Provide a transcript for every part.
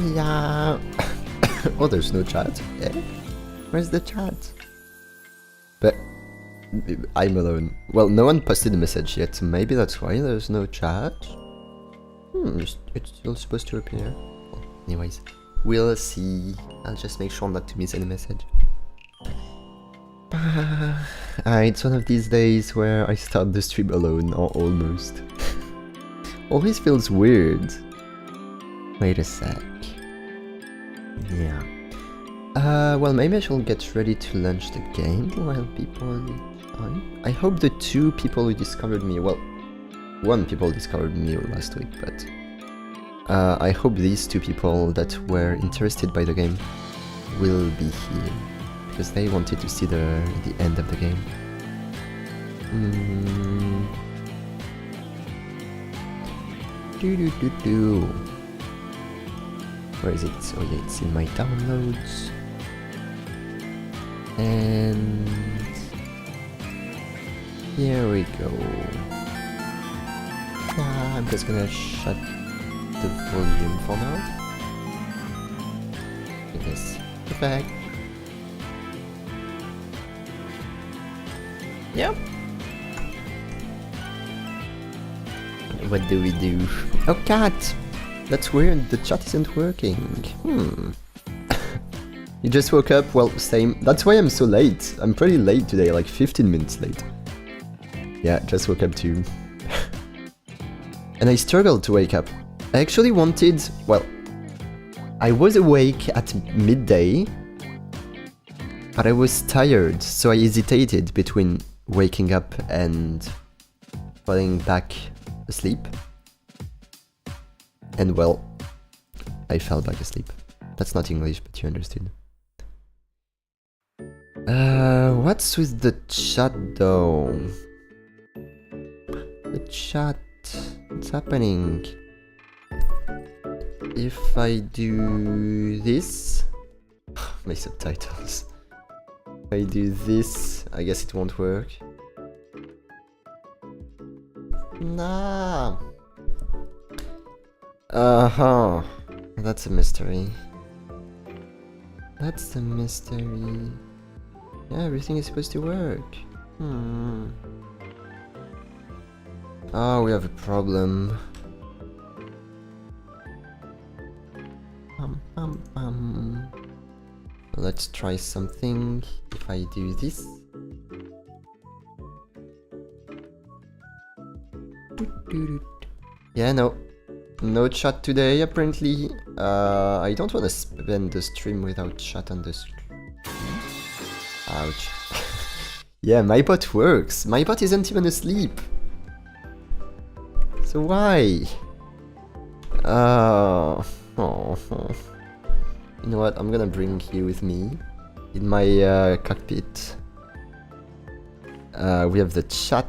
Yeah. Oh, there's no chat. Eh? Where's the chat? But I'm alone. Well, no one posted a message yet, so maybe that's why there's no chat. It's still supposed to appear. Well, anyways, we'll see. I'll just make sure not to miss any message. It's one of these days where I start the stream alone, or almost. Always feels weird. Wait a sec. Yeah. Well, maybe I shall get ready to launch the game while people join. I hope the 2 people who discovered me, well, 1 people discovered me last week, but I hope these 2 people that were interested by the game will be here, because they wanted to see the end of the game. Where is it? Oh yeah, it's in my downloads. And here we go. I'm just gonna shut the volume for now. Yes, perfect. Yep. What do we do? Oh, cat! That's weird, the chat isn't working. You just woke up? Well, same. That's why I'm so late. I'm pretty late today, like 15 minutes late. Yeah, just woke up too. And I struggled to wake up. I actually wanted... Well, I was awake at midday, but I was tired, so I hesitated between waking up and falling back asleep. And well, I fell back asleep. That's not English, but you understood. What's with the chat though? The chat, what's happening? If I do this, my subtitles. If I do this, I guess it won't work. Nah. That's a mystery. That's a mystery. Yeah, everything is supposed to work. Oh, we have a problem. Let's try something. If I do this. Yeah, no chat today, apparently. I don't want to spend the stream without chat on the screen. Ouch. Yeah, my bot works. My bot isn't even asleep. So why? Oh. You know what? I'm gonna bring you with me in my cockpit. We have the chat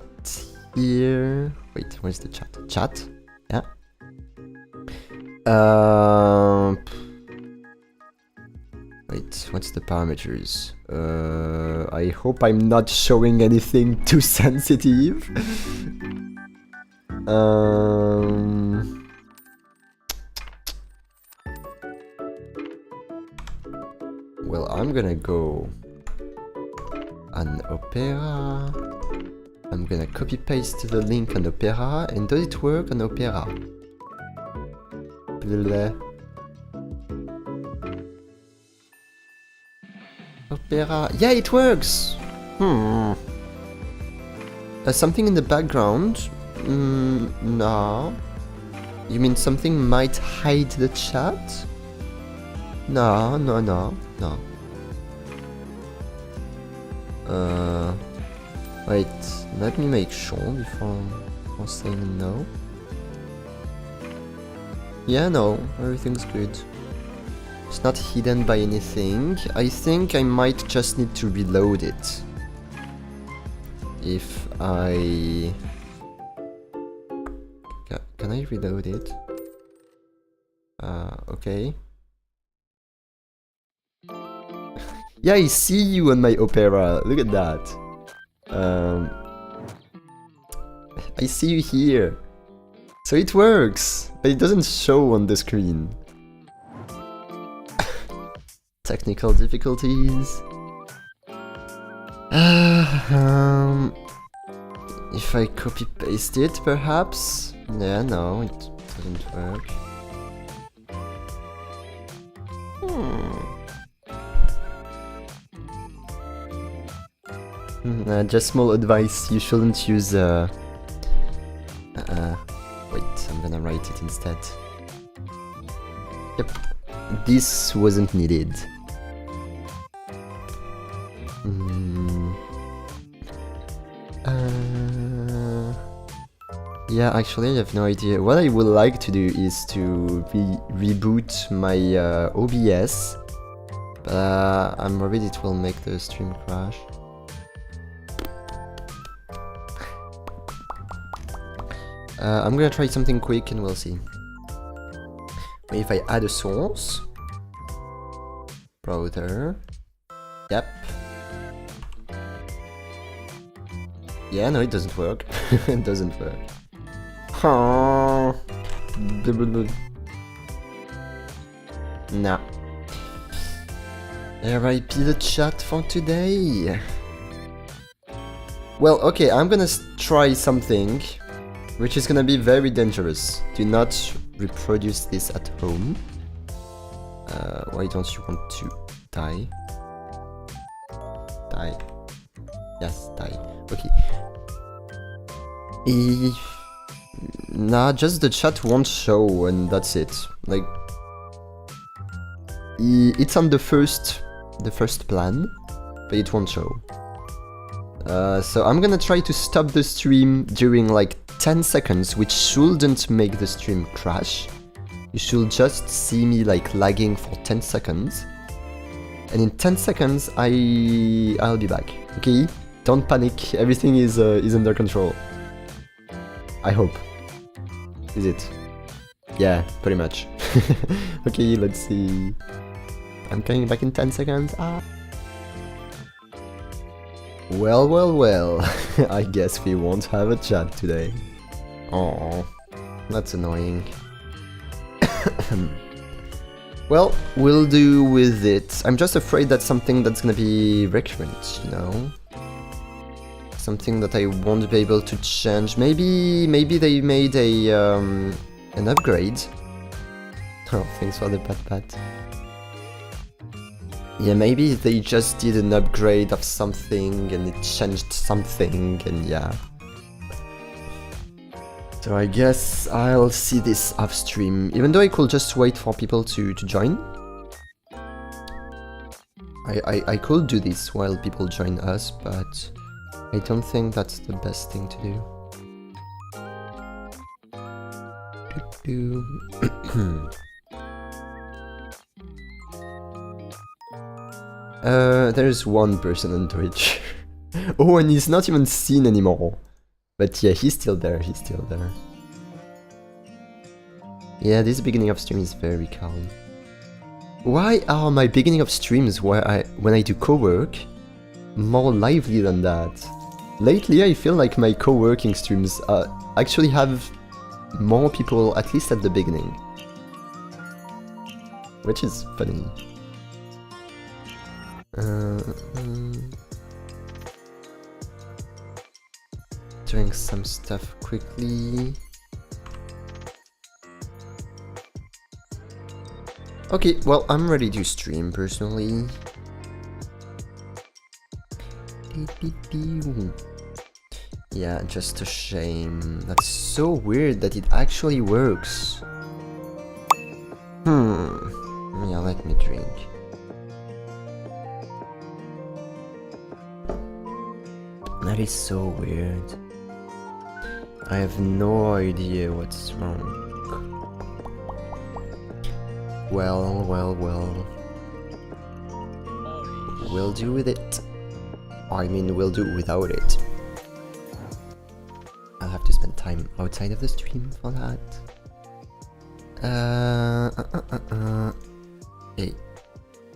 here. Wait, where's the chat? Chat? Yeah. Wait, what's the parameters? I hope I'm not showing anything too sensitive. Well, I'm gonna go on Opera. I'm gonna copy paste the link on Opera, and does it work on Opera? Bleh. Opera. Yeah, it works! Something in the background? No. You mean something might hide the chat? No. Wait, let me make sure before saying no. Yeah, no, everything's good. It's not hidden by anything. I think I might just need to reload it. If I... Can I reload it? Okay. Yeah, I see you on my Opera. Look at that. I see you here. So it works, but it doesn't show on the screen. Technical difficulties. If I copy paste it, perhaps? Yeah, no, it doesn't work. Just small advice, you shouldn't use wait, I'm gonna write it instead. Yep, this wasn't needed. Yeah, actually I have no idea. What I would like to do is to reboot my OBS, but I'm worried it will make the stream crash. I'm gonna try something quick and we'll see. If I add a source, browser, yep. Yeah, no, it doesn't work. It doesn't work. Nah. RIP the chat for today. Well, okay, I'm gonna try something which is gonna be very dangerous. Do not reproduce this at home. Why don't you want to die? Die. Yes, die. Okay. Nah, just the chat won't show and that's it. Like, it's on the first plan, but it won't show. So I'm gonna try to stop the stream during like 10 seconds, which shouldn't make the stream crash. You should just see me like lagging for 10 seconds. And in 10 seconds, I'll be back, okay? Don't panic, everything is under control. I hope. Is it? Yeah, pretty much. Okay, let's see. I'm coming back in 10 seconds. Well, well, well. I guess we won't have a chat today. Oh, that's annoying. Well, we'll do with it. I'm just afraid that's something that's gonna be recurrent, you know? Something that I won't be able to change. Maybe they made an upgrade. Oh, thanks for the pat. Yeah, maybe they just did an upgrade of something and it changed something, and yeah. So I guess I'll see this off stream, even though I could just wait for people to join. I could do this while people join us, but I don't think that's the best thing to do. There's one person on Twitch. Oh, and he's not even seen anymore. But yeah, he's still there, Yeah, this beginning of stream is very calm. Why are my beginning of streams when I do co-work more lively than that? Lately I feel like my co-working streams actually have more people, at least at the beginning. Which is funny. Doing some stuff quickly. Okay, well, I'm ready to stream personally. Yeah, just a shame. That's so weird that it actually works. Yeah, let me drink. That is so weird. I have no idea what's wrong. Well. We'll do with it. I mean, we'll do without it. I'll have to spend time outside of the stream for that. Okay.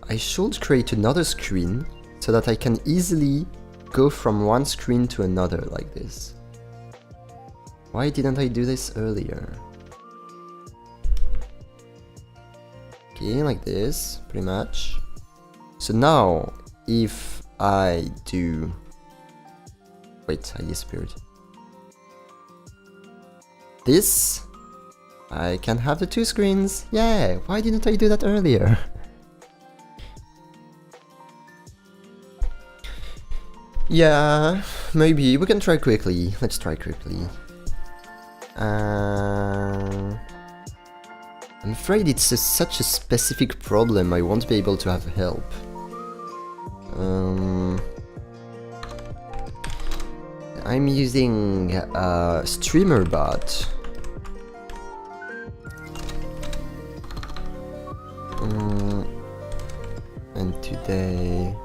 I should create another screen so that I can easily go from one screen to another like this. Why didn't I do this earlier? Okay, like this, pretty much. So now, if I do... Wait, I disappeared. This, I can have the 2 screens. Yeah, why didn't I do that earlier? Yeah, maybe we can try quickly. Let's try quickly. I'm afraid it's such a specific problem, I won't be able to have help. I'm using a streamer bot. And today...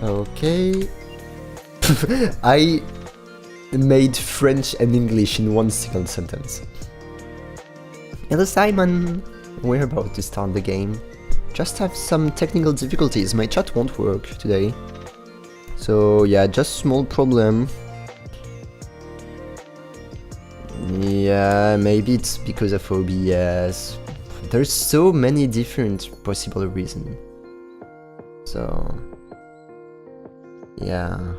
Okay. I made French and English in one single sentence. Hello Simon! We're about to start the game. Just have some technical difficulties, my chat won't work today. So yeah, just small problem. Yeah, maybe it's because of OBS. There's so many different possible reasons. So... yeah.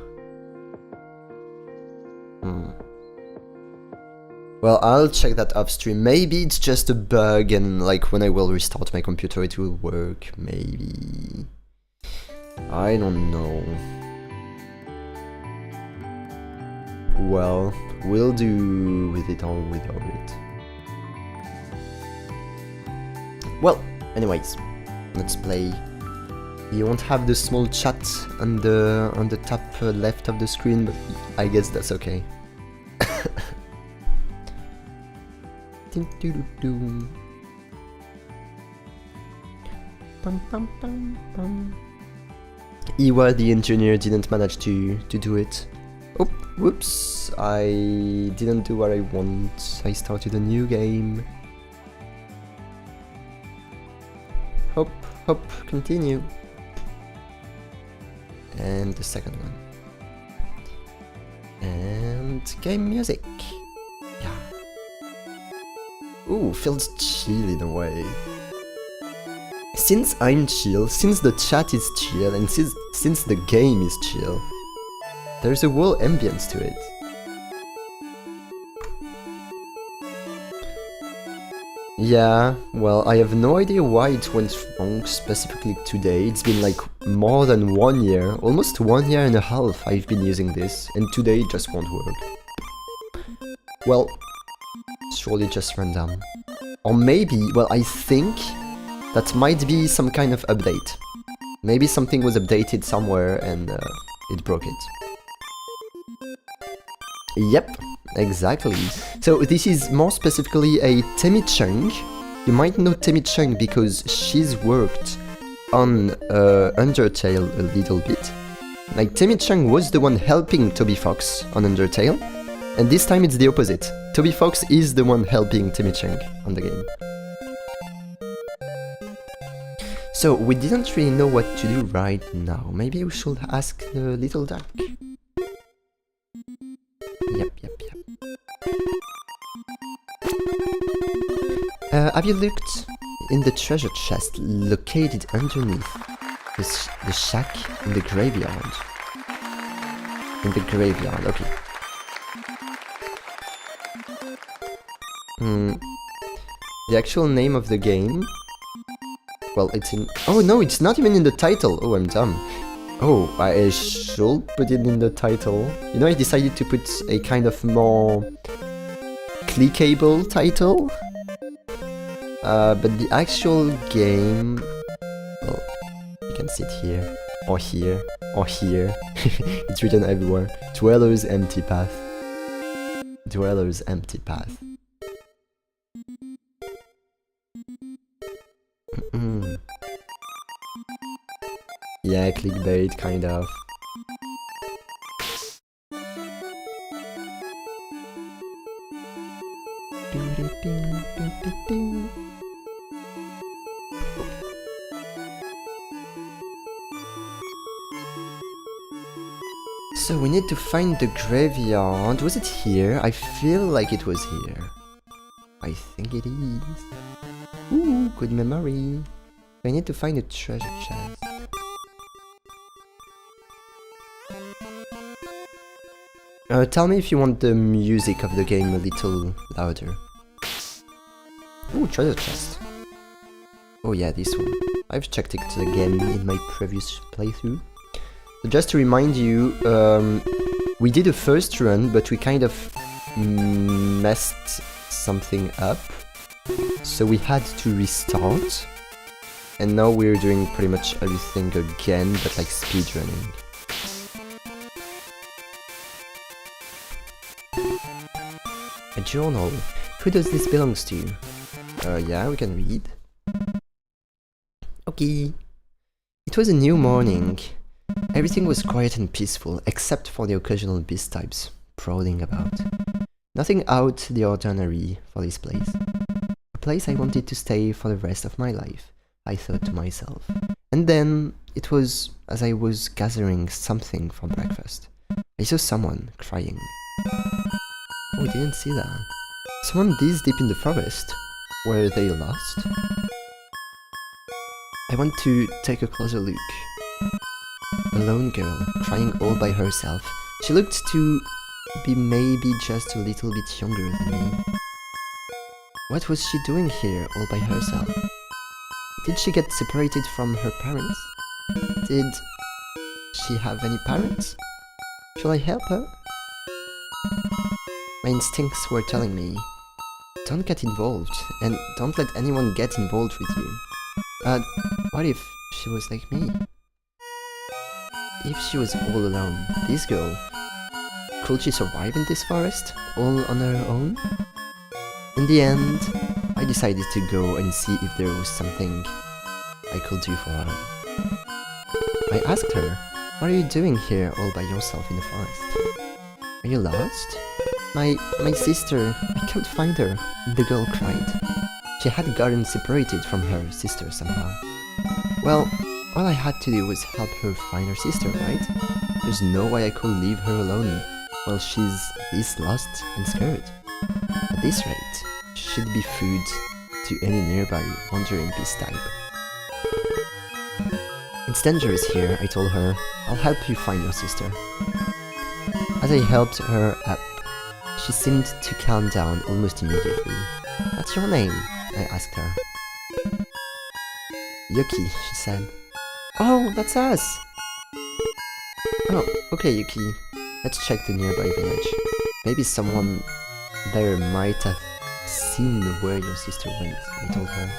Well, I'll check that upstream. Maybe it's just a bug and like when I will restart my computer it will work, maybe. I don't know. Well, we'll do with it or without it. Well, anyways, let's play. You won't have the small chat on the top left of the screen, but I guess that's okay. Iwa, the engineer, didn't manage to do it. Oh, whoops! I didn't do what I want. I started a new game. Hop, hop, continue. And the second one. And game music. Yeah. Ooh, feels chill in a way. Since I'm chill, since the chat is chill, and since the game is chill, there's a whole ambience to it. Yeah, well, I have no idea why it went wrong specifically today. It's been like more than 1 year, almost 1 year and a half I've been using this, and today it just won't work. Well, surely just random. Or maybe, well, I think that might be some kind of update. Maybe something was updated somewhere and it broke it. Yep, exactly. So this is more specifically a Temmie Chang. You might know Temmie Chang because she's worked on Undertale a little bit. Like, Temmie Chang was the one helping Toby Fox on Undertale, and this time it's the opposite. Toby Fox is the one helping Temmie Chang on the game. So, we didn't really know what to do right now. Maybe we should ask the little duck. Yep. Have you looked in the treasure chest located underneath the shack in the graveyard? In the graveyard, okay. The actual name of the game... Well, it's in... Oh no, it's not even in the title! Oh, I'm dumb. Oh, I should put it in the title. You know, I decided to put a kind of more... clickable title? But the actual game... Well, you can see it here, or here, or here. It's written everywhere. Dweller's Empty Path. Dweller's Empty Path. Yeah, clickbait, kind of. So we need to find the graveyard. Was it here? I feel like it was here. I think it is. Ooh, good memory. I need to find a treasure chest. Tell me if you want the music of the game a little louder. Ooh, treasure chest. Oh yeah, this one. I've checked it again in my previous playthrough. So just to remind you, we did a first run, but we kind of messed something up. So we had to restart. And now we're doing pretty much everything again, but like speedrunning. A journal. Who does this belongs to? Yeah, we can read. Okay. It was a new morning. Everything was quiet and peaceful, except for the occasional beast types prowling about. Nothing out the ordinary for this place. A place I wanted to stay for the rest of my life, I thought to myself. And then, it was as I was gathering something for breakfast. I saw someone crying. Oh, I didn't see that. Someone this deep in the forest. Were they lost? I want to take a closer look. A lone girl, crying all by herself. She looked to be maybe just a little bit younger than me. What was she doing here all by herself? Did she get separated from her parents? Did she have any parents? Shall I help her? My instincts were telling me, don't get involved, and don't let anyone get involved with you. But what if she was like me? If she was all alone, this girl, could she survive in this forest, all on her own? In the end, I decided to go and see if there was something I could do for her. I asked her, what are you doing here all by yourself in the forest? Are you lost? My sister, I can't find her, the girl cried. She had gotten separated from her sister somehow. Well, all I had to do was help her find her sister, right? There's no way I could leave her alone while she's this lost and scared. At this rate, she'd be food to any nearby wandering beast type. It's dangerous here, I told her. I'll help you find your sister. As I helped her up, she seemed to calm down almost immediately. What's your name? I asked her. Yuki, she said. Oh, that's us! Oh, okay Yuki. Let's check the nearby village. Maybe someone there might have seen where your sister went, I told her.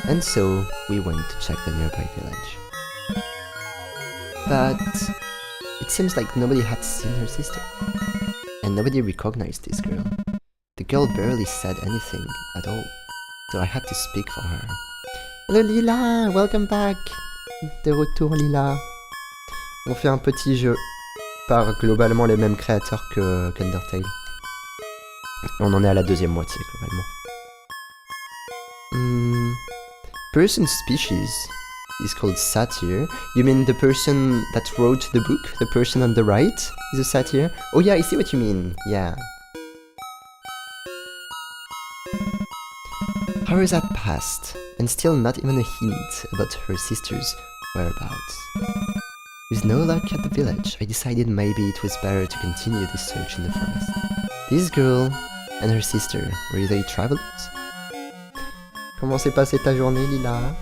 And so, we went to check the nearby village. But it seems like nobody had seen her sister. And nobody recognized this girl. The girl barely said anything at all, so I had to speak for her. Hello Lila, welcome back! De retour Lila. On fait un petit jeu par globalement les mêmes créateurs que qu'Undertale. On en est à la deuxième moitié globalement. Person species is called satyr. You mean the person that wrote the book? The person on the right is a satyr? Oh yeah, I see what you mean. Yeah. Hours had passed, and still not even a hint about her sister's whereabouts. With no luck at the village, I decided maybe it was better to continue this search in the forest. This girl and her sister, were they travelers? Comment s'est passée ta journée, Lila?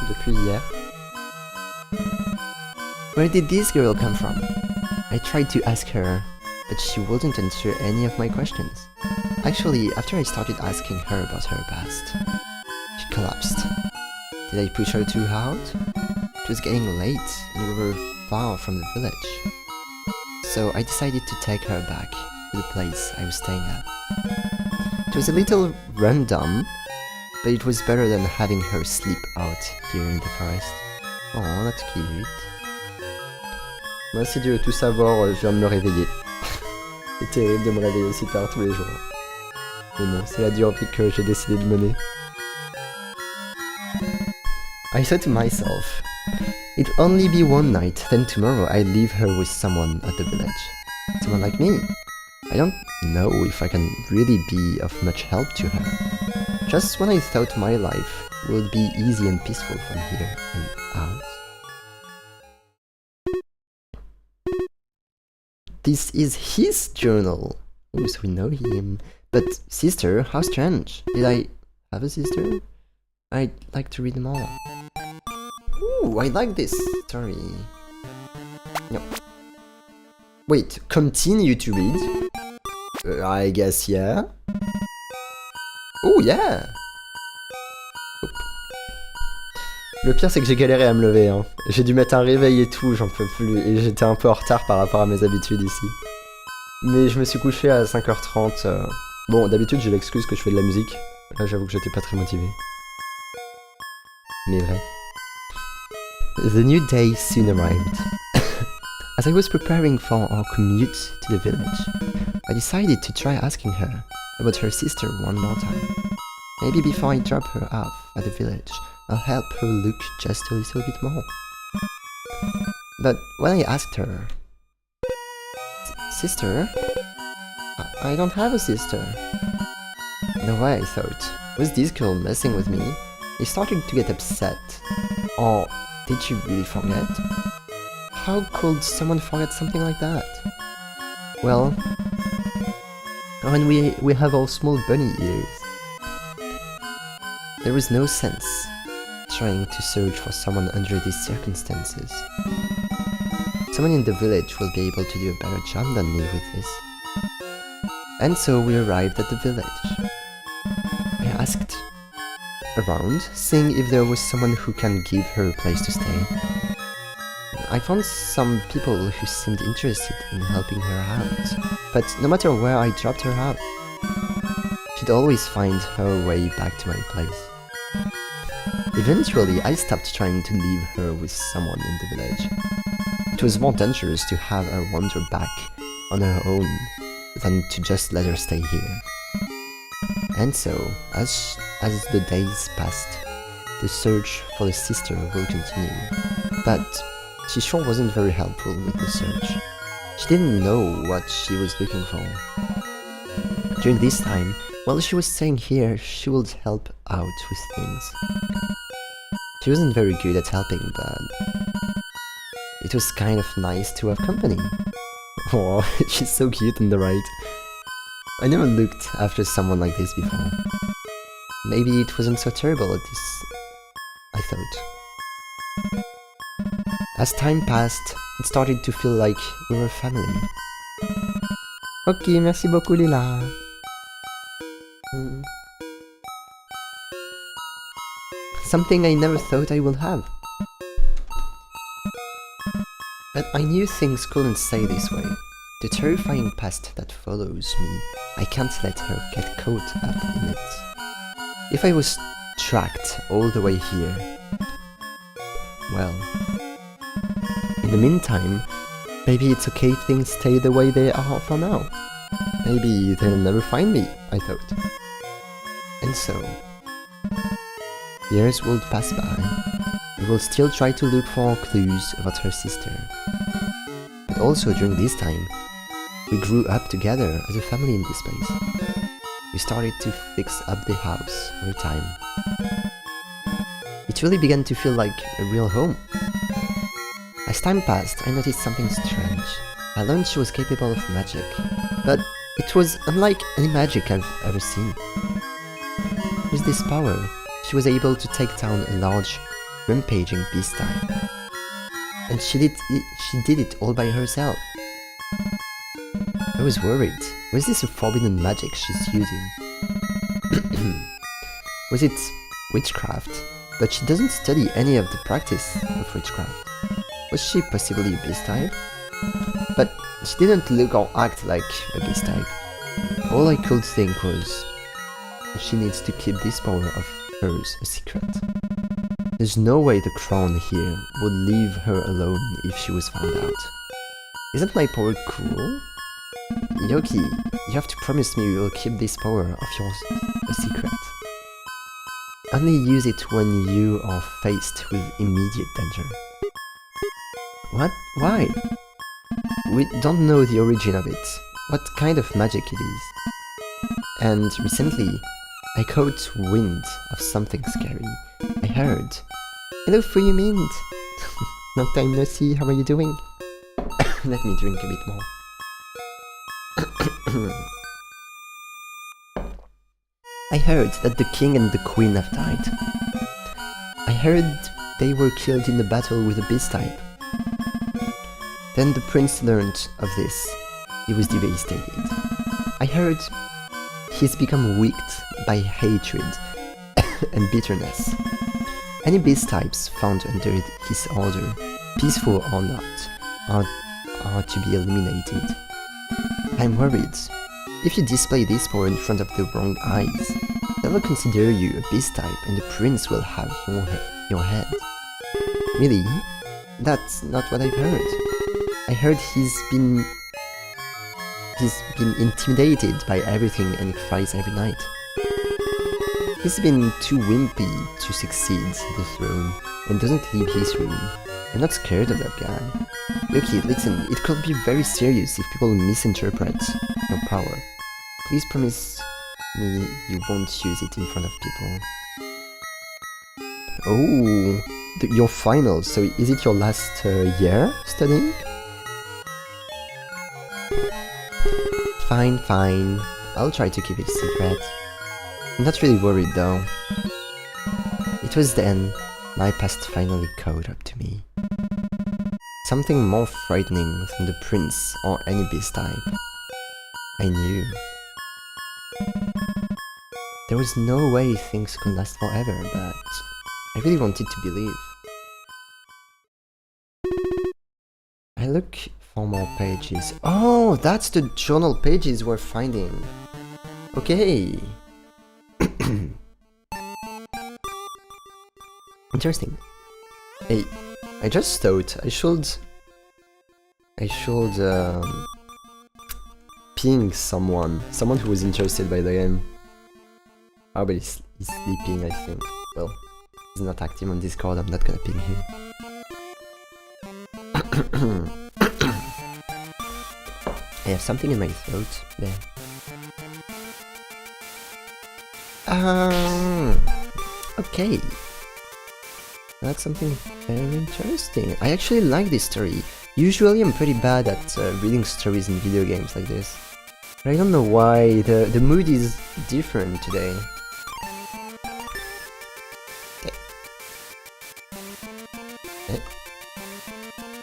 Depuis hier. Where did this girl come from? I tried to ask her, but she wouldn't answer any of my questions. Actually, after I started asking her about her past, she collapsed. Did I push her too hard? It was getting late and we were far from the village. So I decided to take her back to the place I was staying at. It was a little random, but it was better than having her sleep out here in the forest. Oh, that's cute. Moi, si tu veux tout savoir, je viens de me réveiller. C'est terrible de me réveiller aussi tard tous les jours. Mais bon, c'est la dure vie que j'ai décidé de mener. I thought to myself, it'll only be one night, then tomorrow I leave her with someone at the village. Someone like me. I don't know if I can really be of much help to her. Just when I thought my life would be easy and peaceful from here and out. This is his journal. Oh, so we know him. But sister, how strange. Did I have a sister? I'd like to read them all. Ooh, I like this story. No. Wait, continue to read? I guess yeah. Oh yeah. Oh. Le pire c'est que j'ai galéré à me lever, hein. J'ai dû mettre un réveil et tout, j'en peux plus, et j'étais un peu en retard par rapport à mes habitudes ici. Mais je me suis couché à 5h30. Bon, d'habitude j'ai l'excuse que je fais de la musique. Là j'avoue que j'étais pas très motivé. Mais vrai. The new day soon arrived. As I was preparing for our commute to the village, I decided to try asking her about her sister one more time. Maybe before I drop her off at the village, I'll help her look just a little bit more. But when I asked her, Sister? I don't have a sister. No way, I thought. Was this girl messing with me? I started to get upset. Or did she really forget? How could someone forget something like that? Well, when we have our small bunny ears, there was no sense trying to search for someone under these circumstances. Someone in the village will be able to do a better job than me with this. And so we arrived at the village. I asked around, seeing if there was someone who can give her a place to stay. I found some people who seemed interested in helping her out, but no matter where I dropped her off, she'd always find her way back to my place. Eventually, I stopped trying to leave her with someone in the village. It was more dangerous to have her wander back on her own than to just let her stay here. And so, as the days passed, the search for the sister will continue. But she sure wasn't very helpful with the search. She didn't know what she was looking for. During this time, while she was staying here, she would help out with things. She wasn't very good at helping, but it was kind of nice to have company. Oh, she's so cute on the right. I never looked after someone like this before. Maybe it wasn't so terrible at this, I thought. As time passed, it started to feel like we were family. Ok, merci beaucoup Lila. Something I never thought I would have. But I knew things couldn't stay this way. The terrifying past that follows me, I can't let her get caught up in it. If I was tracked all the way here, well, in the meantime, maybe it's okay if things stay the way they are for now. Maybe they'll never find me, I thought. And so, years would pass by. We will still try to look for clues about her sister. But also during this time, we grew up together as a family in this place. We started to fix up the house over time. It really began to feel like a real home. As time passed, I noticed something strange. I learned she was capable of magic, but it was unlike any magic I've ever seen. With this power, she was able to take down a large, rampaging beast type. And she did it all by herself. I was worried. Was this a forbidden magic she's using? Was it witchcraft? But she doesn't study any of the practice of witchcraft. Was she possibly a beast type? But she didn't look or act like a beast type. All I could think was, she needs to keep this power of hers a secret. There's no way the crown here would leave her alone if she was found out. Isn't my power cool? Yoki, you have to promise me you will keep this power of yours a secret. Only use it when you are faced with immediate danger. What? Why? We don't know the origin of it, what kind of magic it is. And recently, I caught wind of something scary. I heard. Hello, Free Mint! Long time no see, how are you doing? Let me drink a bit more. I heard that the king and the queen have died. I heard they were killed in a battle with a beast type. Then the prince learned of this. He was devastated. I heard he's become weak by hatred and bitterness. Any beast types found under his order, peaceful or not, are to be eliminated. I'm worried. If you display this power in front of the wrong eyes, they will consider you a beast type and the prince will have your head. Really? That's not what I've heard. I heard he's been intimidated by everything and cries every night. He's been too wimpy to succeed the throne and doesn't leave his room. I'm not scared of that guy. Yoki, listen, it could be very serious if people misinterpret your power. Please promise me you won't use it in front of people. Oh, your finals, so is it your last year studying? Fine, fine. I'll try to keep it secret. I'm not really worried though. It was then my past finally caught up to me. Something more frightening than the prince or any beast type. I knew. There was no way things could last forever, but I really wanted to believe. I look for more pages. Oh, that's the journal pages we're finding. Okay. Interesting. Hey, I just thought I should ping someone who was interested by the game. Oh, but he's sleeping, I think. Well, he's not active on Discord, I'm not gonna ping him. I have something in my throat there. Okay. That's something very interesting. I actually like this story. Usually I'm pretty bad at reading stories in video games like this. But I don't know why, the mood is different today. Okay.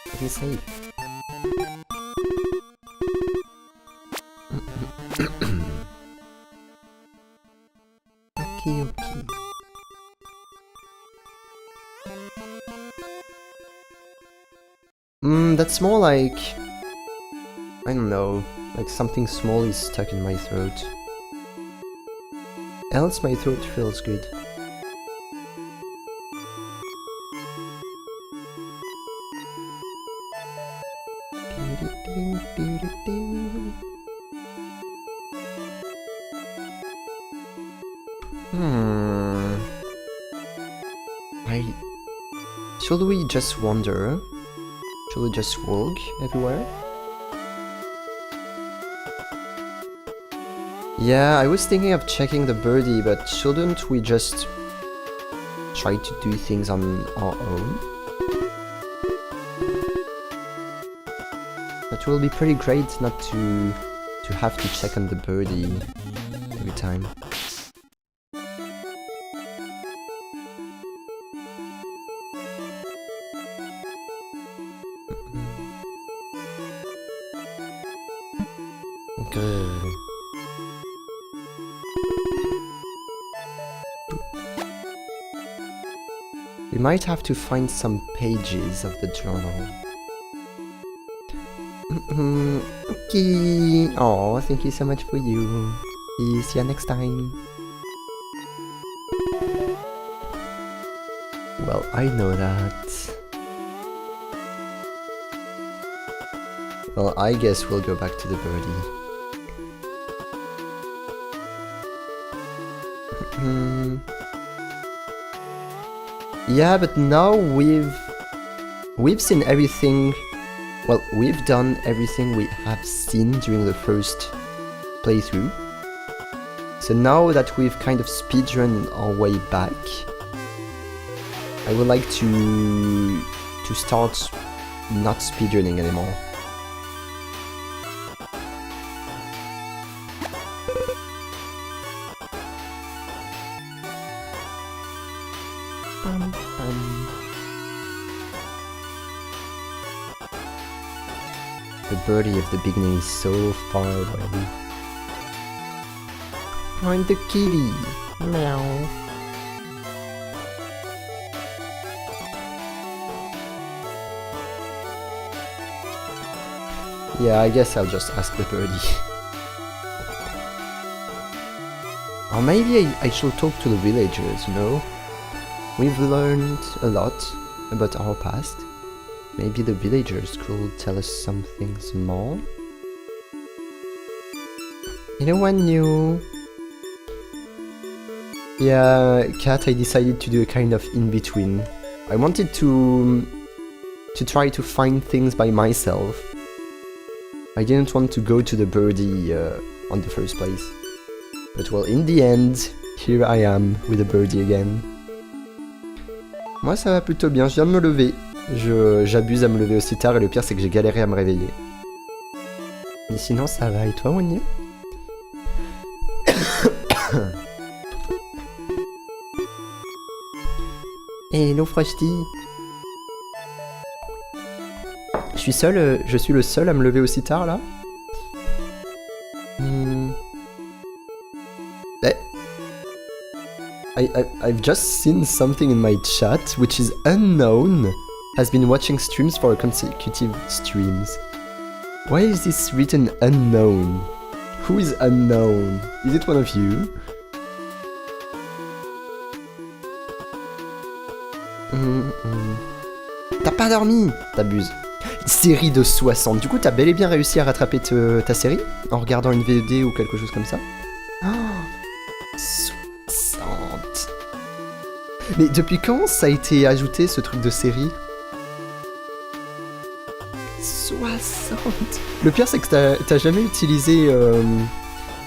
Let me save. Okay. That's more like, I don't know, like something small is stuck in my throat. Else my throat feels good. Should we just wander? Should we just walk everywhere? Yeah, I was thinking of checking the birdie, but shouldn't we just try to do things on our own? That will be pretty great not to have to check on the birdie every time. Good. We might have to find some pages of the journal. Okay. Oh, thank you so much for you. See you next time. Well, I know that. Well, I guess we'll go back to the birdie. Yeah, but now we've seen everything. Well, we've done everything we have seen during the first playthrough. So now that we've kind of speedrun our way back, I would like to start not speedrunning anymore. The birdie of the beginning is so far away. Find the kitty. Meow. Yeah, I guess I'll just ask the birdie. Or maybe I should talk to the villagers, you know? We've learned a lot about our past. Maybe the villagers could tell us some things more? Anyone new? Yeah, Cat, I decided to do a kind of in-between. I wanted to try to find things by myself. I didn't want to go to the birdie on the first place. But well, in the end, here I am with the birdie again. Moi ça va plutôt bien, je viens de me lever. J'abuse à me lever aussi tard et le pire c'est que j'ai galéré à me réveiller. Mais sinon ça va, et toi Winnie? Hello Frosty. Je suis le seul à me lever aussi tard là? I've just seen something in my chat which is unknown has been watching streams for consecutive streams. Why is this written unknown? Who is unknown? Is it one of you? T'as pas dormi? T'abuses. Série de 60. Du coup, t'as bel et bien réussi à rattraper ta série en regardant une VOD ou quelque chose comme ça? Oh, 60. Mais depuis quand ça a été ajouté ce truc de série? 60. Le pire c'est que t'as jamais utilisé...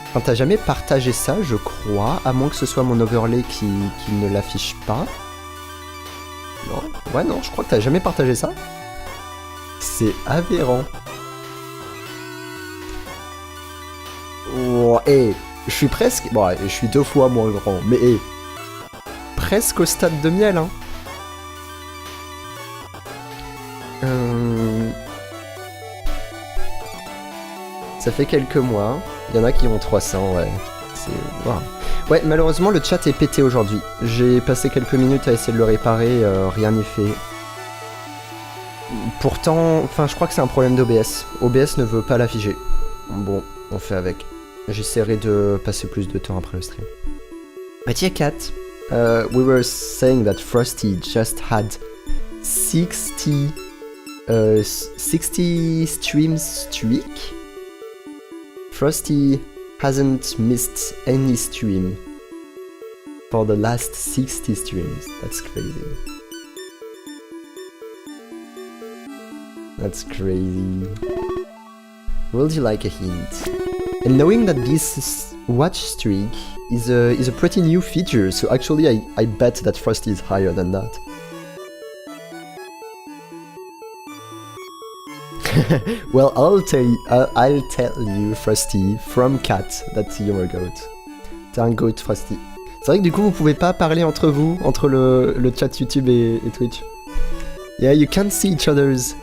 Enfin t'as jamais partagé ça je crois, à moins que ce soit mon overlay qui ne l'affiche pas. Non, ouais non, je crois que t'as jamais partagé ça. C'est aberrant. Oh, je suis presque... Bon, je suis 2 fois moins grand, mais presque au stade de miel, hein. Ça fait quelques mois. Il y en a qui ont 300, ouais. C'est... Wow. Ouais, malheureusement, le chat est pété aujourd'hui. J'ai passé quelques minutes à essayer de le réparer, rien n'y fait. Pourtant, enfin, je crois que c'est un problème d'OBS. OBS ne veut pas l'afficher. Bon, on fait avec. J'essaierai de passer plus de temps après le stream. But yeah, Cat, we were saying that Frosty just had 60 streams streak. Frosty hasn't missed any stream for the last 60 streams. That's crazy. That's crazy. Would you like a hint? And knowing that this watch streak is a pretty new feature, so actually I bet that Frosty is higher than that. Well, I'll tell you, Frosty, from Cat, that you're a goat. T'es un goat, Frosty. C'est vrai que du coup, vous pouvez pas parler entre vous, entre le chat YouTube et Twitch. Yeah, you can't see each other's.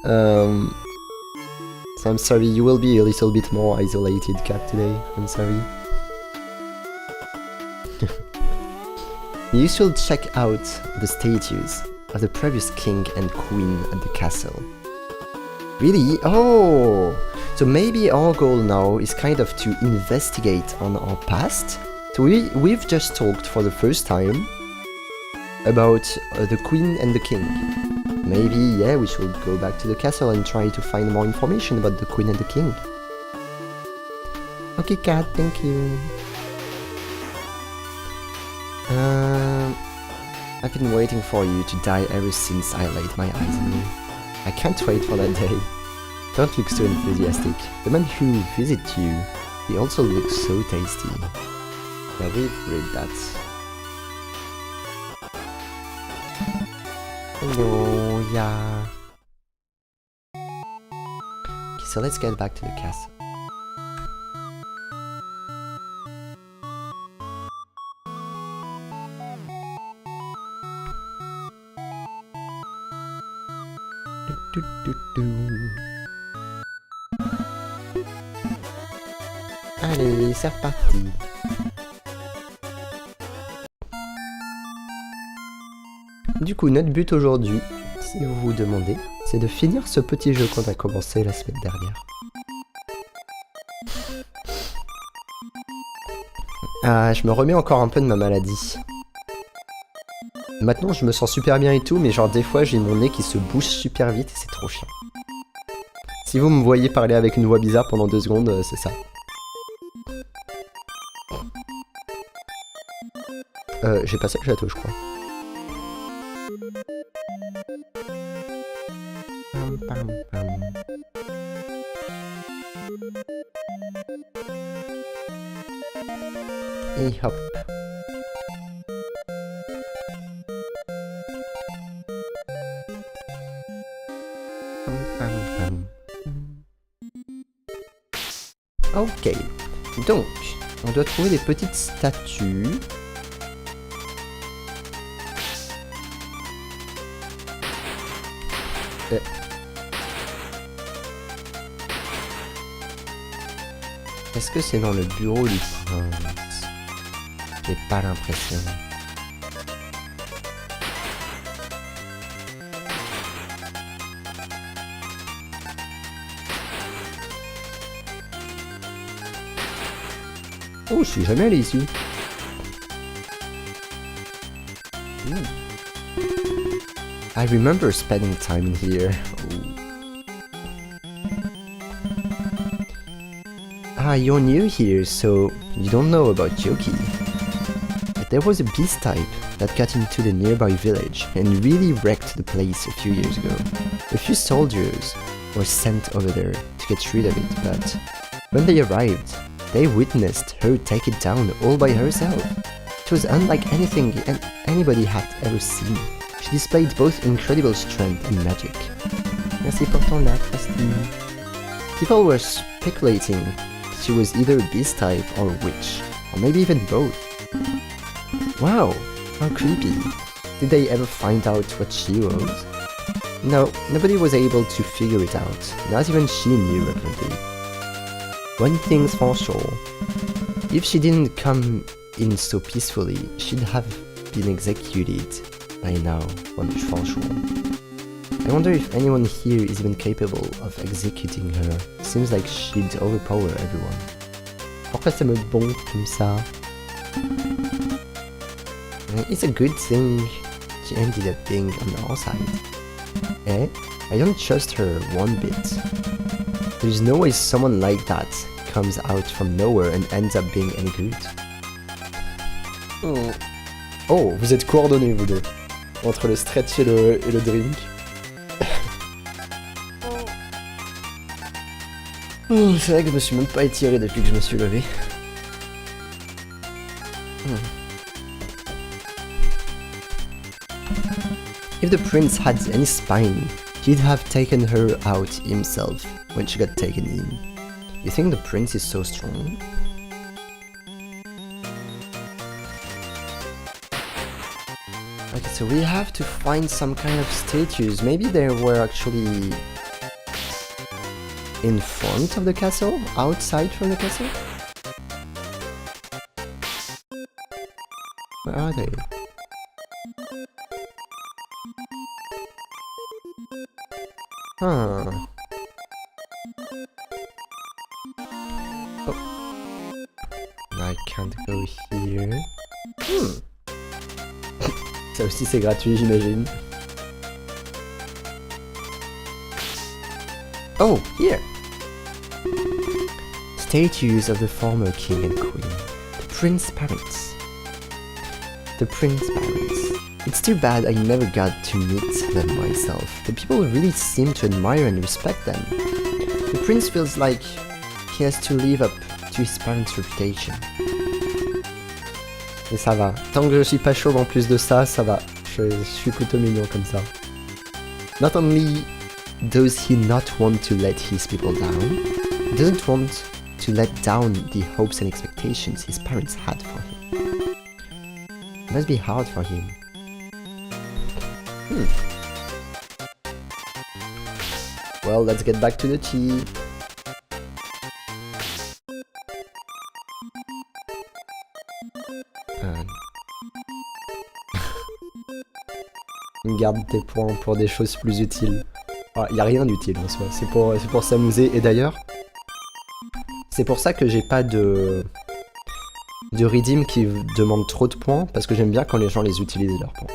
So I'm sorry, you will be a little bit more isolated, Cat, today. I'm sorry. You should check out the statues of the previous king and queen at the castle. Really? Oh! So maybe our goal now is kind of to investigate on our past. So we've just talked for the first time. about the queen and the king. Maybe, yeah, we should go back to the castle and try to find more information about the queen and the king. Okay, cat, thank you. I've been waiting for you to die ever since I laid my eyes on you. I can't wait for that day. Don't look so enthusiastic. The man who visits you, he also looks so tasty. Yeah, we've read that. Hello, yeah. Okay, so let's get back to the castle. Allez, c'est reparti. Du coup, notre but aujourd'hui, si vous vous demandez, c'est de finir ce petit jeu qu'on a commencé la semaine dernière. Ah, je me remets encore un peu de ma maladie. Maintenant, je me sens super bien et tout, mais genre des fois, j'ai mon nez qui se bouge super vite et c'est trop chiant. Si vous me voyez parler avec une voix bizarre pendant 2 secondes, c'est ça. J'ai passé le château, je crois. Et hop. Ok. Donc, on doit trouver des petites statues. Est-ce que c'est dans le bureau du prince? J'ai pas l'impression. Oh, je suis jamais allé ici. I remember spending time in here. Ah, you're new here, so you don't know about Yoki. There was a beast type that got into the nearby village and really wrecked the place a few years ago. A few soldiers were sent over there to get rid of it, but when they arrived, they witnessed her take it down all by herself. It was unlike anything anybody had ever seen. She displayed both incredible strength and magic. Merci pour ton like, Christine. People were speculating she was either a beast type or a witch, or maybe even both. Wow, how creepy. Did they ever find out what she was? No, nobody was able to figure it out, not even she knew apparently. One thing's for sure, if she didn't come in so peacefully, she'd have been executed by now, one for sure. I wonder if anyone here is even capable of executing her. Seems like she'd overpower everyone. Pourquoi ça me bonne comme ça? It's a good thing she ended up being on our side. Eh? I don't trust her one bit. There's no way someone like that comes out from nowhere and ends up being any good. Oh, vous êtes coordonnés vous deux. Entre le stretch et le drink. C'est vrai que je me suis même pas étiré depuis que je me suis levé. If the prince had any spine, he'd have taken her out himself when she got taken in. You think the prince is so strong? Okay, so we have to find some kind of statues. Maybe they were actually in front of the castle? Outside from the castle? Where are they? Huh. Oh. I can't go here. Ça aussi c'est gratuit, j'imagine. Oh, here! Statues of the former king and queen. The prince parents. The prince parents. It's too bad I never got to meet them myself. The people really seem to admire and respect them. The prince feels like he has to live up to his parents' reputation. Mais ça va. Tant que je suis pas chauve en plus de ça, ça va. Je suis plutôt mignon comme ça. Not only does he not want to let his people down, he doesn't want to let down the hopes and expectations his parents had for him. It must be hard for him. Well, let's get back to the tea. Garde tes points pour des choses plus utiles. Ah, y a rien d'utile en soi, c'est pour s'amuser. Et d'ailleurs, c'est pour ça que j'ai pas de redeem qui demande trop de points, parce que j'aime bien quand les gens les utilisent leurs points.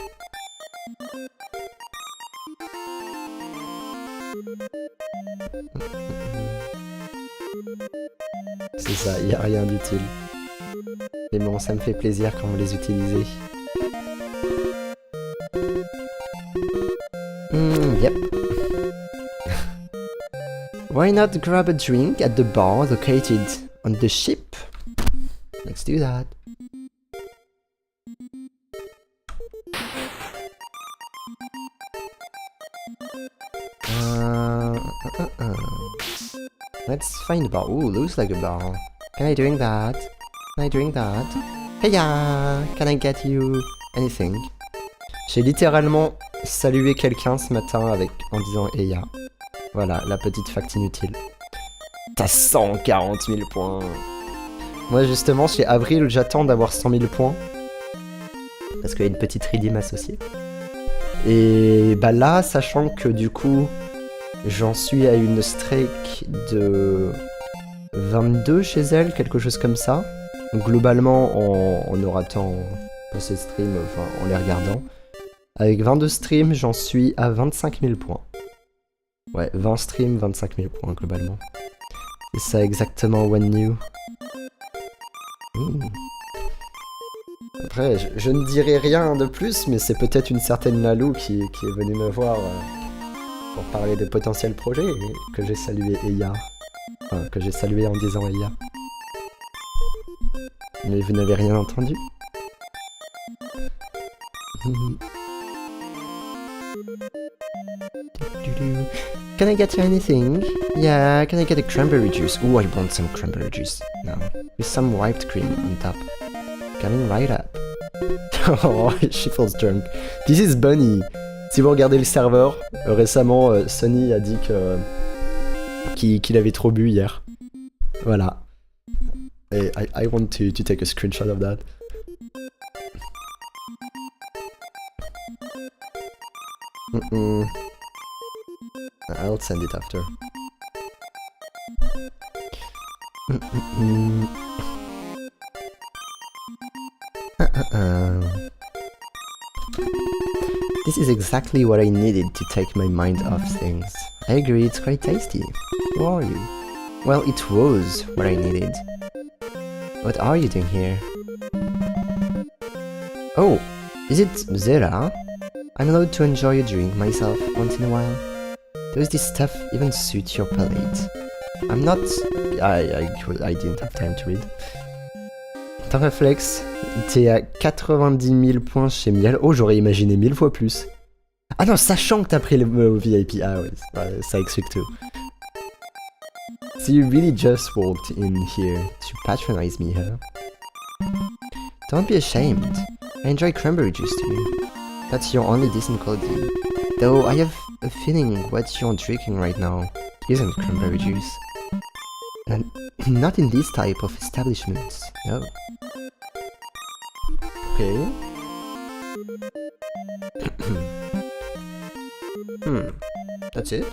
C'est ça, y a rien d'utile. Mais bon, ça me fait plaisir quand vous les utilisez. Yep. Why not grab a drink at the bar located on the ship? Let's do that. Let's find a bar. Ooh, looks like a bar. Can I drink that? Can I drink that? Hey ya! Can I get you anything? J'ai littéralement salué quelqu'un ce matin en disant hey ya. Voilà, la petite fact inutile. T'as 140 000 points. Moi justement, chez Avril, j'attends d'avoir 100 000 points. Parce qu'il y a une petite redeem associée. Et bah là, sachant que du coup, j'en suis à une streak de 22 chez elle, quelque chose comme ça. Donc, globalement, en auratant ces streams, enfin en les regardant. Avec 22 streams, j'en suis à 25 000 points. Ouais, 20 streams, 25 000 points globalement. C'est ça exactement One New. Après, je ne dirai rien de plus, mais c'est peut-être une certaine Lalou qui est venue me voir pour parler de potentiels projets et que j'ai salué Eya. Enfin, que j'ai salué en disant Eya. Mais vous n'avez rien entendu? Can I get you anything? Yeah, can I get a cranberry juice? Ooh, I want some cranberry juice now. With some whipped cream on top. Coming right up. Oh, she feels drunk. This is Bunny. Si vous regardez le serveur, récemment, Sonny a dit qu'il avait trop bu hier. Voilà. Et I want to take a screenshot of that. I'll send it after. This is exactly what I needed to take my mind off things. I agree, it's quite tasty. Who are you? Well, it was what I needed. What are you doing here? Oh, is it Zera? I'm allowed to enjoy a drink myself once in a while. Does this stuff even suit your palate? I'm not... I didn't have time to read. T'as réflexe, t'es à 90 000 points chez Miel. Oh, j'aurais imaginé 1000 fois plus. Ah non, sachant que t'as pris le VIP. Ah oui, ça explique tout. So you really just walked in here to patronize me, huh? Don't be ashamed. I enjoy cranberry juice too. That's your only decent quality. Though I have a feeling what you're drinking right now isn't cranberry juice. And not in this type of establishments, no. Okay. That's it?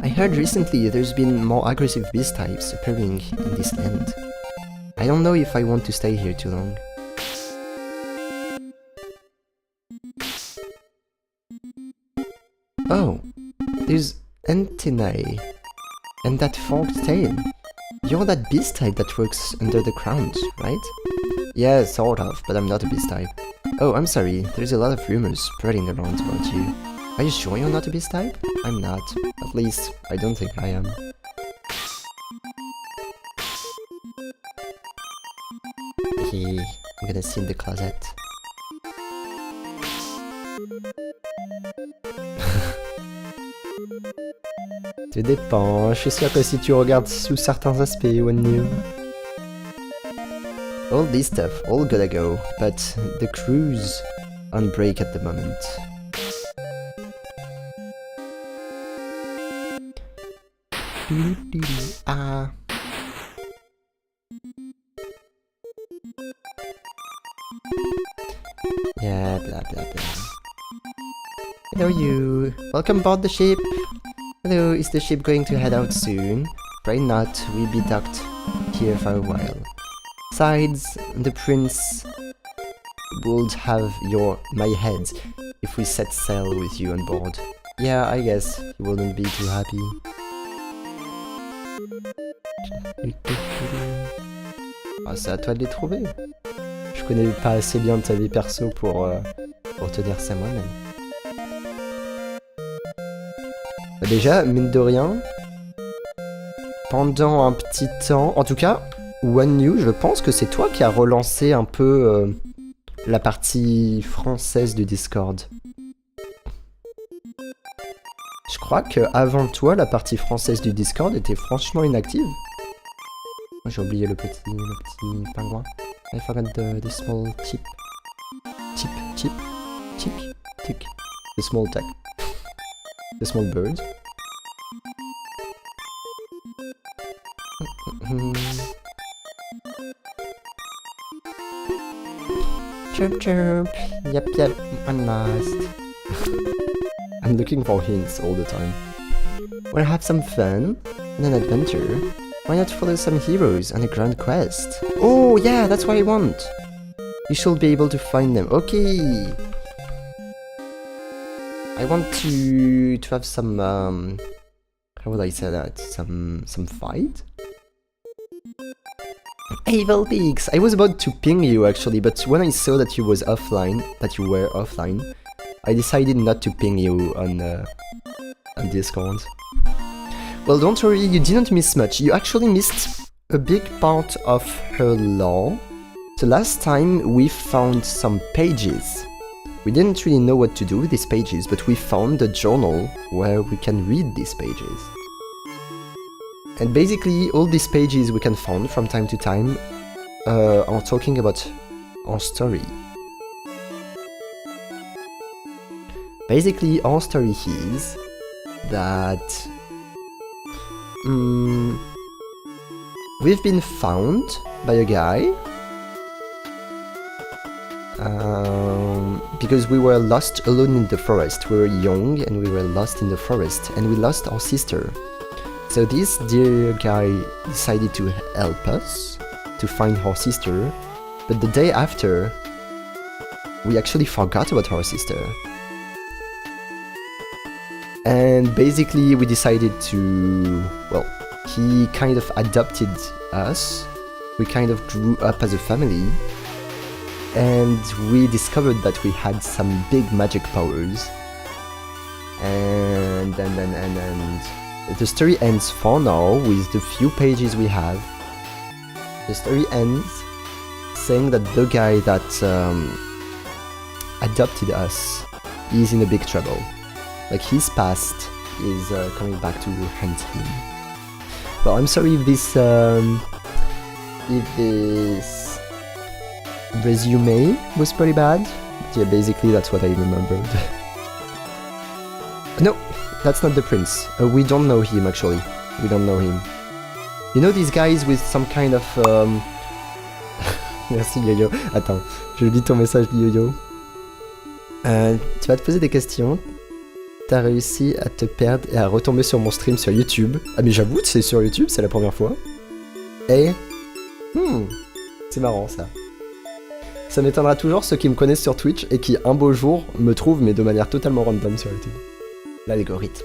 I heard recently there's been more aggressive beast types appearing in this land. I don't know if I want to stay here too long. Oh, there's antennae and that forked tail. You're that beast type that works under the ground, right? Yeah, sort of, but I'm not a beast type. Oh, I'm sorry, there's a lot of rumors spreading around about you. Are you sure you're not a beast type? I'm not. At least, I don't think I am. Okay, I'm gonna sit in the closet. Tout dépend, je suis sûr que si tu regardes sous certains aspects, One New. All this stuff, all gotta go, but the crew's on break at the moment. Ah. Yeah, blah blah blah. Hello you, welcome aboard the ship. Hello, is the ship going to head out soon? Pray not, we'll be docked here for a while. Besides, the prince would have my head if we set sail with you on board. Yeah, I guess he wouldn't be too happy. Ah, c'est à toi de les trouver. Je connais pas assez bien ta vie perso pour te dire ça moi-même. Déjà, mine de rien, pendant un petit temps, en tout cas, One New, je pense que c'est toi qui as relancé un peu la partie française du Discord. Je crois que avant toi, la partie française du Discord était franchement inactive. J'ai oublié le petit pingouin. I forgot the small chip. Tick. The small duck. The small bird. Chirp chirp. Yep, I'm lost. I'm looking for hints all the time. Wanna have some fun and an adventure? Why not follow some heroes on a grand quest? Oh yeah, that's what I want! You should be able to find them. Okay! I want to have some, how would I say that? Some fight? Evil pigs! I was about to ping you actually, but when I saw that you were offline, I decided not to ping you on Discord. Well, don't worry, you didn't miss much. You actually missed a big part of her lore. So last time we found some pages. We didn't really know what to do with these pages, but we found a journal where we can read these pages. And basically, all these pages we can find from time to time are talking about our story. Basically, our story is that we've been found by a guy because we were lost alone in the forest. We were young and we were lost in the forest and we lost our sister. So this dear guy decided to help us to find our sister, but the day after we actually forgot about our sister. And basically we decided to, well, he kind of adopted us, we kind of grew up as a family, and we discovered that we had some big magic powers. And the story ends for now with the few pages we have. The story ends saying that the guy that adopted us is in a big trouble. Like his past is coming back to haunt him. Well, I'm sorry if this resume was pretty bad. But yeah, basically that's what I remembered. No, that's not the prince. We don't know him actually. We don't know him. You know these guys with some kind of Merci Yo-Yo. Attends, je lis ton message Yo-Yo. Tu vas te poser des questions. T'as réussi à te perdre et à retomber sur mon stream sur YouTube. Ah mais j'avoue, c'est sur YouTube, c'est la première fois. Et C'est marrant ça. Ça m'étonnera toujours ceux qui me connaissent sur Twitch et qui un beau jour me trouvent mais de manière totalement random sur YouTube. L'algorithme.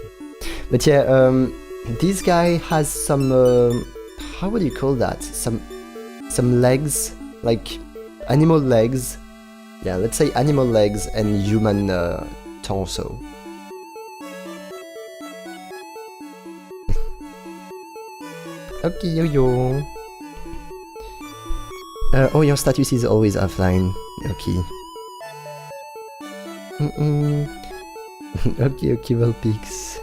But yeah, this guy has some how would you call that? Some legs, like animal legs. Yeah, let's say animal legs and human torso. Okay, yo-yo. Oh, your status is always offline. Okay. Okay, well, pigs.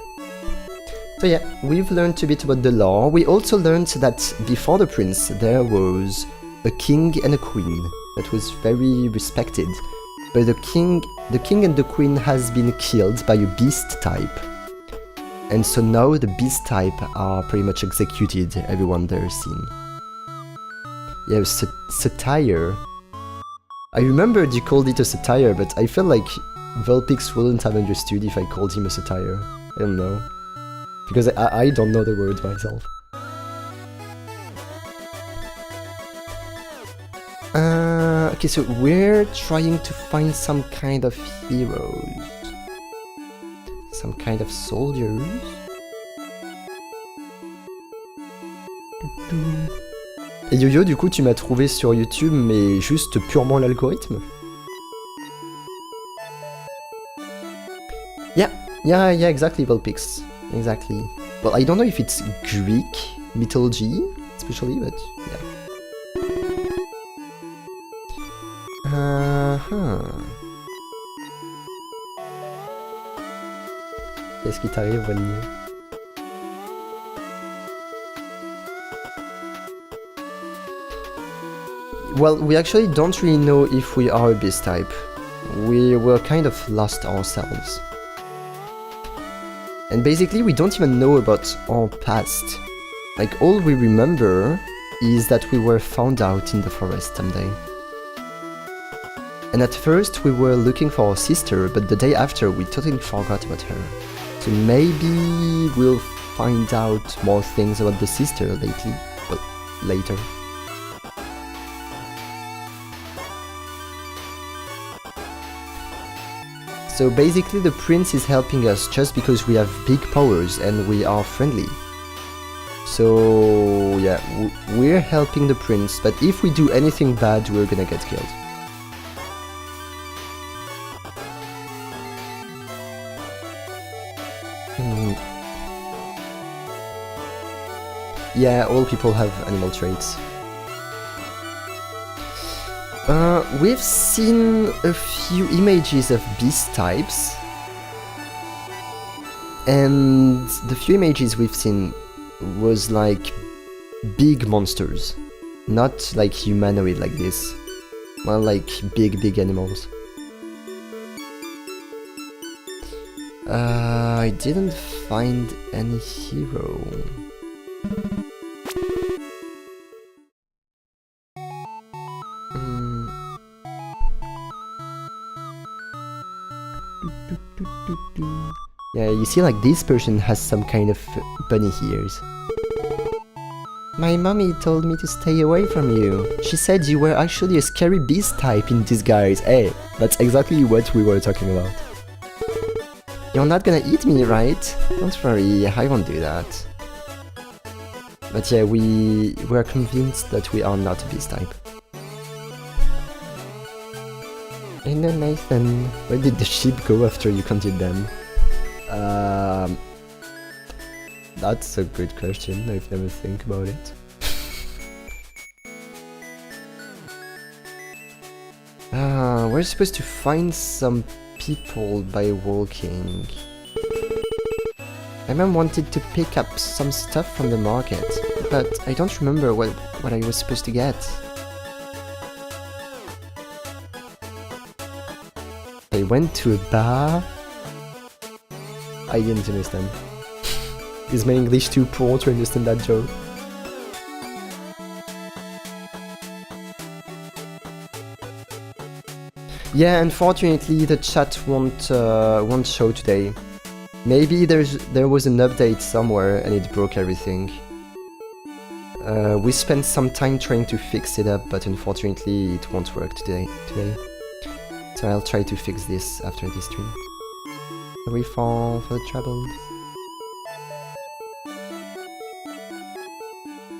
So yeah, we've learned a bit about the lore. We also learned that before the prince there was a king and a queen that was very respected. But the king and the queen has been killed by a beast type. And so now the beast type are pretty much executed, everyone there seen. Yeah, satire. I remembered you called it a satire, but I feel like Vulpix wouldn't have understood if I called him a satire. I don't know. Because I don't know the word myself. Okay, so we're trying to find some kind of heroes. Some kind of soldiers. Et Yo-Yo, du coup, tu m'as trouvé sur YouTube, mais juste purement l'algorithme? Yeah, exactly, Vulpix. Exactly. Well, I don't know if it's Greek mythology, especially, but yeah. Qu'est-ce qui t'arrive, Vanille? Well, we actually don't really know if we are a beast type. We were kind of lost ourselves. And basically we don't even know about our past. Like, all we remember is that we were found out in the forest someday. And at first we were looking for our sister, but the day after we totally forgot about her. So maybe we'll find out more things about the sister lately, but later. So basically the prince is helping us just because we have big powers and we are friendly. So yeah, we're helping the prince, but if we do anything bad, we're gonna get killed. Yeah, all people have animal traits. We've seen a few images of beast types, and the few images we've seen was like big monsters, not like humanoid like this, well, like big animals. I didn't find any hero. Yeah, you see, like, this person has some kind of bunny ears. My mommy told me to stay away from you. She said you were actually a scary beast type in disguise. Hey, that's exactly what we were talking about. You're not gonna eat me, right? Don't worry, I won't do that. But yeah, we're convinced that we are not a beast type. I know, Nathan. Where did the sheep go after you counted them? That's a good question. I've never think about it. We're supposed to find some people by walking. My mom wanted to pick up some stuff from the market, but I don't remember what I was supposed to get. I went to a bar. I didn't understand. Is my English too poor to understand that joke? Yeah, unfortunately the chat won't show today. Maybe there was an update somewhere and it broke everything. We spent some time trying to fix it up, but unfortunately it won't work today. So I'll try to fix this after this stream. Sorry for the troubles.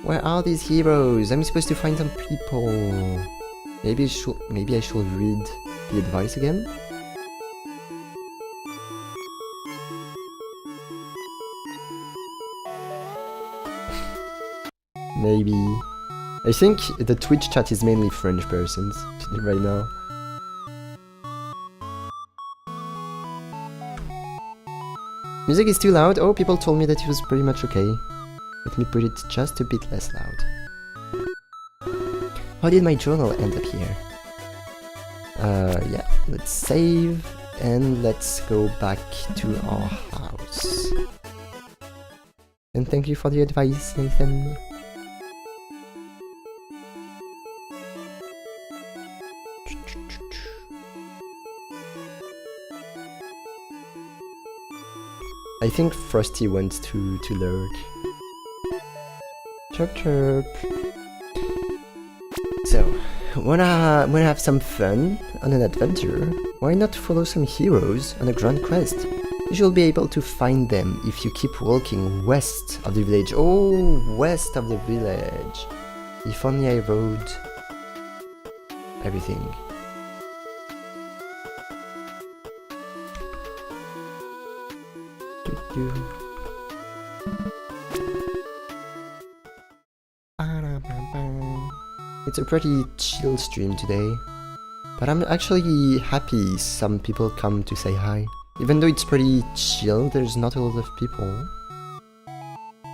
Where are these heroes? I'm supposed to find some people. Maybe I should read the advice again? Maybe. I think the Twitch chat is mainly French persons right now. Music is too loud? Oh, people told me that it was pretty much okay. Let me put it just a bit less loud. How did my journal end up here? Yeah, let's save and let's go back to our house. And thank you for the advice, Nathan. I think Frosty went to lurk. Chirp chirp. So, wanna have some fun on an adventure? Why not follow some heroes on a grand quest? You should be able to find them if you keep walking west of the village. Oh, west of the village. If only I wrote everything. It's a pretty chill stream today, but I'm actually happy some people come to say hi. Even though it's pretty chill, there's not a lot of people.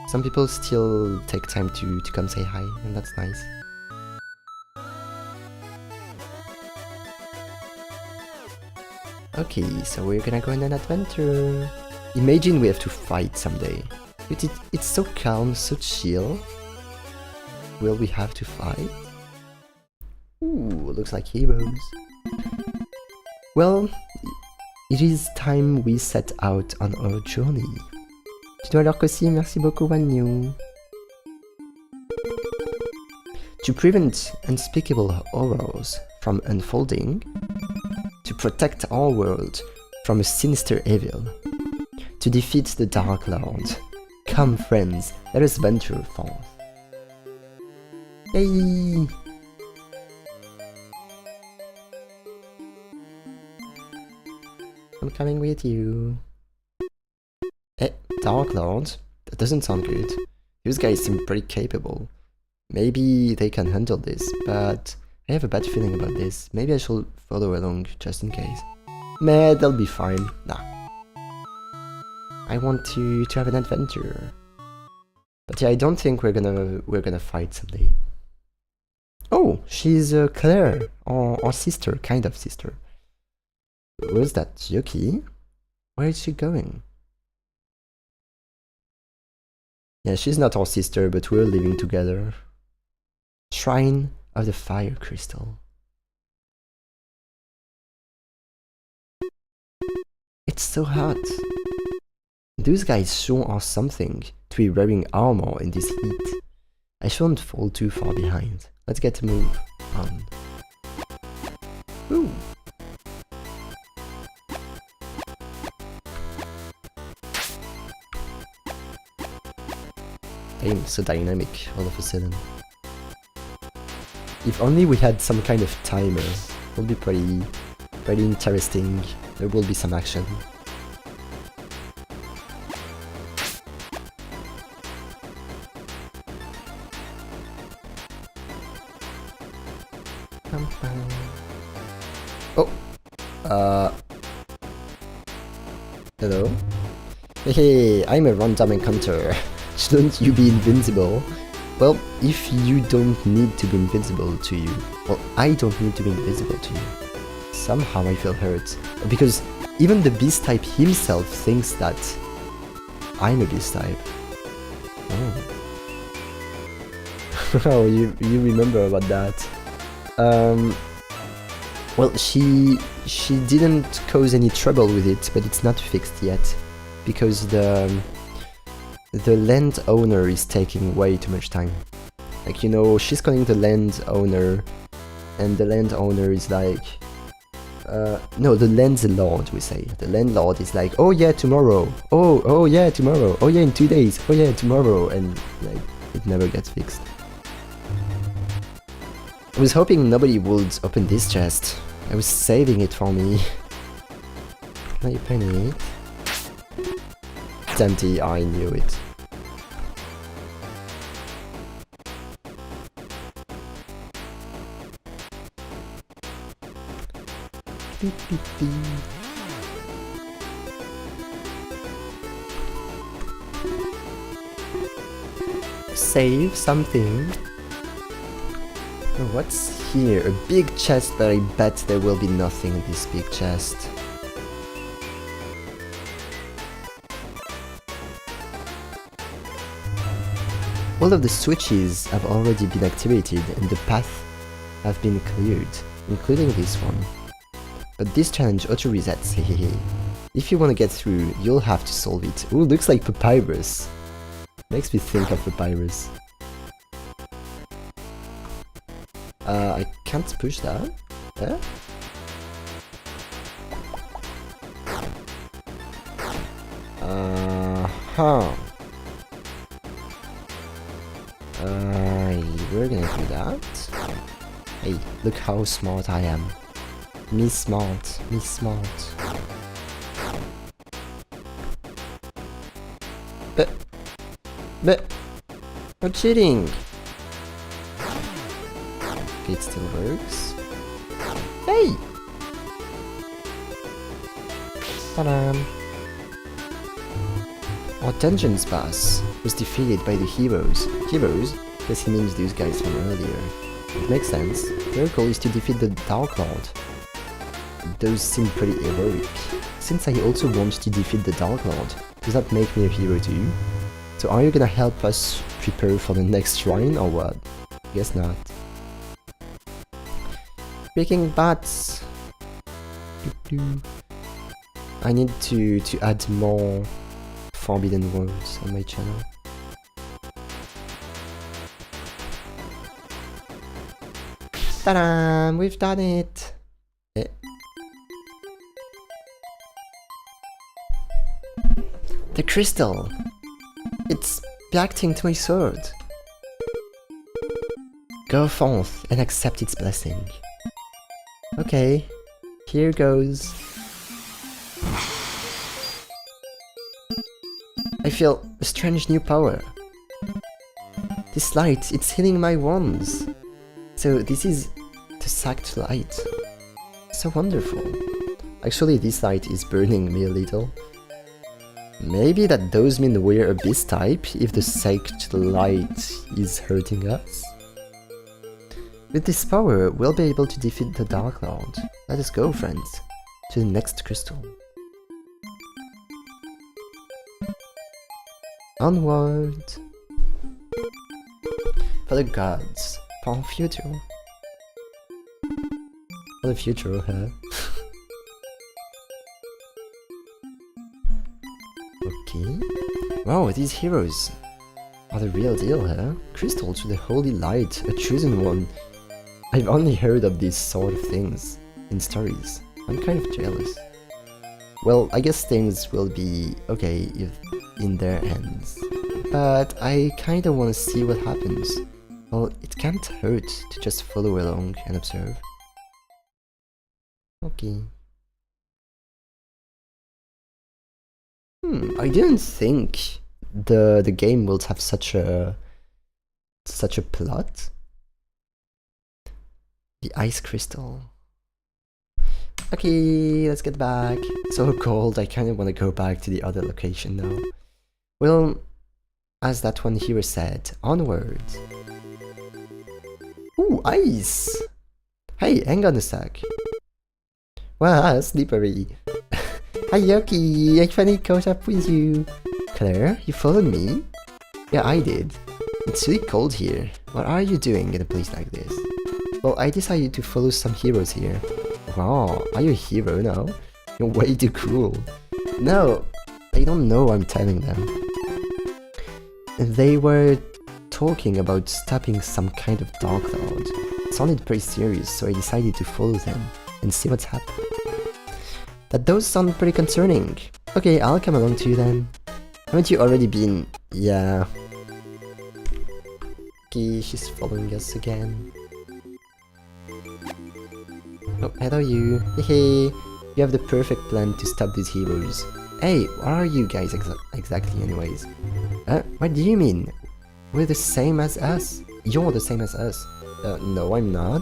Some people still take time to come say hi, and that's nice. Okay, so we're gonna go on an adventure. Imagine we have to fight someday. But it's so calm, so chill. Will we have to fight? Ooh, looks like heroes. Well, it is time we set out on our journey. Tu dois leur aussi, merci beaucoup, Wanyu. To prevent unspeakable horrors from unfolding, to protect our world from a sinister evil, to defeat the Dark Lord. Come friends, let us venture forth. Yay! I'm coming with you. Eh, Dark Lord? That doesn't sound good. These guys seem pretty capable. Maybe they can handle this, but I have a bad feeling about this. Maybe I should follow along just in case. Meh, they'll be fine. Nah. I want to have an adventure. But yeah, I don't think we're gonna fight someday. Oh, she's Claire, or sister, kind of sister. Where's that Yuki? Where is she going? Yeah, she's not our sister, but we're living together. Shrine of the Fire Crystal. It's so hot. Those guys sure are something to be wearing armor in this heat. I shouldn't fall too far behind. Let's get a move on. Ooh. Damn, so dynamic all of a sudden. If only we had some kind of timer, it would be pretty interesting. There will be some action. Oh, hello? Hey, I'm a random encounter. Shouldn't you be invincible? Well, if you don't need to be invincible to you, well, I don't need to be invisible to you. Somehow I feel hurt, because even the beast type himself thinks that I'm a beast type. Oh. Oh, you remember about that. Well, she didn't cause any trouble with it, but it's not fixed yet, because the landowner is taking way too much time. Like, you know, she's calling the landowner, and the landowner is like, no, the landlord, we say. The landlord is like, oh yeah, tomorrow. Oh yeah, tomorrow. Oh yeah, in 2 days. Oh yeah, tomorrow. And like, it never gets fixed. I was hoping nobody would open this chest. I was saving it for me. Can I open it? It's empty, I knew it. Save something. Oh, what's here? A big chest, but I bet there will be nothing in this big chest. All of the switches have already been activated and the path have been cleared, including this one. But this challenge auto-resets, hehehe. If you want to get through, you'll have to solve it. Ooh, looks like papyrus. Makes me think of papyrus. I can't push that. Huh? We're gonna do that. Hey, look how smart I am. Me smart, me smart. But, no cheating. Okay, it still works. Hey! Ta-da! Our dungeons boss was defeated by the heroes. Heroes? Guess he means those guys from earlier. It makes sense. Their goal is to defeat the Dark Lord. Those seem pretty heroic. Since I also want to defeat the Dark Lord, does that make me a hero too? So are you gonna help us prepare for the next shrine or what? Guess not. Speaking bats. I need to add more forbidden words on my channel. Ta-da! We've done it! The crystal! It's reacting to my sword. Go forth and accept its blessing. Okay, here goes. I feel a strange new power. This light, it's healing my wounds. So this is the sacked light. So wonderful. Actually, this light is burning me a little. Maybe that does mean we're Abyss type if the sacked light is hurting us? With this power, we'll be able to defeat the Dark Lord. Let us go, friends, to the next crystal. Onward! For the gods, for future. For the future, huh? Okay. Wow, these heroes are the real deal, huh? Crystal to the holy light, a chosen one. I've only heard of these sort of things in stories. I'm kind of jealous. Well, I guess things will be okay if in their hands. But I kinda wanna see what happens. Well, it can't hurt to just follow along and observe. Okay. I didn't think the game will have such a plot. The ice crystal. Okay, let's get back. It's so cold, I kinda wanna go back to the other location now. Well, as that one hero said, onward. Ooh, ice! Hey, hang on a sec. Wow, slippery. Hi Yoki, I finally caught up with you. Claire, you followed me? Yeah, I did. It's really cold here. What are you doing in a place like this? Well, I decided to follow some heroes here. Wow, are you a hero now? You're way too cool. No, they don't know I'm telling them. They were talking about stopping some kind of Dark Lord. It sounded pretty serious, so I decided to follow them and see what's happening. That does sound pretty concerning. Okay, I'll come along to you then. Haven't you already been... Yeah. Okay, she's following us again. Oh, hello you. Hey, you have the perfect plan to stop these heroes. Hey, what are you guys exactly anyways? What do you mean? We're the same as us? You're the same as us? No, I'm not.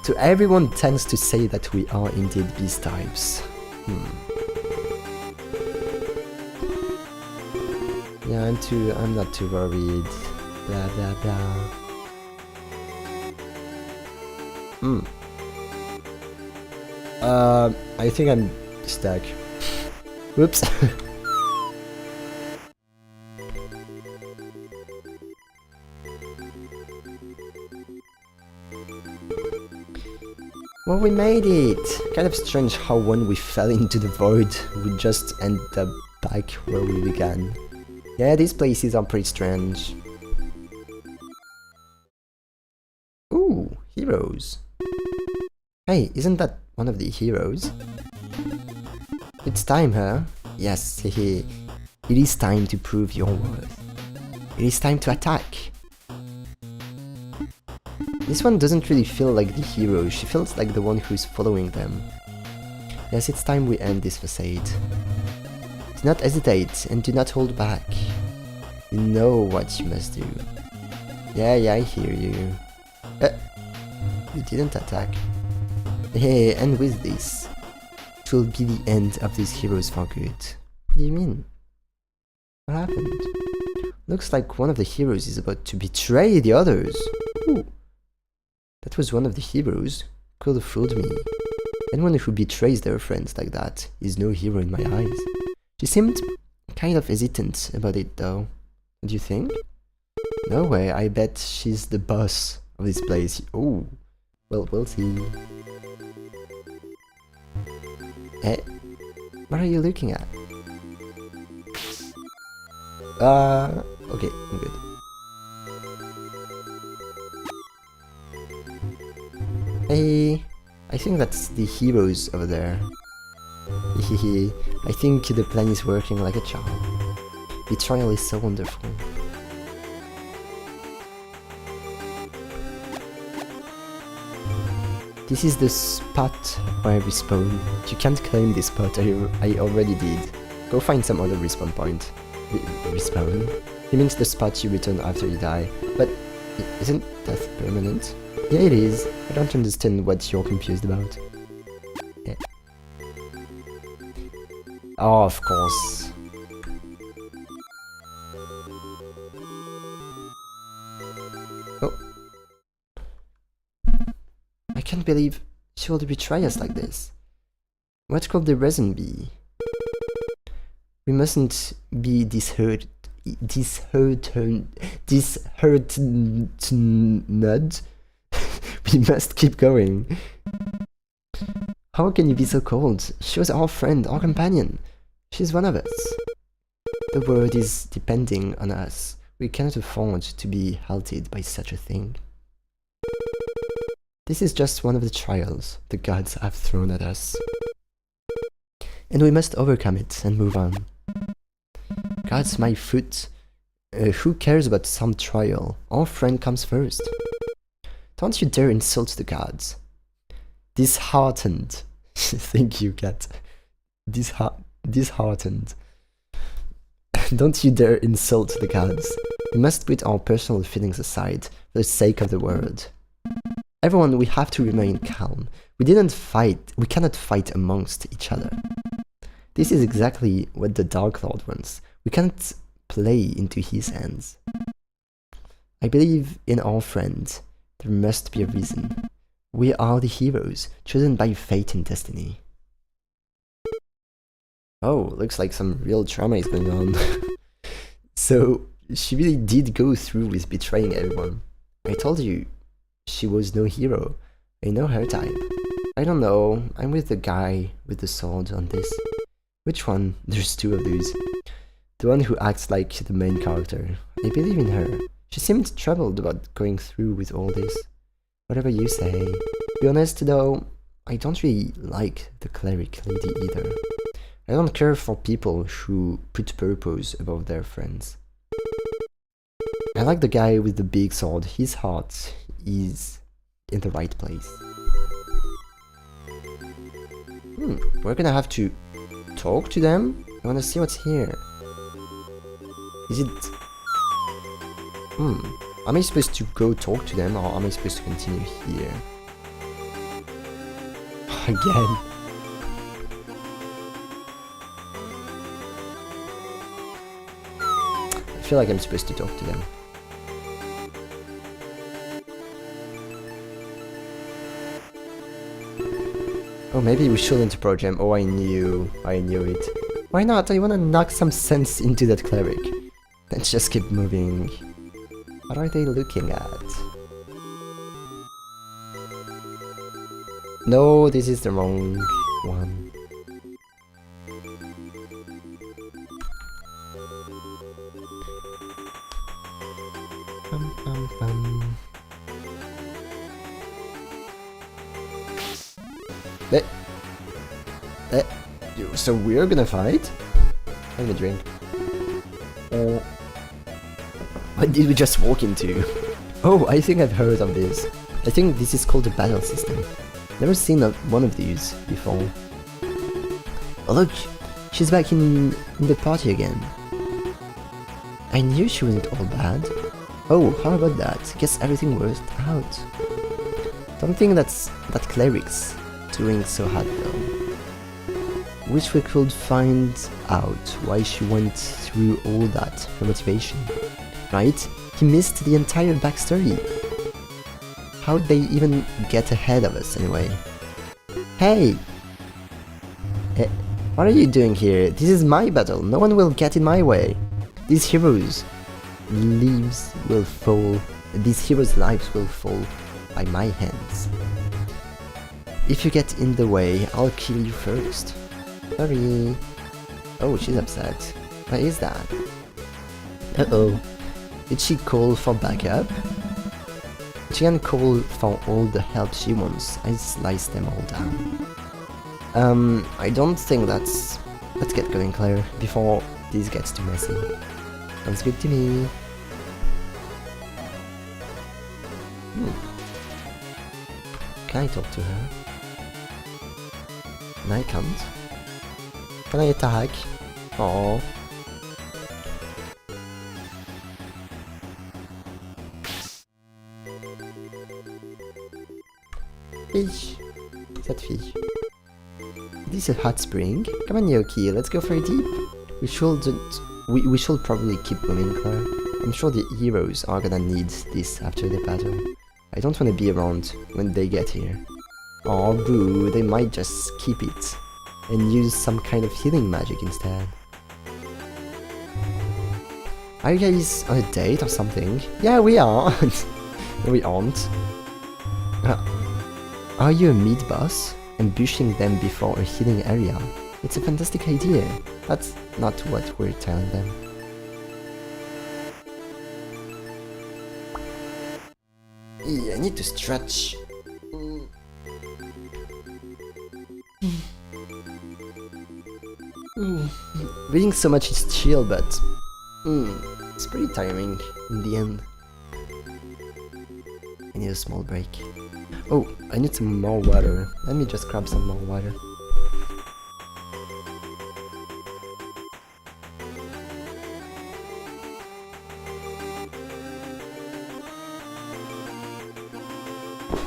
So everyone tends to say that we are indeed beast types. Yeah, I'm not too worried. Blah blah blah. I think I'm stuck. Whoops. Well, we made it! Kind of strange how when we fell into the void, we just ended up back where we began. Yeah, these places are pretty strange. Ooh, heroes. Hey, isn't that one of the heroes? It's time, huh? Yes, hehe. It is time to prove your worth. It is time to attack. This one doesn't really feel like the hero, she feels like the one who's following them. Yes, it's time we end this facade. Do not hesitate and do not hold back. You know what you must do. Yeah, I hear you. You didn't attack. Hey, and with this, it will be the end of these heroes for good. What do you mean? What happened? Looks like one of the heroes is about to betray the others. Ooh. That was one of the heroes. Could have fooled me. Anyone who betrays their friends like that is no hero in my eyes. She seemed kind of hesitant about it though. Don't you think? No way, I bet she's the boss of this place. Oh, well, we'll see. Eh? What are you looking at? Okay, I'm good. Hey, I think that's the heroes over there. Hehehe, I think the plan is working like a charm. Betrayal is so wonderful. This is the spot where I respawn. You can't claim this spot, I already did. Go find some other respawn point. Respawn? It means the spot you return after you die. But isn't death permanent? Yeah, it is. I don't understand what you're confused about. Yeah. Oh, of course. Oh. I can't believe she would betray us like this. What could the reason be? We mustn't be disheartened. We must keep going. How can you be so cold? She was our friend, our companion. She's one of us. The world is depending on us. We cannot afford to be halted by such a thing. This is just one of the trials the gods have thrown at us. And we must overcome it and move on. Gods, my foot. Who cares about some trial? Our friend comes first. Don't you dare insult the gods. Disheartened. Thank you, cat. Disheartened. Don't you dare insult the gods. We must put our personal feelings aside for the sake of the world. Everyone, we have to remain calm. We cannot fight amongst each other. This is exactly what the Dark Lord wants. We cannot play into his hands. I believe in our friend. There must be a reason. We are the heroes, chosen by fate and destiny. Oh, looks like some real trauma is going on. So, she really did go through with betraying everyone. I told you, she was no hero. I know her type. I don't know, I'm with the guy with the sword on this. Which one? There's two of these. The one who acts like the main character. I believe in her. She seemed troubled about going through with all this. Whatever you say. To be honest though, I don't really like the cleric lady either. I don't care for people who put purpose above their friends. I like the guy with the big sword. His heart is in the right place. We're gonna have to talk to them? I wanna see what's here. Is it... Am I supposed to go talk to them, or am I supposed to continue here? Again. I feel like I'm supposed to talk to them. Oh, maybe we shouldn't approach them. Oh, I knew it. Why not? I wanna knock some sense into that cleric. Let's just keep moving. What are they looking at? No, this is the wrong one. So we're gonna fight? Have a drink. What did we just walk into? Oh, I think I've heard of this. I think this is called a battle system. Never seen one of these before. Oh look, she's back in the party again. I knew she wasn't all bad. Oh, how about that? Guess everything worked out. Don't think that cleric's doing so hard though. Wish we could find out why she went through all that, her motivation. Right? He missed the entire backstory. How'd they even get ahead of us anyway? Hey! What are you doing here? This is my battle, no one will get in my way. These heroes' lives will fall by my hands. If you get in the way, I'll kill you first. Sorry. Oh, she's upset. What is that? Uh-oh. Did she call for backup? She can call for all the help she wants. I slice them all down. I don't think that's... Let's get going, Claire, before this gets too messy. Sounds good to me. Can I talk to her? And I can't. Can I attack? Oh. Fish. Is that fish? This is a hot spring. Come on, Yoki, let's go for a dip. We should probably keep moving, Claire. I'm sure the heroes are gonna need this after the battle. I don't wanna be around when they get here. Aw, boo, they might just skip it and use some kind of healing magic instead. Are you guys on a date or something? Yeah, we are. No, we aren't. Are you a mid-boss? Ambushing them before a healing area? It's a fantastic idea. That's not what we're telling them. Yeah, I need to stretch. Reading so much is chill, but it's pretty tiring in the end. I need a small break. Oh, I need some more water. Let me just grab some more water.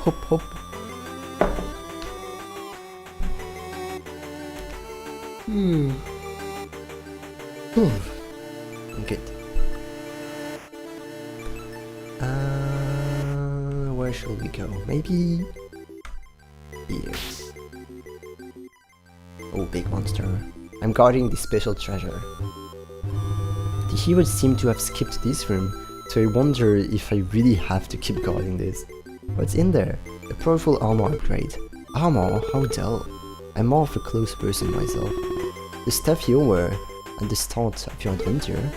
Hop, hop. Good. Where should we go? Maybe here. Oh, big monster. I'm guarding the special treasure. The heroes seem to have skipped this room, so I wonder if I really have to keep guarding this. What's in there? A powerful armor upgrade. Armor? How dull. I'm more of a close person myself. The stuff you were at the start of your adventure.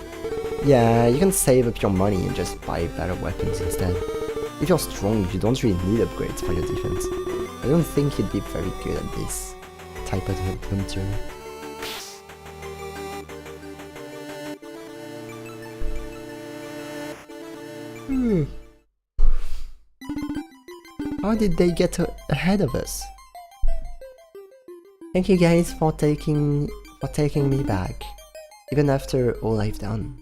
Yeah, you can save up your money and just buy better weapons instead. If you're strong, you don't really need upgrades for your defense. I don't think you'd be very good at this type of hunter. How did they get ahead of us? Thank you guys for taking me back, even after all I've done.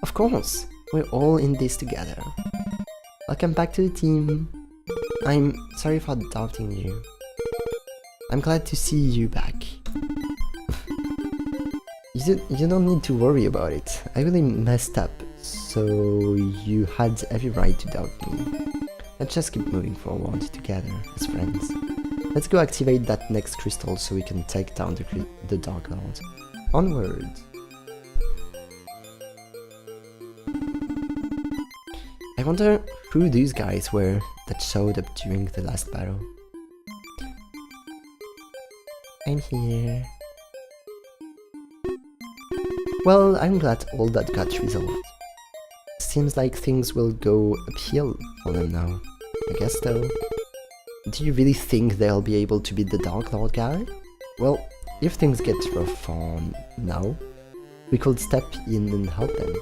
Of course, we're all in this together. Welcome back to the team. I'm sorry for doubting you. I'm glad to see you back. You don't need to worry about it. I really messed up, so you had every right to doubt me. Let's just keep moving forward together as friends. Let's go activate that next crystal so we can take down the Dark Lord. Onward! I wonder who these guys were that showed up during the last battle. I'm here. Well, I'm glad all that got resolved. Seems like things will go uphill for them now. I guess though. Do you really think they'll be able to beat the Dark Lord guy? Well, if things get rough for now, we could step in and help them.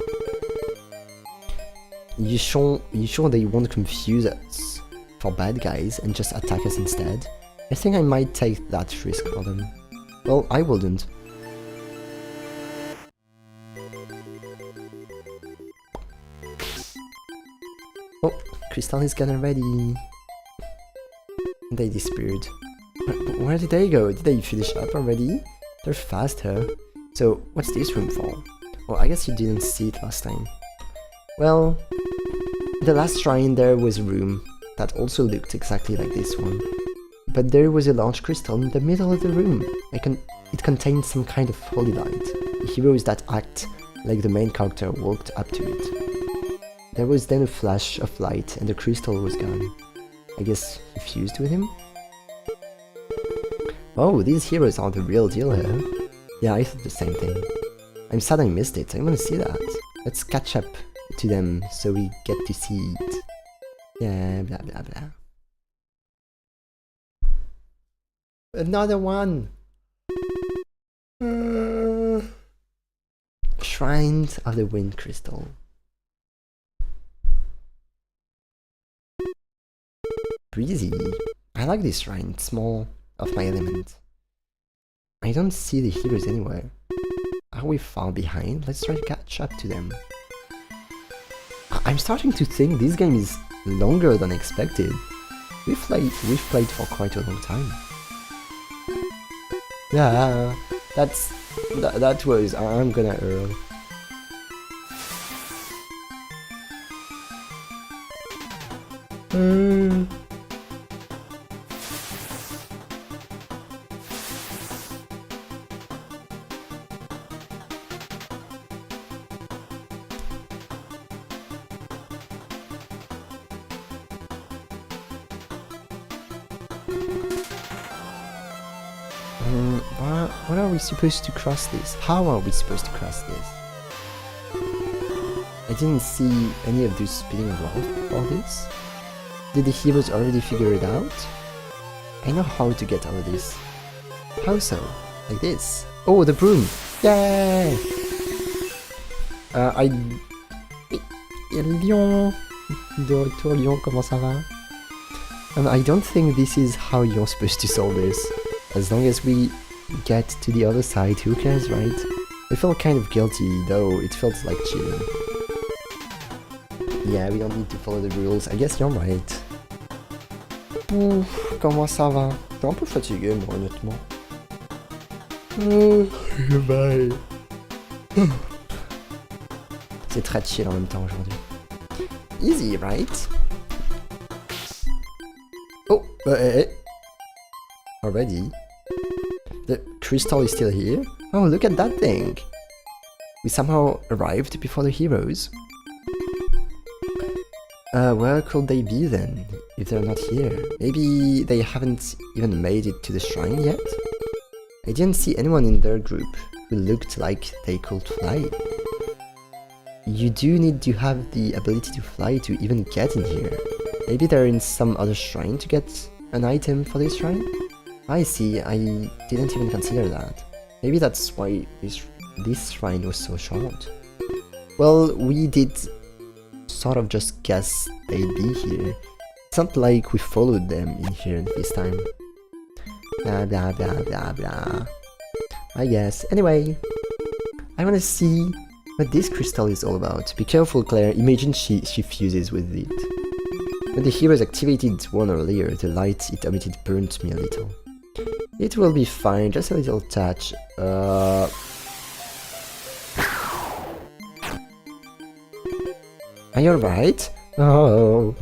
You sure they won't confuse us for bad guys and just attack us instead? I think I might take that risk for them. Well, I wouldn't. Oh, Crystal is getting ready. They disappeared. Where did they go? Did they finish up already? They're faster. So, what's this room for? Well, I guess you didn't see it last time. Well, the last shrine there was a room that also looked exactly like this one. But there was a large crystal in the middle of the room. It contained some kind of holy light. The heroes that act like the main character walked up to it. There was then a flash of light and the crystal was gone. I guess he fused with him? Oh, these heroes are the real deal here. Yeah, I thought the same thing. I'm sad I missed it, I wanna see that. Let's catch up to them so we get to see it. Yeah, blah blah blah. Another one! Shrine of the Wind Crystal. Breezy. I like this shrine, it's more of my element. I don't see the heroes anywhere. Are we far behind? Let's try to catch up to them. I'm starting to think this game is longer than expected. We've played for quite a long time. Yeah, that was I'm gonna Earl. What are we supposed to cross this? How are we supposed to cross this? I didn't see any of those spinning around for this. Did the heroes already figure it out? I know how to get out of this. How so? Like this? Oh, the broom! Yay! Lion! De retour, Lion, comment ça va? I don't think this is how you're supposed to solve this. As long as we get to the other side, who cares, right? I felt kind of guilty, though it felt like cheating. Yeah, we don't need to follow the rules, I guess you're right. Ouf, comment ça va? T'es un peu fatigué, moi, honnêtement. Bye. C'est très chill en même temps aujourd'hui. Easy, right? Oh, hey. Already? The crystal is still here? Oh, look at that thing! We somehow arrived before the heroes. Where could they be then, if they're not here? Maybe they haven't even made it to the shrine yet? I didn't see anyone in their group who looked like they could fly. you do need to have the ability to fly to even get in here. Maybe they're in some other shrine to get an item for this shrine? I see, I didn't even consider that. Maybe that's why this shrine was so short. Well, we did sort of just guess they'd be here. It's not like we followed them in here this time. Blah blah blah blah blah. I guess. Anyway, I wanna see what this crystal is all about. Be careful, Claire. Imagine she fuses with it. When the heroes activated one earlier, the light it emitted burnt me a little. It will be fine, just a little touch. Are you alright? Oh.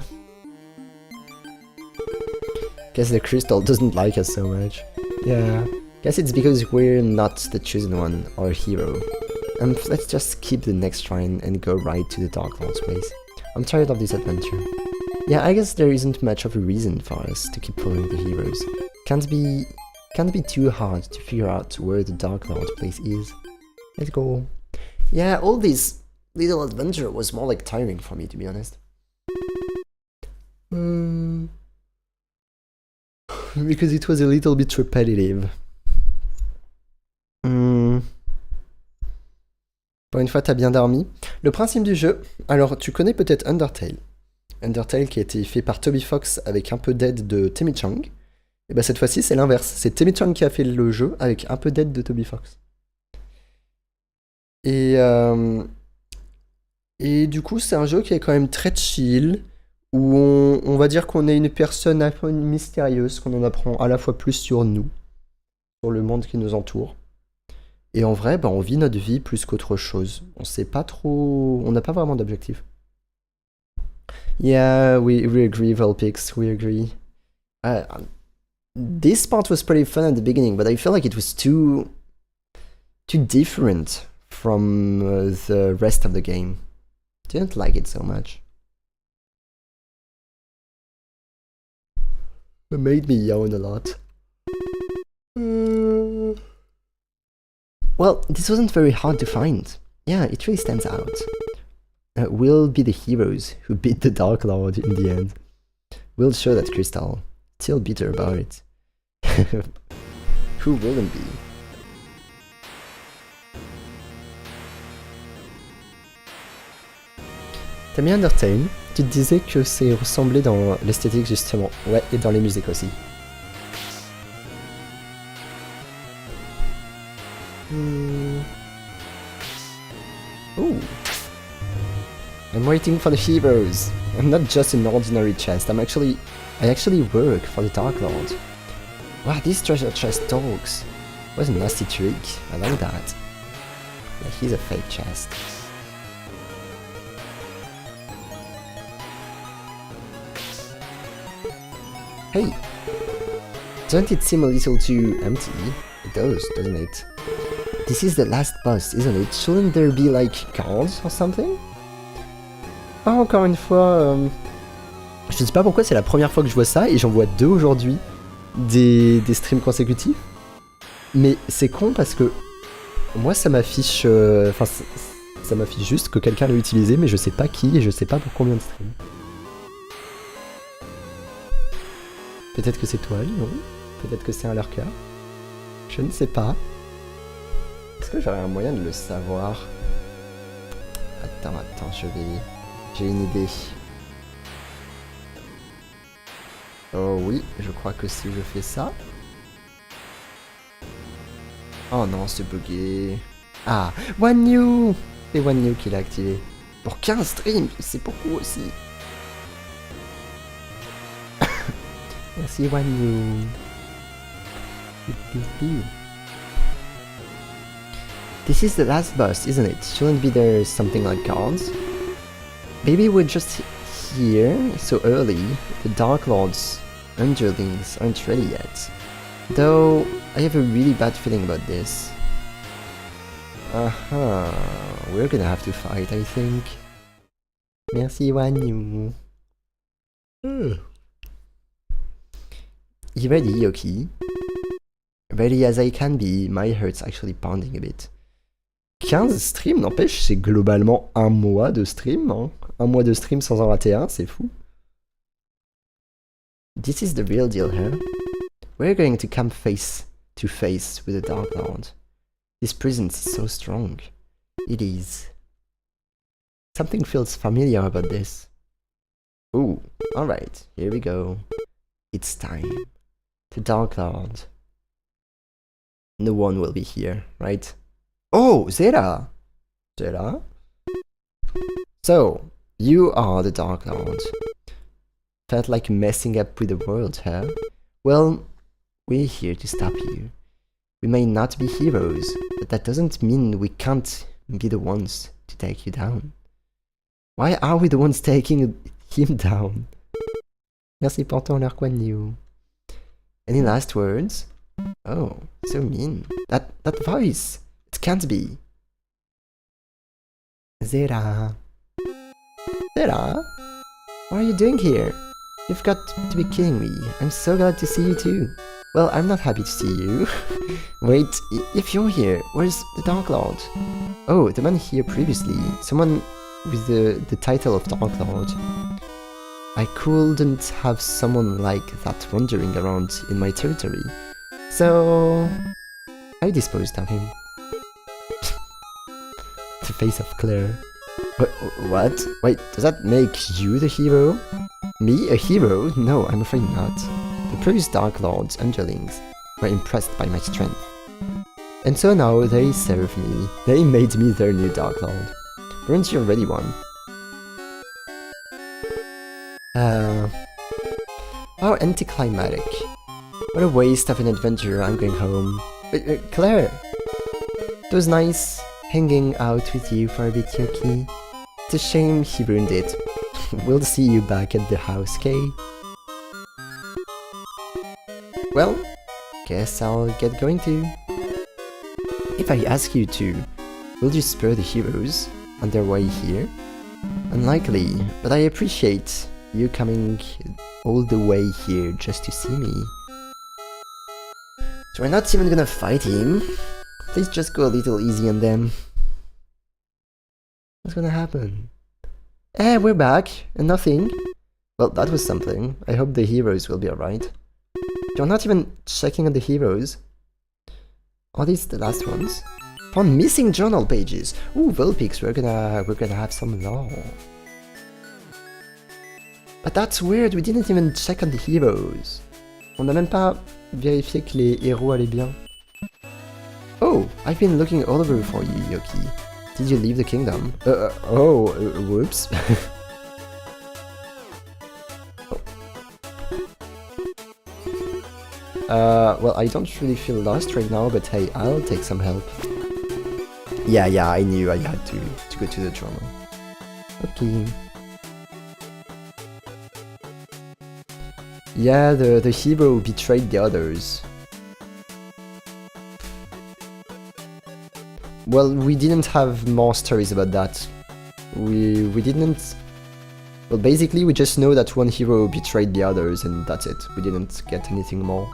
Guess the crystal doesn't like us so much. Yeah. Guess it's because we're not the chosen one, or hero. Let's just skip the next shrine and go right to the Dark Lord's place. I'm tired of this adventure. Yeah, I guess there isn't much of a reason for us to keep following the heroes. Can't be too hard to figure out where the Dark Lord's place is. Let's go. Yeah, all this little adventure was more like tiring for me, to be honest. Because it was a little bit repetitive. Pour une fois, t'as bien dormi. Le principe du jeu, alors tu connais peut-être Undertale. Undertale qui a été fait par Toby Fox avec un peu d'aide de Temmie Chang. Et bah cette fois-ci, c'est l'inverse. C'est Temmie Chang qui a fait le jeu avec un peu d'aide de Toby Fox. Et du coup, c'est un jeu qui est quand même très chill, où on va dire qu'on est une personne un peu mystérieuse, qu'on en apprend à la fois plus sur nous, sur le monde qui nous entoure. Et en vrai, bah, on vit notre vie plus qu'autre chose. On sait pas trop... On n'a pas vraiment d'objectif. Yeah, we agree, Volpix, we agree. This part was pretty fun at the beginning, but I feel like it was too different from the rest of the game. Didn't like it so much. It made me yawn a lot. Well, this wasn't very hard to find. Yeah, it really stands out. We'll be the heroes who beat the Dark Lord in the end. We'll show that crystal. Still bitter about it. Who wouldn't be? T'as mis Undertale? Tu te disais que c'est ressemblé dans l'esthétique justement. Ouais, et dans les musiques aussi. Ooh. I'm waiting for the heroes. I'm not just an ordinary chest. I actually work for the Dark Lord. Wow, this treasure chest talks. What a nasty trick. I like that. Yeah, he's a fake chest. Hey! Doesn't it seem a little too empty? It does, doesn't it? This is the last boss, isn't it? Shouldn't there be like guards or something? Ah, encore une fois, je sais pas pourquoi c'est la première fois que je vois ça et j'en vois deux aujourd'hui, des streams consécutifs. Mais c'est con parce que moi ça m'affiche, ça m'affiche juste que quelqu'un l'a utilisé, mais je sais pas qui et je sais pas pour combien de streams. Peut-être que c'est toi, non? Peut-être que c'est un lurker. Je ne sais pas. Est-ce que j'aurais un moyen de le savoir? Attends, j'ai une idée. Oh oui, je crois que si je fais ça... Oh non, c'est bugué. Ah, One New! C'est One New qui l'a activé. Pour 15 streams, c'est beaucoup aussi. Merci One New. This is the last boss, isn't it? Shouldn't be there something like guards? Maybe we're just here so early. The Dark Lord's underlings aren't ready yet. Though, I have a really bad feeling about this. We're gonna have to fight, I think. Merci Wanyu. You ready, Yoki? Ready as I can be, my heart's actually pounding a bit. 15 streams, n'empêche, c'est globalement un mois de stream. Hein. Un mois de stream sans en rater un, c'est fou. This is the real deal here. We're going to come face to face with the Dark Lord. His presence is so strong. It is. Something feels familiar about this. Ooh, alright, here we go. It's time. The Dark Lord. No one will be here, right? Oh, Zera! Zera? So, you are the Dark Lord. Felt like messing up with the world, huh? Well, we're here to stop you. We may not be heroes, but that doesn't mean we can't be the ones to take you down. Why are we the ones taking him down? Merci pour ton leur Kuan Yu. Any last words? Oh, so mean. That voice! It can't be. Zera. Zera? What are you doing here? You've got to be kidding me. I'm so glad to see you too. Well, I'm not happy to see you. Wait, if you're here, where's the Dark Lord? Oh, the man here previously. Someone with the title of Dark Lord. I couldn't have someone like that wandering around in my territory. So, I disposed of him. The face of Claire. What? Wait, does that make you the hero? Me, a hero? No, I'm afraid not. The previous Dark Lord's underlings were impressed by my strength. And so now they serve me. They made me their new Dark Lord. Weren't you already one? How anticlimactic. What a waste of an adventure. I'm going home. Claire! It was nice hanging out with you for a bit, Yoki. It's a shame he ruined it. We'll see you back at the house, Kay. Well, guess I'll get going too. If I ask you to, will you spare the heroes on their way here? Unlikely, but I appreciate you coming all the way here just to see me. So we're not even gonna fight him. Please just go a little easy on them. What's gonna happen? We're back, and nothing. Well, that was something. I hope the heroes will be alright. You're not even checking on the heroes. Are these the last ones? Found missing journal pages. Ooh, Vulpix, we're gonna have some law. But that's weird, we didn't even check on the heroes. On n'a même pas vérifié que les héros allaient bien. Oh, I've been looking all over for you, Yoki. Did you leave the kingdom? Whoops. Well, I don't really feel lost right now, but hey, I'll take some help. Yeah, I knew I had to go to the journal. Okay. Yeah, the hero betrayed the others. Well, we didn't have more stories about that. We didn't... Well, basically we just know that one hero betrayed the others and that's it. We didn't get anything more.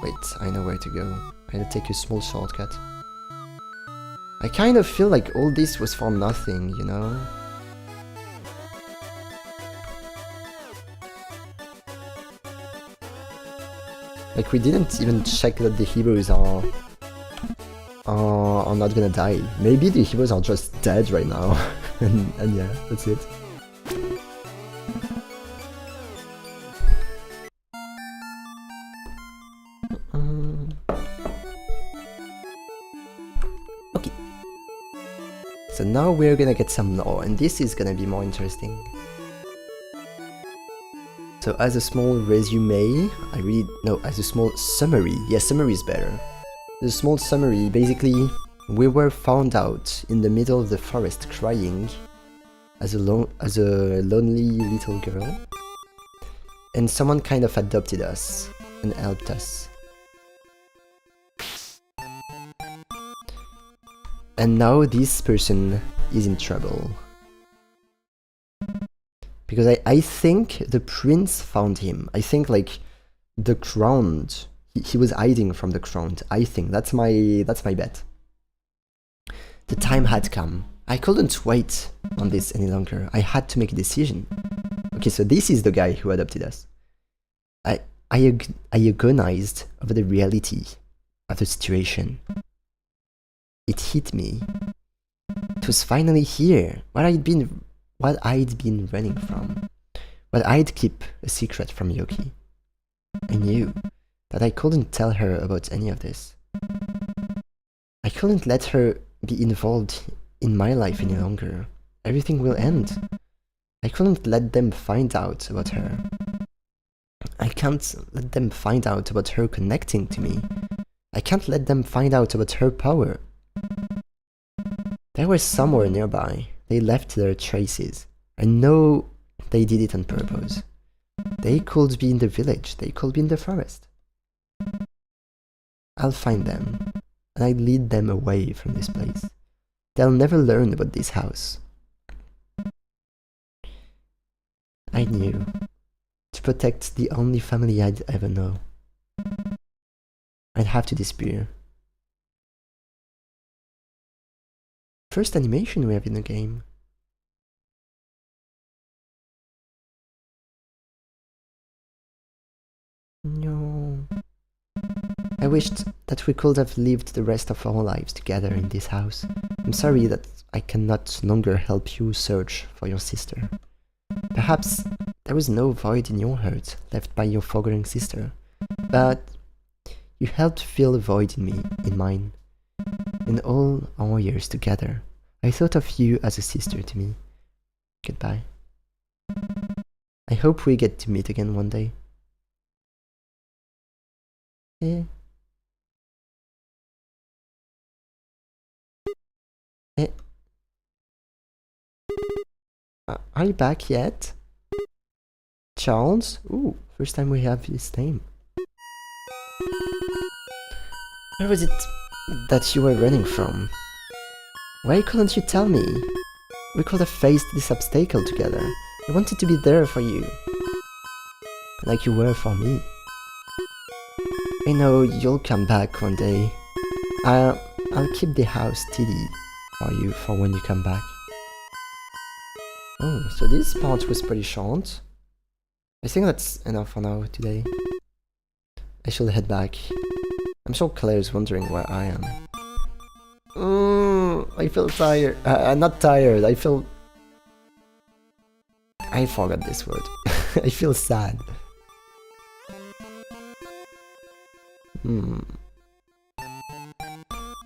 Wait, I know where to go. I'm gonna take a small shortcut. I kind of feel like all this was for nothing, you know? Like, we didn't even check that the heroes are not gonna die. Maybe the heroes are just dead right now. and yeah, that's it. Okay. So now we're gonna get some lore, and this is gonna be more interesting. So as a small resume, as a small summary. Yeah, summary is better. As a small summary, basically, we were found out in the middle of the forest crying as a lonely little girl. And someone kind of adopted us and helped us. And now this person is in trouble. Because I think the prince found him. I think like The crown. He was hiding from the crown. I think that's my bet. The time had come. I couldn't wait on this any longer. I had to make a decision. Okay, so this is the guy who adopted us. I agonized over the reality of the situation. It hit me. It was finally here. What I'd been running from. What I'd keep a secret from Yoki. I knew that I couldn't tell her about any of this. I couldn't let her be involved in my life any longer. Everything will end. I couldn't let them find out about her. I can't let them find out about her connecting to me. I can't let them find out about her power. They were somewhere nearby. They left their traces. I know they did it on purpose. They could be in the village. They could be in the forest. I'll find them, and I'll lead them away from this place. They'll never learn about this house. I knew. To protect the only family I'd ever know. I'd have to disappear. First animation we have in the game. No. I wished that we could have lived the rest of our lives together in this house. I'm sorry that I cannot longer help you search for your sister. Perhaps there was no void in your heart left by your forgotten sister, but you helped fill a void in me, in mine. In all our years together, I thought of you as a sister to me. Goodbye. I hope we get to meet again one day. Eh? Eh? Are you back yet? Charles? Ooh, first time we have his name. Where was it that you were running from? Why couldn't you tell me? We could have faced this obstacle together. I wanted to be there for you. Like you were for me. I know you'll come back one day. I'll keep the house steady for you for when you come back. Oh, so this part was pretty short. I think that's enough for now today. I should head back. I'm sure Claire's wondering where I am. I feel tired. I'm not tired, I feel... I forgot this word. I feel sad.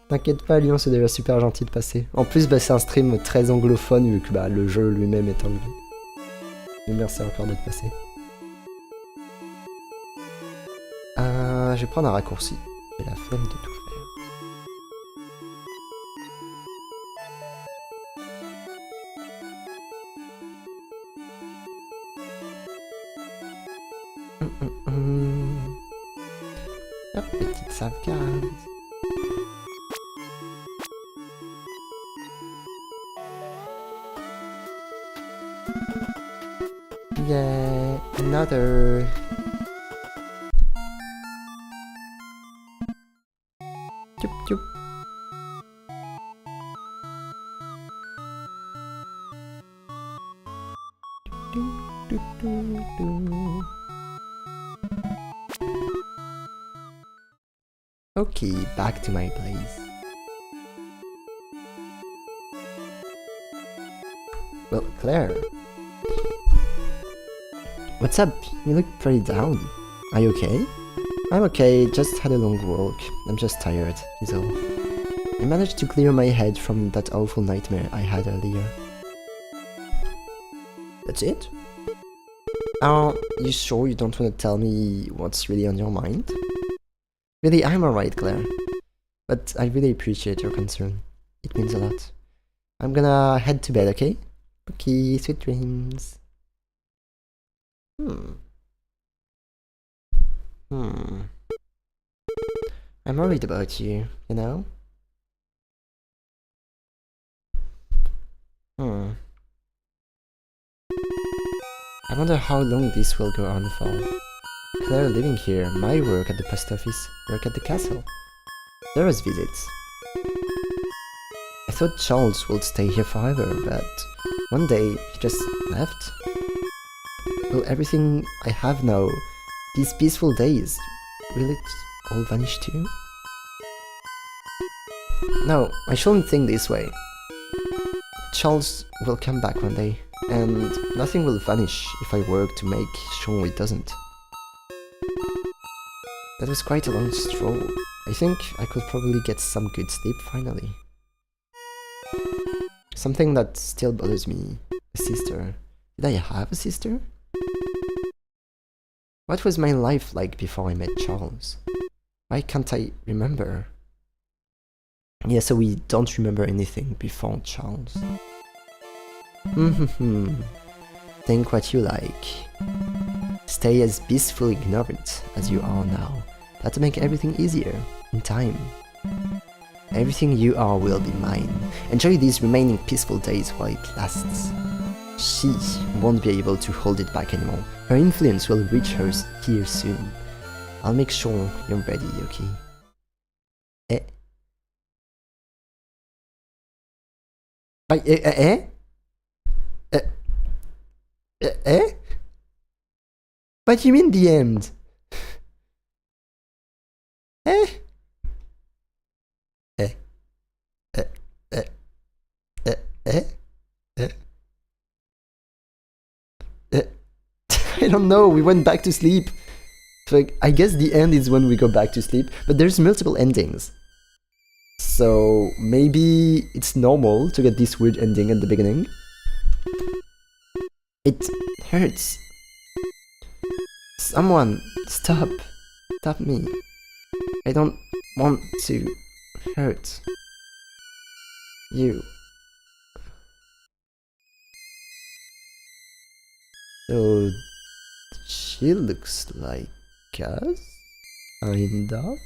T'inquiète pas, Lyon, c'est déjà super gentil de passer. En plus, c'est un stream très anglophone vu que le jeu lui-même est anglais. Mais merci encore d'être passé. Je vais prendre un raccourci. J'ai la flemme de tout faire. Hop, petite sauvegarde. Yeah, another. Chup chup. Okay, back to my place. Well, Claire. What's up? You look pretty down. Are you okay? I'm okay, just had a long walk. I'm just tired, is all. I managed to clear my head from that awful nightmare I had earlier. That's it? Are you sure you don't want to tell me what's really on your mind? Really, I'm alright, Claire. But I really appreciate your concern. It means a lot. I'm gonna head to bed, okay? Okay, sweet dreams. I'm worried about you, you know? I wonder how long this will go on for. Claire living here, my work at the post office, work at the castle. Sarah's visits. I thought Charles would stay here forever, but one day he just left. Will everything I have now, these peaceful days, will it all vanish too? No, I shouldn't think this way. Charles will come back one day, and nothing will vanish if I work to make sure it doesn't. That was quite a long stroll. I think I could probably get some good sleep finally. Something that still bothers me. A sister. Did I have a sister? What was my life like before I met Charles? Why can't I remember? Yeah, so we don't remember anything before Charles. Think what you like. Stay as peacefully ignorant as you are now. That'll make everything easier, in time. Everything you are will be mine. Enjoy these remaining peaceful days while it lasts. She won't be able to hold it back anymore. Her influence will reach her here soon. I'll make sure you're ready, okay? What do you mean the end? I don't know, we went back to sleep. So I guess the end is when we go back to sleep, but there's multiple endings. So maybe it's normal to get this weird ending at the beginning. It hurts. Someone, stop. Stop me. I don't want to hurt you. So she looks like us, kinda.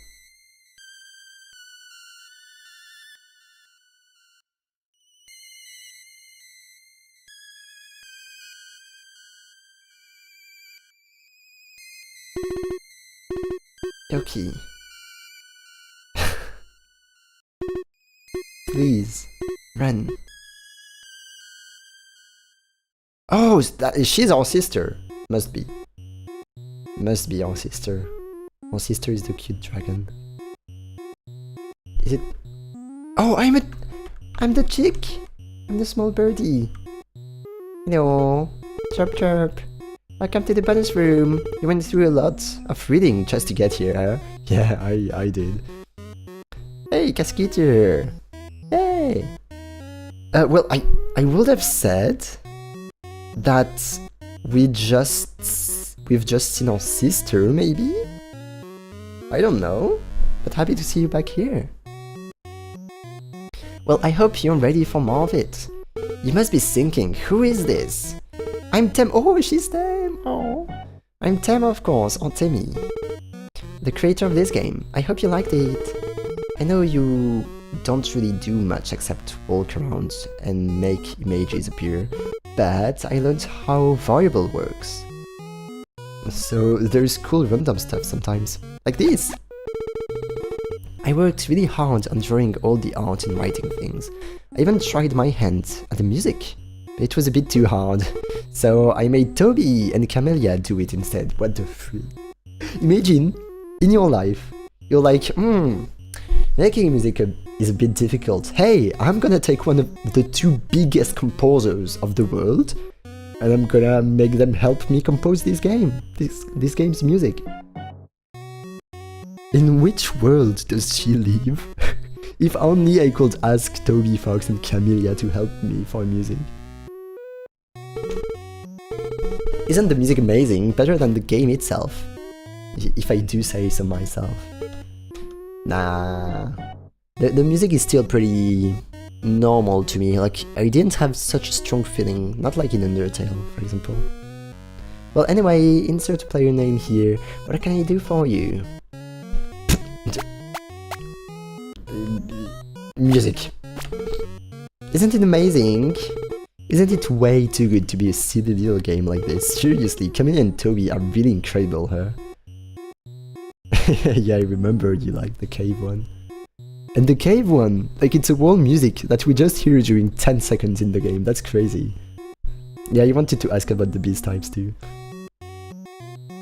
Okay. Please, run. Oh, she's our sister. Must be. Must be our sister. Our sister is the cute dragon. Is it? Oh, I'm the chick. I'm the small birdie. Hello. Chirp chirp. Welcome to the bonus room. You went through a lot of reading just to get here, huh? Yeah, I did. Hey, Casketer. Hey. Well, I would have said that we've just seen our sister, maybe? I don't know, but happy to see you back here. Well, I hope you're ready for more of it. You must be thinking, who is this? I'm Temmie. Oh, she's Temmie. Oh, I'm Temmie, of course, or Temmie, the creator of this game. I hope you liked it. I know you don't really do much except walk around and make images appear, but I learned how variable works. So there's cool random stuff sometimes, like this. I worked really hard on drawing all the art and writing things. I even tried my hand at the music, but it was a bit too hard. So I made Toby and Camellia do it instead. What the freak? Imagine, in your life, you're like, making music is a bit difficult. Hey, I'm gonna take one of the two biggest composers of the world, and I'm gonna make them help me compose this game. This game's music. In which world does she live? If only I could ask Toby, Fox and Camellia to help me for music. Isn't the music amazing? Better than the game itself? If I do say so myself. Nah. The music is still pretty normal to me. Like, I didn't have such a strong feeling. Not like in Undertale, for example. Well, anyway, insert player name here. What can I do for you? Music. Isn't it amazing? Isn't it way too good to be a silly little game like this? Seriously, Camille and Toby are really incredible, huh? Yeah, I remember you liked the cave one. And the cave one, like it's a whole music that we just hear during 10 seconds in the game. That's crazy. Yeah, you wanted to ask about the beast types too.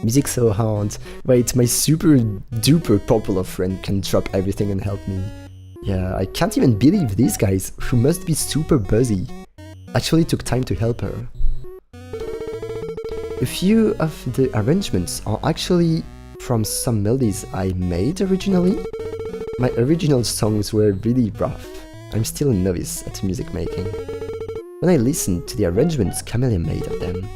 Music so hard. Wait, my super duper popular friend can drop everything and help me. Yeah, I can't even believe these guys, who must be super busy, actually took time to help her. A few of the arrangements are actually from some melodies I made originally. My original songs were really rough. I'm still a novice at music making. When I listened to the arrangements Camelia made of them,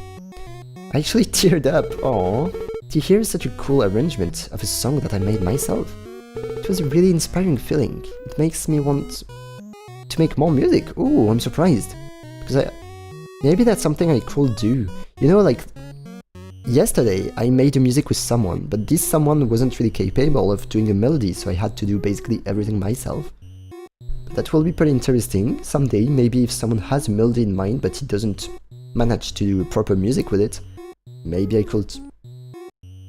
I actually teared up. Aww, to hear such a cool arrangement of a song that I made myself. It was a really inspiring feeling. It makes me want to make more music. Ooh, I'm surprised. Because maybe that's something I could do. You know, like, yesterday I made a music with someone, but this someone wasn't really capable of doing a melody, so I had to do basically everything myself. That will be pretty interesting. Someday, maybe if someone has a melody in mind, but he doesn't manage to do proper music with it, maybe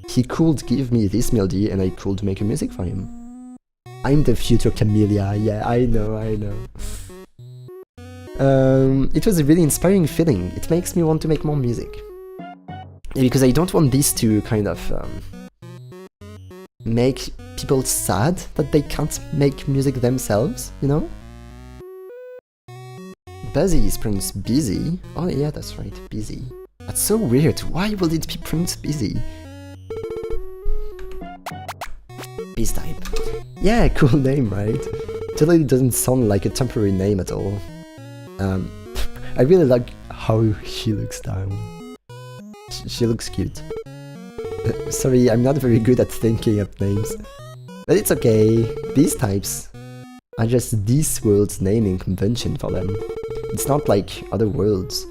he could give me this melody and I could make a music for him. I'm the future Camelia, yeah, I know. It was a really inspiring feeling. It makes me want to make more music. Because I don't want this to kind of make people sad that they can't make music themselves, you know? Busy is pronounced busy. Oh yeah, that's right, busy. That's so weird. Why would it be pronounced busy? Beast type. Yeah, cool name, right? Totally doesn't sound like a temporary name at all. I really like how she looks down. She looks cute. Sorry, I'm not very good at thinking of names. But it's okay. Beast types are just this world's naming convention for them. It's not like other worlds.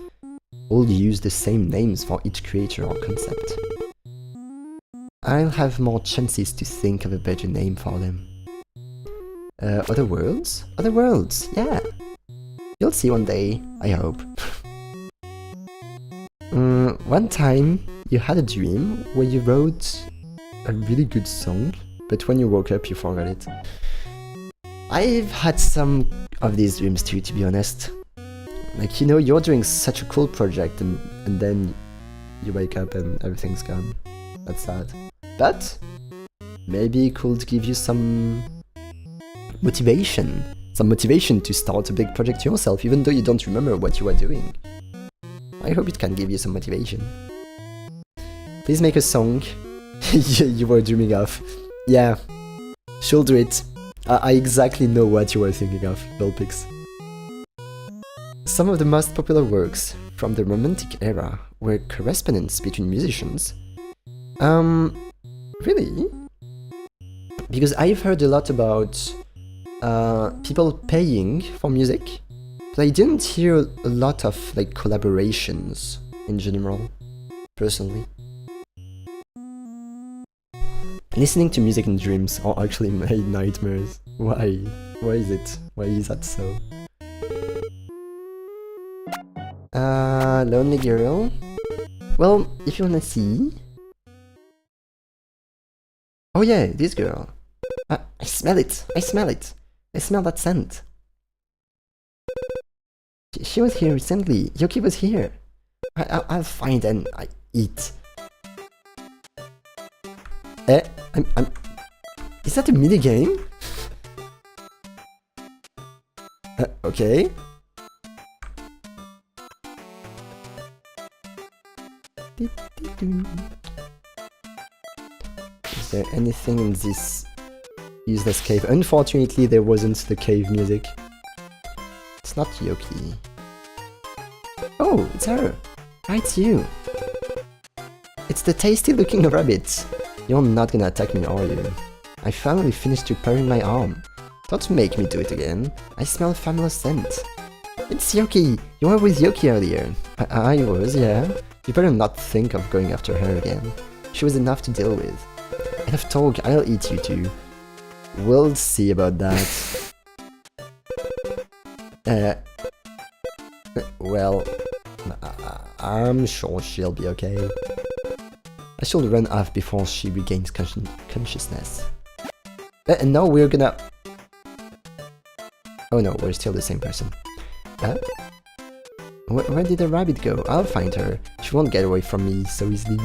All use the same names for each creature or concept. I'll have more chances to think of a better name for them. Other worlds? Other worlds, yeah. You'll see one day, I hope. One time, you had a dream where you wrote a really good song, but when you woke up you forgot it. I've had some of these dreams too, to be honest. Like, you know, you're doing such a cool project and then you wake up and everything's gone. That's sad. But maybe it could give you some motivation. Some motivation to start a big project yourself, even though you don't remember what you are doing. I hope it can give you some motivation. Please make a song you were dreaming of. Yeah, she'll do it. I exactly know what you were thinking of, Vulpix. Some of the most popular works from the Romantic era were correspondence between musicians. Really? Because I've heard a lot about people paying for music, but I didn't hear a lot of like collaborations in general, personally. Listening to music in dreams are actually my nightmares. Why? Why is it? Why is that so? Lonely girl? Well, if you wanna see... Oh yeah, this girl. I smell it! I smell it! I smell that scent. She was here recently. Yoki was here. I'll find and I eat. Is that a minigame? Okay. Is there anything in this useless cave? Unfortunately, there wasn't the cave music. It's not Yoki. Oh, it's her. Right, it's you. It's the tasty-looking rabbit. You're not gonna attack me, are you? I finally finished repairing my arm. Don't make me do it again. I smell a familiar scent. It's Yoki! You were with Yoki earlier. I was, yeah. You better not think of going after her again. She was enough to deal with. Enough talk, I'll eat you too. We'll see about that. Well, I'm sure she'll be okay. should run off before she regains consciousness. And now we're gonna... Oh no, we're still the same person. Where did the rabbit go? I'll find her. She won't get away from me so easily.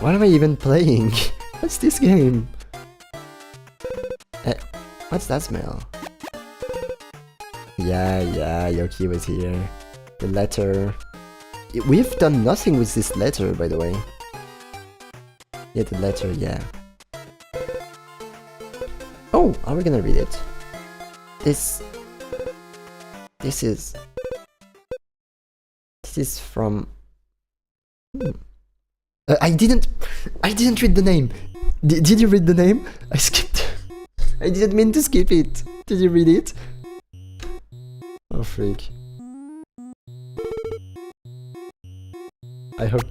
What am I even playing? What's this game? What's that smell? Yeah, Yoki was here. The letter. We've done nothing with this letter, by the way. Yeah, the letter, yeah. Oh, are we gonna read it? This is from... I didn't read the name. Did you read the name? I skipped. I didn't mean to skip it. Did you read it? Oh freak. I hope...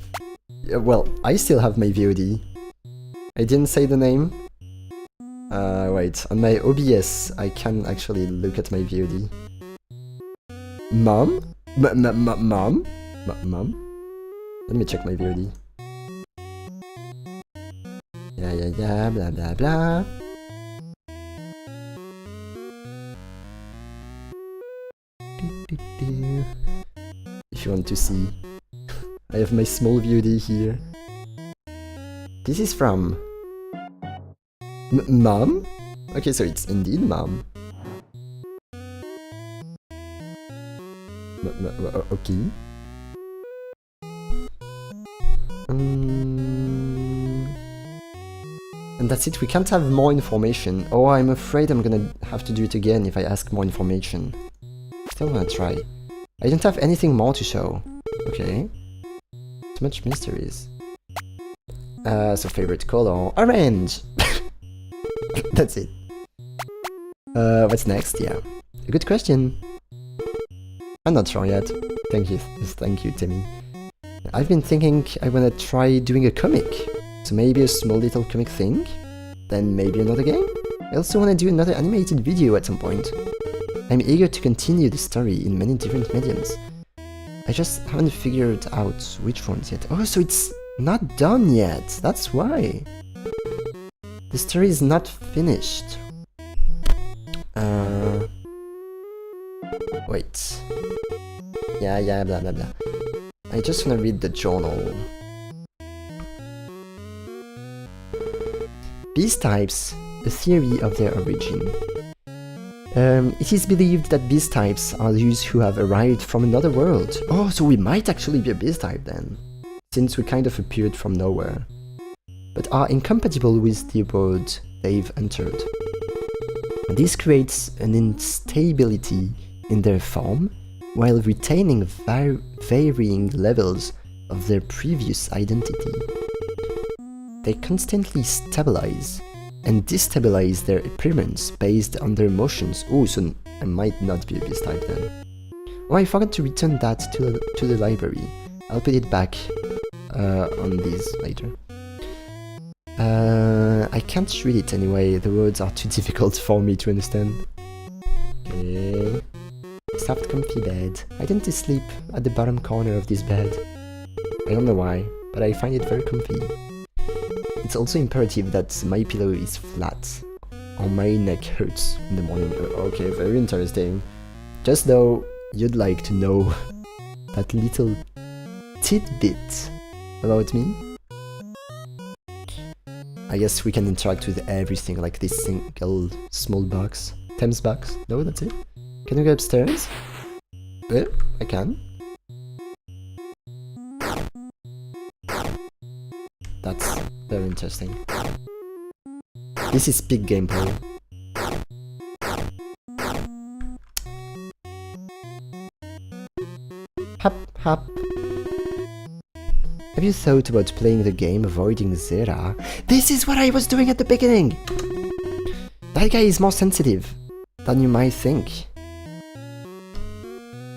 well, I still have my VOD. I didn't say the name. Wait, on my OBS I can actually look at my VOD. Mom? Mom? Let me check my VOD. Yeah, blah blah blah. If you want to see, I have my small VOD here. This is from... Mom? Okay, so it's indeed Mom. Okay. And that's it, we can't have more information. Oh, I'm afraid I'm gonna have to do it again if I ask more information. Still gonna try. I don't have anything more to show. Okay. Too much mysteries. So favorite color, orange! That's it. What's next? Yeah. A good question. I'm not sure yet. Thank you, Temmie. I've been thinking I wanna try doing a comic. So maybe a small little comic thing, then maybe another game. I also wanna do another animated video at some point. I'm eager to continue the story in many different mediums. I just haven't figured out which ones yet. Oh, so it's not done yet, that's why. The story is not finished. Wait. Yeah, blah blah blah. I just wanna read the journal. Beast types, a theory of their origin. It is believed that beast types are those who have arrived from another world. Oh, so we might actually be a beast type then, since we kind of appeared from nowhere, but are incompatible with the world they've entered. This creates an instability in their form, while retaining varying levels of their previous identity. They constantly stabilize and destabilize their appearance based on their emotions. Oh, so I might not be a beast type then. Oh, I forgot to return that to the library. I'll put it back on these later. I can't read it anyway, the words are too difficult for me to understand. Okay. Soft comfy bed. I tend to sleep at the bottom corner of this bed. I don't know why, but I find it very comfy. It's also imperative that my pillow is flat, or my neck hurts in the morning. Okay, very interesting. Just though you'd like to know that little tidbit about me. I guess we can interact with everything like this single small box. Temmie's box. No, that's it. Can we go upstairs? I can. That's very interesting. This is big gameplay. Hop, hop. Have you thought about playing the game Avoiding Zera? This is what I was doing at the beginning! That guy is more sensitive than you might think.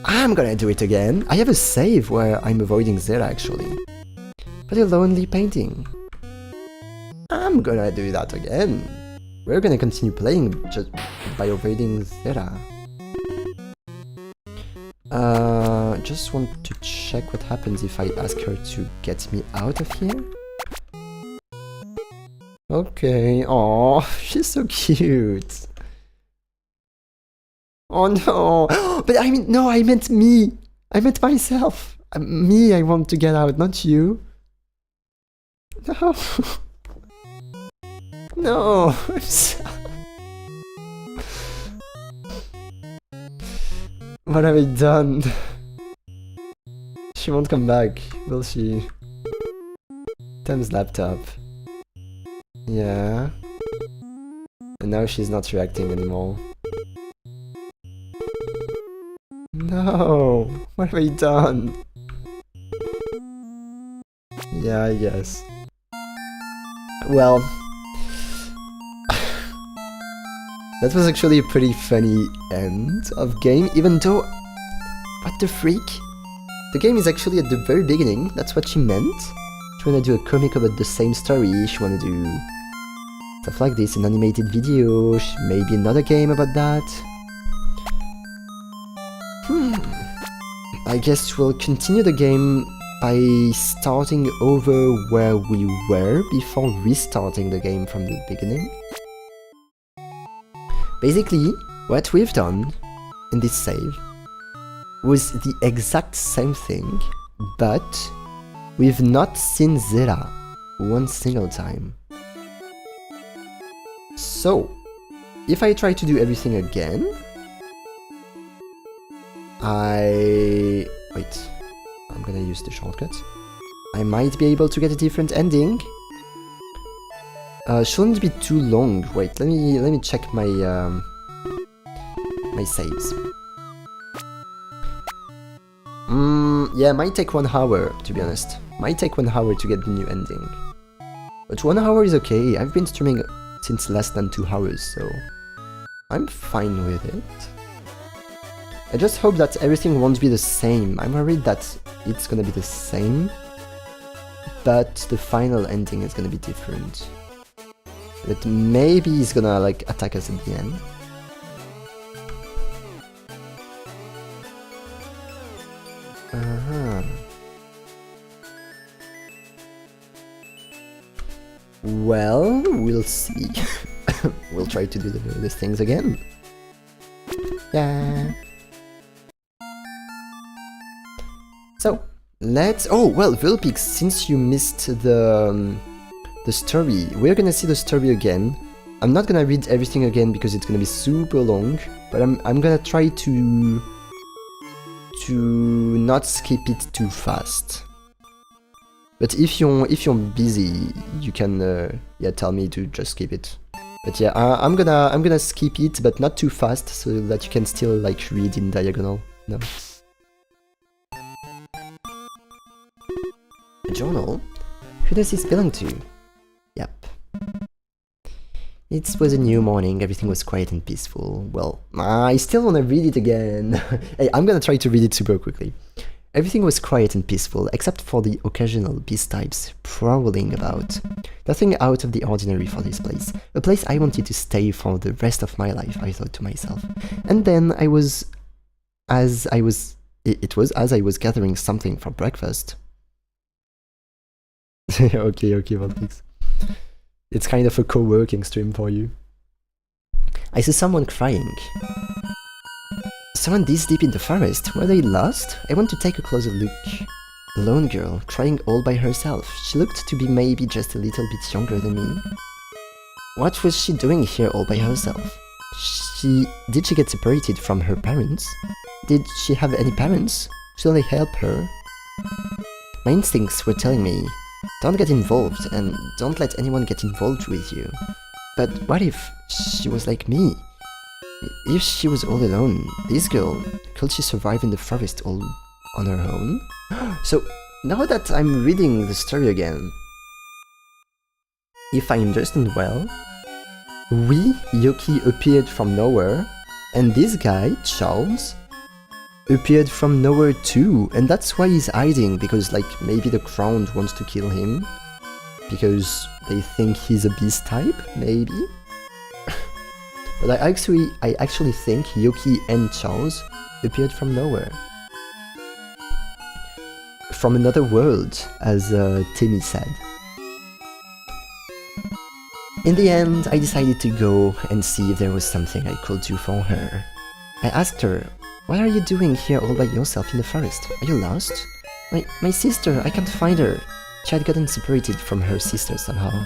I'm gonna do it again. I have a save where I'm avoiding Zera actually. But a lonely painting. I'm gonna do that again. We're gonna continue playing just by avoiding Zera. Just want to check what happens if I ask her to get me out of here. Okay, oh, she's so cute. Oh no, but I mean, no, I meant me. I meant myself. Me, I want to get out, not you. No. No, I'm sorry. What have I done? She won't come back, will she? Temmie's laptop. Yeah. And now she's not reacting anymore. No! What have I done? Yeah, I guess. Well... that was actually a pretty funny end of game, even though... What the freak? The game is actually at the very beginning, that's what she meant. She wanna do a comic about the same story, she wanna do... stuff like this, an animated video, maybe another game about that. I guess we'll continue the game by starting over where we were before restarting the game from the beginning. Basically, what we've done in this save was the exact same thing, but we've not seen Zera one single time. So, if I try to do everything again, wait, I'm gonna use the shortcut. I might be able to get a different ending. Shouldn't be too long. Wait, let me check my my saves. Yeah, might take 1 hour, to be honest. Might take 1 hour to get the new ending. But 1 hour is okay. I've been streaming since less than 2 hours, so I'm fine with it. I just hope that everything won't be the same. I'm worried that it's gonna be the same, but the final ending is gonna be different. But maybe he's gonna like attack us at the end. Well, we'll see. We'll try to do these things again. Yeah. So, let's... Oh, well, Vulpix, since you missed the story, we're gonna see the story again. I'm not gonna read everything again because it's gonna be super long, but I'm gonna try to not skip it too fast. But if you're busy, you can yeah, tell me to just skip it. But yeah, I'm gonna skip it, but not too fast, so that you can still like read in diagonal. No. A journal? Who does this belong to? Yep. It was a new morning, everything was quiet and peaceful. Well, I still wanna read it again. Hey, I'm gonna try to read it super quickly. Everything was quiet and peaceful, except for the occasional beast types prowling about. Nothing out of the ordinary for this place. A place I wanted to stay for the rest of my life, I thought to myself. And then it was as I was gathering something for breakfast. Okay, Voltix. It's kind of a co-working stream for you. I saw someone crying. Someone this deep in the forest? Were they lost? I want to take a closer look. A lone girl, crying all by herself. She looked to be maybe just a little bit younger than me. What was she doing here all by herself? Did she get separated from her parents? Did she have any parents? Should I help her? My instincts were telling me, don't get involved and don't let anyone get involved with you. But what if she was like me? If she was all alone, this girl, could she survive in the forest all on her own? So, now that I'm reading the story again, if I understand well, Yoki appeared from nowhere, and this guy, Charles, appeared from nowhere too, and that's why he's hiding, because like maybe the crown wants to kill him, because they think he's a beast type, maybe? But I actually think Yoki and Charles appeared from nowhere. from another world, as Temmie said. In the end, I decided to go and see if there was something I could do for her. I asked her, "What are you doing here all by yourself in the forest? Are you lost?" My sister, I can't find her. She had gotten separated from her sister somehow.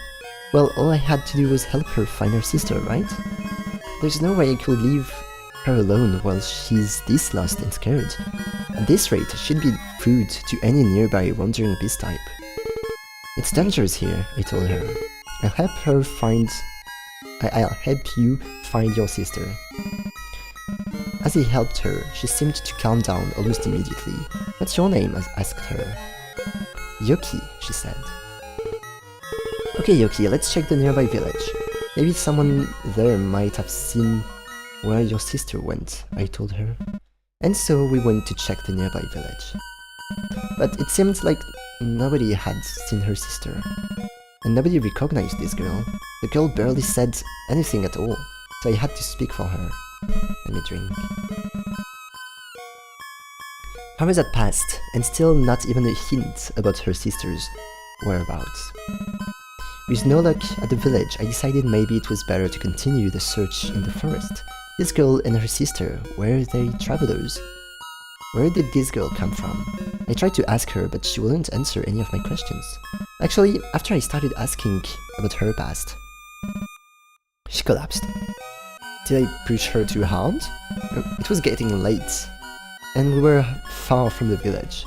Well, all I had to do was help her find her sister, right? There's no way I could leave her alone while she's this lost and scared. At this rate, she'd be food to any nearby wandering beast type. "It's dangerous here," I told her. I'll help you find your sister." As I helped her, she seemed to calm down almost immediately. "What's your name?" I asked her. "Yoki," she said. "Okay, Yoki, let's check the nearby village. Maybe someone there might have seen where your sister went," I told her. And so we went to check the nearby village. But it seemed like nobody had seen her sister. And nobody recognized this girl. The girl barely said anything at all, so I had to speak for her. Let me drink. Hours had passed, and still not even a hint about her sister's whereabouts. With no luck at the village, I decided maybe it was better to continue the search in the forest. This girl and her sister, were they travelers? Where did this girl come from? I tried to ask her, but she wouldn't answer any of my questions. Actually, after I started asking about her past, she collapsed. Did I push her too hard? It was getting late, and we were far from the village.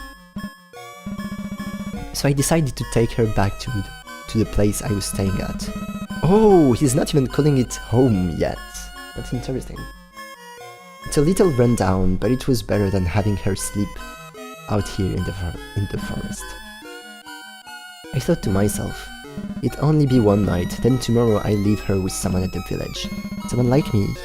So I decided to take her back to the place I was staying at. Oh, he's not even calling it home yet. That's interesting. It's a little rundown, but it was better than having her sleep out here in the forest. I thought to myself, it'd only be one night, then tomorrow I leave her with someone at the village. Someone like me.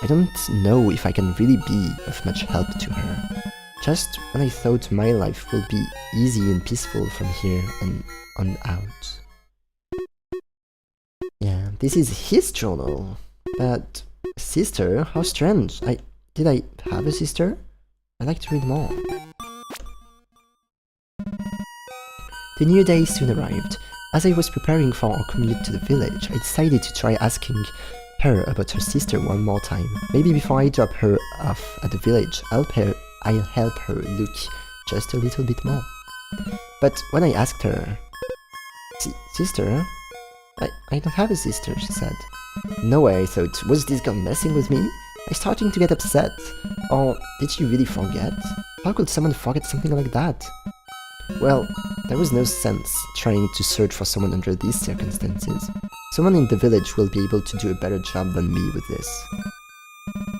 I don't know if I can really be of much help to her. Just when I thought my life will be easy and peaceful from here and on out. Yeah, this is his journal. But sister? How strange. Did I have a sister? I'd like to read more. The new day soon arrived. As I was preparing for our commute to the village, I decided to try asking her about her sister one more time. Maybe before I drop her off at the village, I'll help her look just a little bit more. But when I asked her, "Sister? I don't have a sister," she said. No way, I thought. Was this girl messing with me? I starting to get upset. Or did she really forget? How could someone forget something like that? Well, there was no sense trying to search for someone under these circumstances. Someone in the village will be able to do a better job than me with this.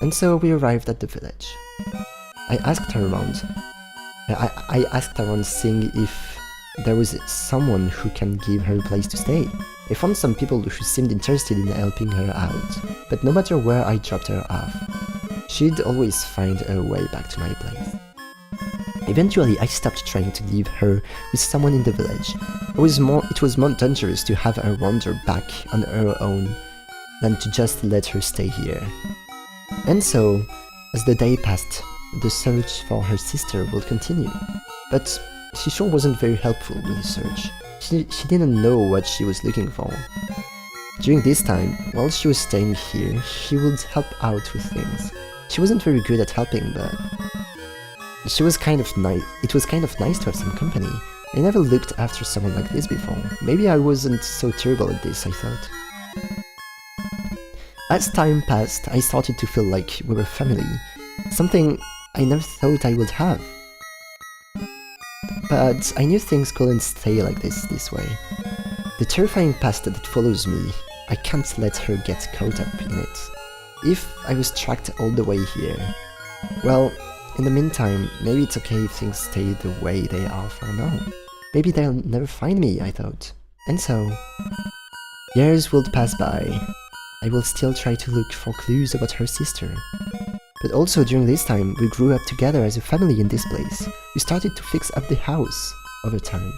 And so we arrived at the village. I asked her around. I asked around seeing if there was someone who can give her a place to stay. I found some people who seemed interested in helping her out, but no matter where I dropped her off, she'd always find her way back to my place. Eventually, I stopped trying to leave her with someone in the village. It was more dangerous to have her wander back on her own than to just let her stay here. And so, as the day passed, the search for her sister would continue. But she sure wasn't very helpful with the search. She didn't know what she was looking for. During this time, while she was staying here, she would help out with things. She wasn't very good at helping, but she was kind of nice. It was kind of nice to have some company. I never looked after someone like this before. Maybe I wasn't so terrible at this, I thought. As time passed, I started to feel like we were family. Something I never thought I would have. But I knew things couldn't stay like this way. The terrifying past that follows me, I can't let her get caught up in it. If I was tracked all the way here, well, in the meantime, maybe it's okay if things stay the way they are for now. Maybe they'll never find me, I thought. And so, years would pass by. I will still try to look for clues about her sister. But also during this time, we grew up together as a family in this place. We started to fix up the house over time.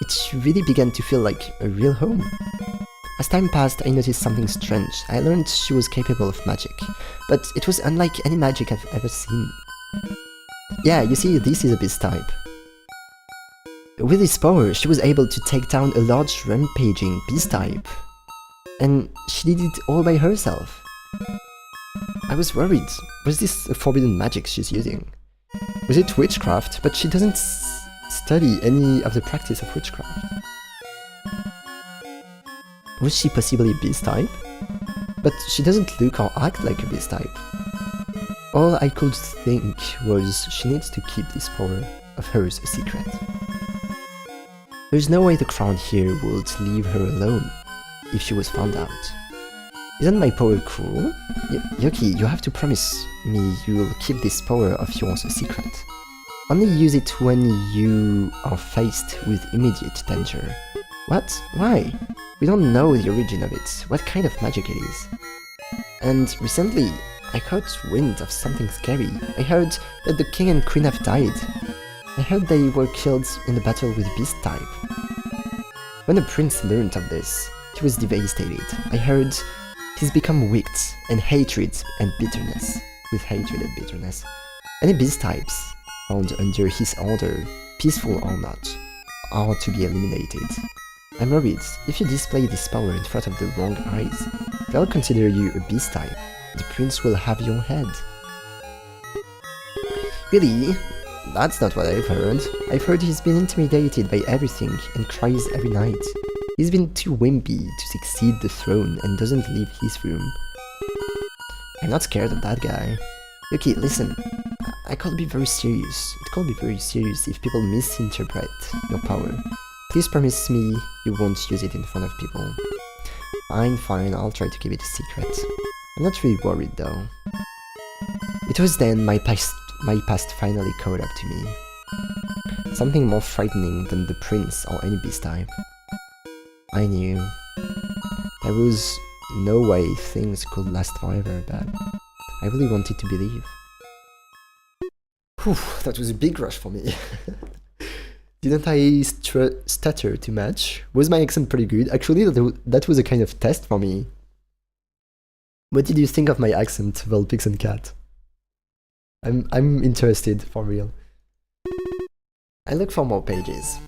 It really began to feel like a real home. As time passed, I noticed something strange. I learned she was capable of magic, but it was unlike any magic I've ever seen. Yeah, you see, this is a beast type. With this power, she was able to take down a large rampaging beast type. And she did it all by herself. I was worried. Was this a forbidden magic she's using? Was it witchcraft? But she doesn't study any of the practice of witchcraft. Was she possibly a beast type? But she doesn't look or act like a beast type. All I could think was she needs to keep this power of hers a secret. There's no way the crown here would leave her alone if she was found out. Isn't my power cool? Yuki, you have to promise me you'll keep this power of yours a secret. Only use it when you are faced with immediate danger. What? Why? We don't know the origin of it, what kind of magic it is. And recently, I caught wind of something scary. I heard that the king and queen have died. I heard they were killed in the battle with Beast type. When the prince learned of this, he was devastated. I heard he's become wicked and hatred and bitterness. With hatred and bitterness. Any beast types found under his order, peaceful or not, are to be eliminated. I'm worried, if you display this power in front of the wrong eyes, they'll consider you a beast type. The prince will have your head. Really? That's not what I've heard. I've heard he's been intimidated by everything and cries every night. He's been too wimpy to succeed the throne and doesn't leave his room. I'm not scared of that guy. Okay, listen. I can't be very serious. It can't be very serious if people misinterpret your power. Please promise me you won't use it in front of people. Fine, I'll try to keep it a secret. I'm not really worried though. It was then my past finally caught up to me. Something more frightening than the prince or any beast type. I knew. There was no way things could last forever, but I really wanted to believe. Whew, that was a big rush for me. Didn't I stutter too much? Was my accent pretty good? Actually, that was a kind of test for me. What did you think of my accent, Vulpix and Cat? I'm interested, for real. I look for more pages.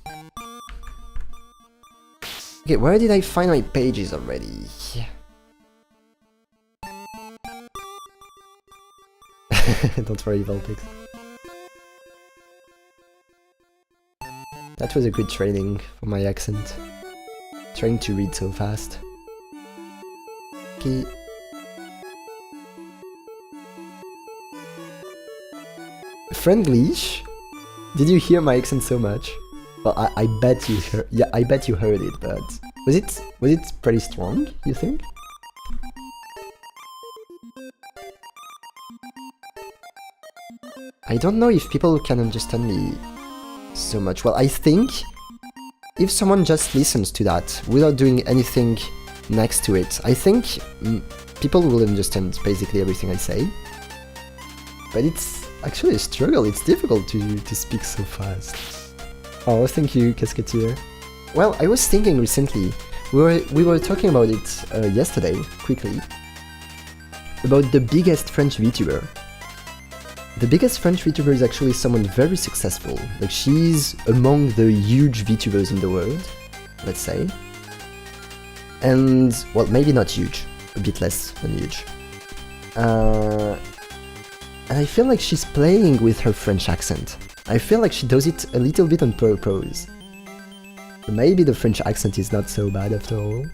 Okay, where did I find my pages already? Don't worry, Vulpix. That was a good training for my accent. Trying to read so fast. Okay. Friendlish? Did you hear my accent so much? Well, I bet you heard. Yeah, I bet you heard it, but was it pretty strong? You think? I don't know if people can understand me so much. Well, I think if someone just listens to that without doing anything next to it, I think people will understand basically everything I say. But it's actually a struggle. It's difficult to speak so fast. Oh, thank you, Casketeer. Well, I was thinking recently, we were talking about it yesterday, quickly, about the biggest French VTuber. The biggest French VTuber is actually someone very successful. Like, she's among the huge VTubers in the world, let's say. And, well, maybe not huge, a bit less than huge. And I feel like she's playing with her French accent. I feel like she does it a little bit on purpose. Maybe the French accent is not so bad after all.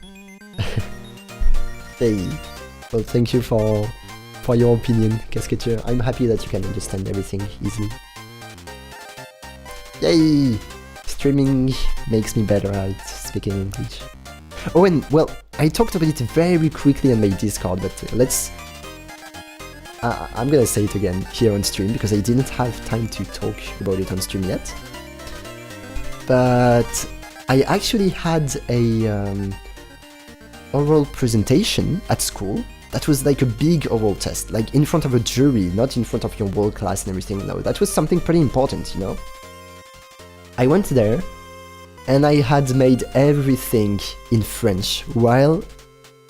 Hey, well, thank you for your opinion, Casketeer. I'm happy that you can understand everything easily. Yay! Streaming makes me better at speaking English. Oh, and, well, I talked about it very quickly on my Discord, but let's... I'm gonna say it again here on stream, because I didn't have time to talk about it on stream yet. But I actually had a oral presentation at school. That was like a big oral test, like in front of a jury, not in front of your whole class and everything. No, that was something pretty important, you know? I went there, and I had made everything in French, while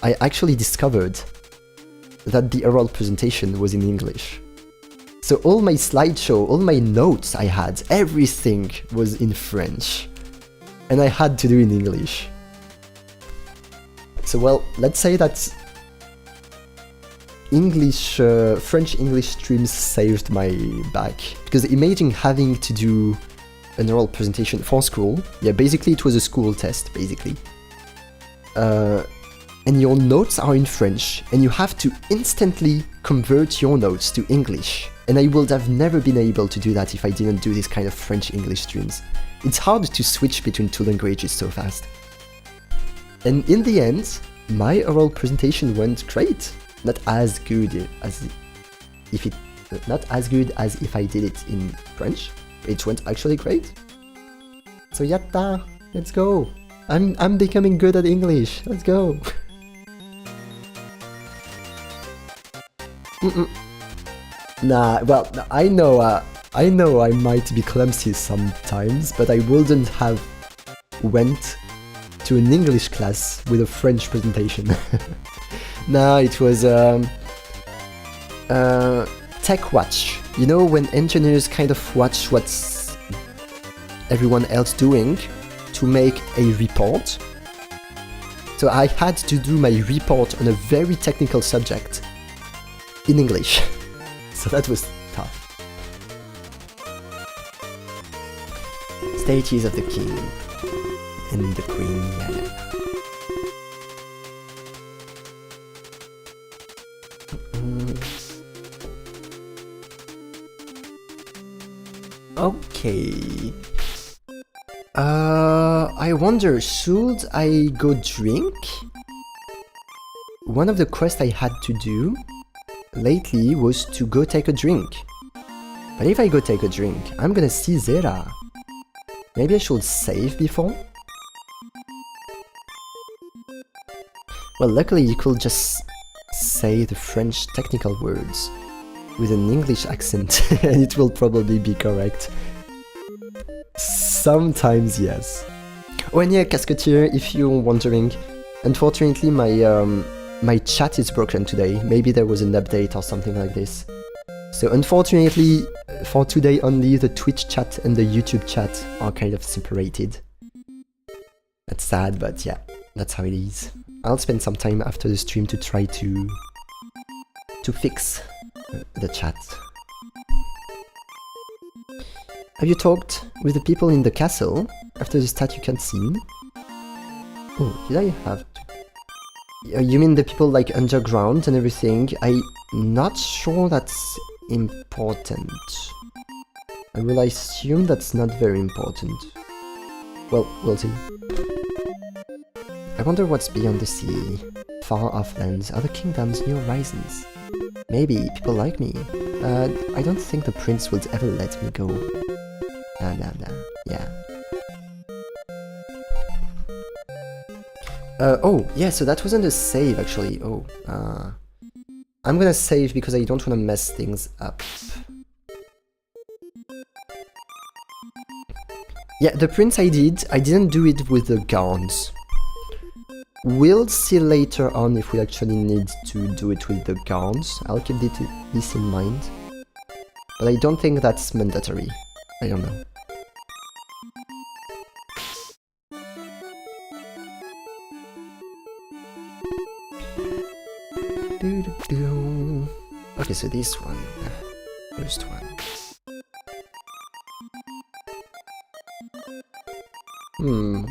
I actually discovered that the oral presentation was in English. So all my slideshow, all my notes I had, everything was in French. And I had to do in English. So well, let's say that French English streams saved my back. Because imagine having to do an oral presentation for school. Yeah, basically it was a school test, basically. And your notes are in French, and you have to instantly convert your notes to English. And I would have never been able to do that if I didn't do this kind of French-English streams. It's hard to switch between two languages so fast. And in the end, my oral presentation went great. Not as good as if I did it in French. It went actually great. So yatta, let's go. I'm becoming good at English. Let's go. Nah, well, I know I might be clumsy sometimes, but I wouldn't have went to an English class with a French presentation. Nah, it was tech watch. You know, when engineers kind of watch what's everyone else doing to make a report. So I had to do my report on a very technical subject in English. So that was tough. Statues of the king and the queen, yeah. Okay. I wonder, should I go drink? One of the quests I had to do lately was to go take a drink. But if I go take a drink, I'm gonna see Zera. Maybe I should save before? Well, luckily you could just say the French technical words with an English accent and it will probably be correct. Sometimes yes. Oh, and yeah, Casketeer, if you're wondering, unfortunately my chat is broken today. Maybe there was an update or something like this. So unfortunately, for today only, the Twitch chat and the YouTube chat are kind of separated. That's sad, but yeah, that's how it is. I'll spend some time after the stream to try to fix the chat. Have you talked with the people in the castle after the statue cutscene? Oh, did I have to? You mean the people like underground and everything? I'm not sure that's important. I will assume that's not very important. Well, we'll see. I wonder what's beyond the sea. Far off lands, other kingdoms, new horizons. Maybe people like me. I don't think the prince would ever let me go. Nah, yeah. Oh, yeah, so that wasn't a save, actually. Oh, I'm gonna save because I don't want to mess things up. Yeah, the prince I didn't do it with the guards. We'll see later on if we actually need to do it with the guards. I'll keep this in mind. But I don't think that's mandatory. I don't know. Okay, so this one. First one.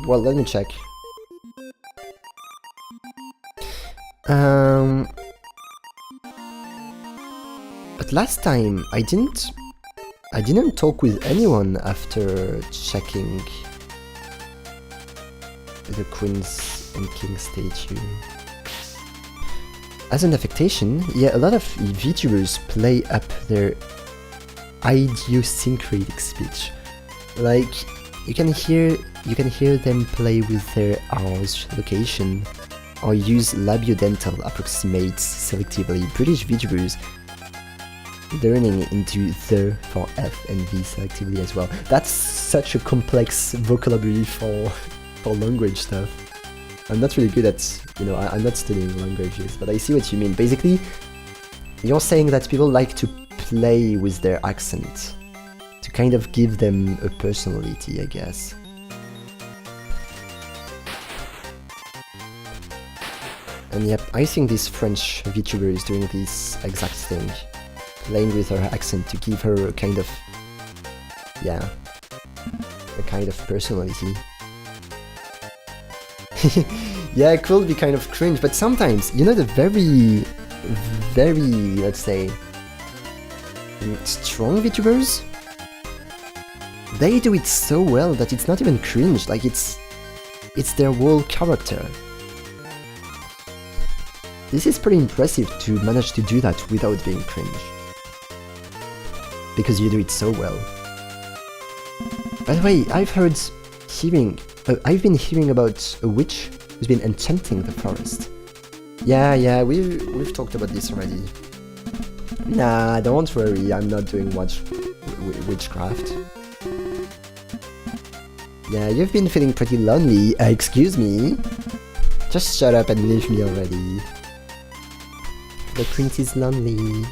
Well, let me check. But last time I didn't talk with anyone after checking the Queen's and King's statue. As an affectation, yeah, a lot of VTubers play up their idiosyncratic speech. Like, you can hear them play with their R's location, or use labiodental approximates selectively. British VTubers learning into the for F and V selectively as well. That's such a complex vocabulary for language stuff. I'm not really good at, I'm not studying languages, but I see what you mean. Basically, you're saying that people like to play with their accent, to kind of give them a personality, I guess. And yep, I think this French VTuber is doing this exact thing, playing with her accent to give her a kind of, yeah, a kind of personality. Yeah, it could be kind of cringe, but sometimes, you know, the very, let's say, strong VTubers, they do it so well that it's not even cringe, like it's their whole character. This is pretty impressive to manage to do that without being cringe, because you do it so well. By the way, I've been hearing about a witch who's been enchanting the forest. Yeah, we've talked about this already. Nah, don't worry, I'm not doing much witchcraft. Yeah, you've been feeling pretty lonely. Excuse me? Just shut up and leave me already. The prince is lonely.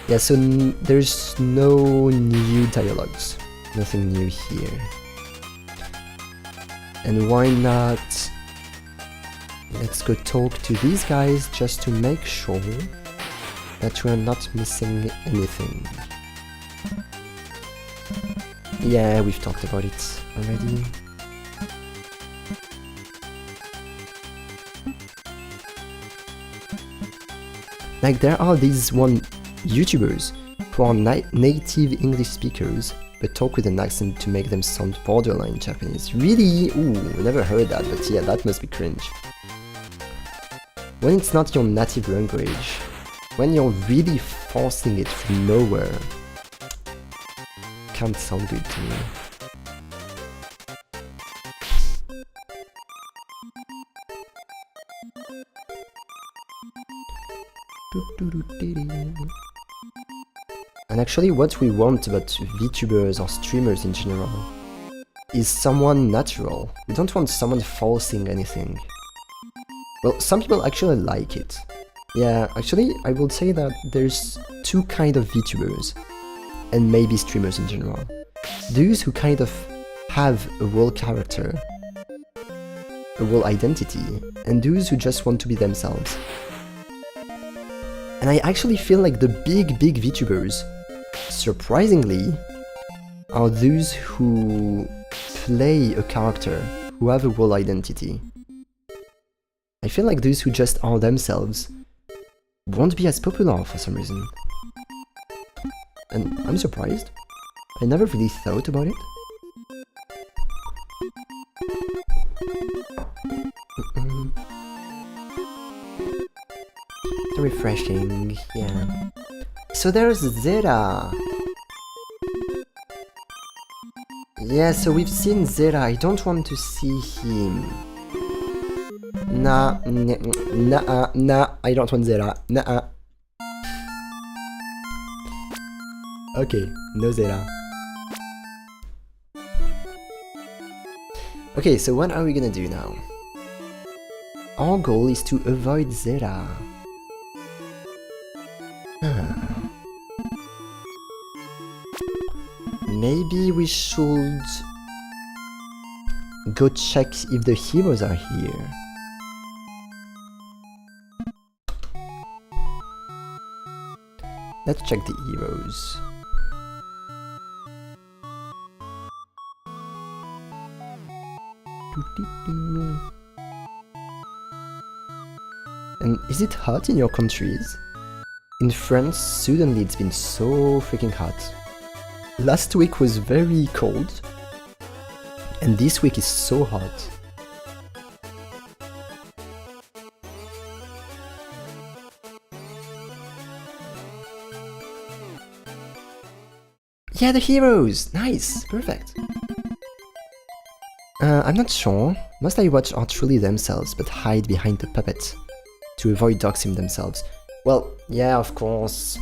Yeah, so there's no new dialogues. Nothing new here. And why not? Let's go talk to these guys just to make sure that we're not missing anything. Yeah, we've talked about it already. Like, there are these YouTubers who are native English speakers but talk with an accent to make them sound borderline Japanese. Really? Ooh, never heard that, but yeah, that must be cringe. When it's not your native language, when you're really forcing it from nowhere, can't sound good to me. And actually what we want about VTubers or streamers in general is someone natural. We don't want someone forcing anything. Well, some people actually like it. Yeah, actually I would say that there's two kind of VTubers, and maybe streamers in general. Those who kind of have a whole character, a whole identity, and those who just want to be themselves. And I actually feel like the big VTubers, surprisingly, are those who play a character, who have a whole identity. I feel like those who just are themselves won't be as popular for some reason. And I'm surprised. I never really thought about it. Refreshing, yeah. So there's Zera. Yeah, so we've seen Zera. I don't want to see him. Nah, I don't want Zera. Nah. Okay, no Zera. Okay, so what are we gonna do now? Our goal is to avoid Zera. Maybe we should go check if the heroes are here. Let's check the heroes. And is it hot in your countries? In France, suddenly it's been so freaking hot. Last week was very cold, and this week is so hot. Yeah, the heroes! Nice! Perfect! I'm not sure. Most iiwa are truly themselves, but hide behind the puppet to avoid doxing themselves. Well, yeah, of course.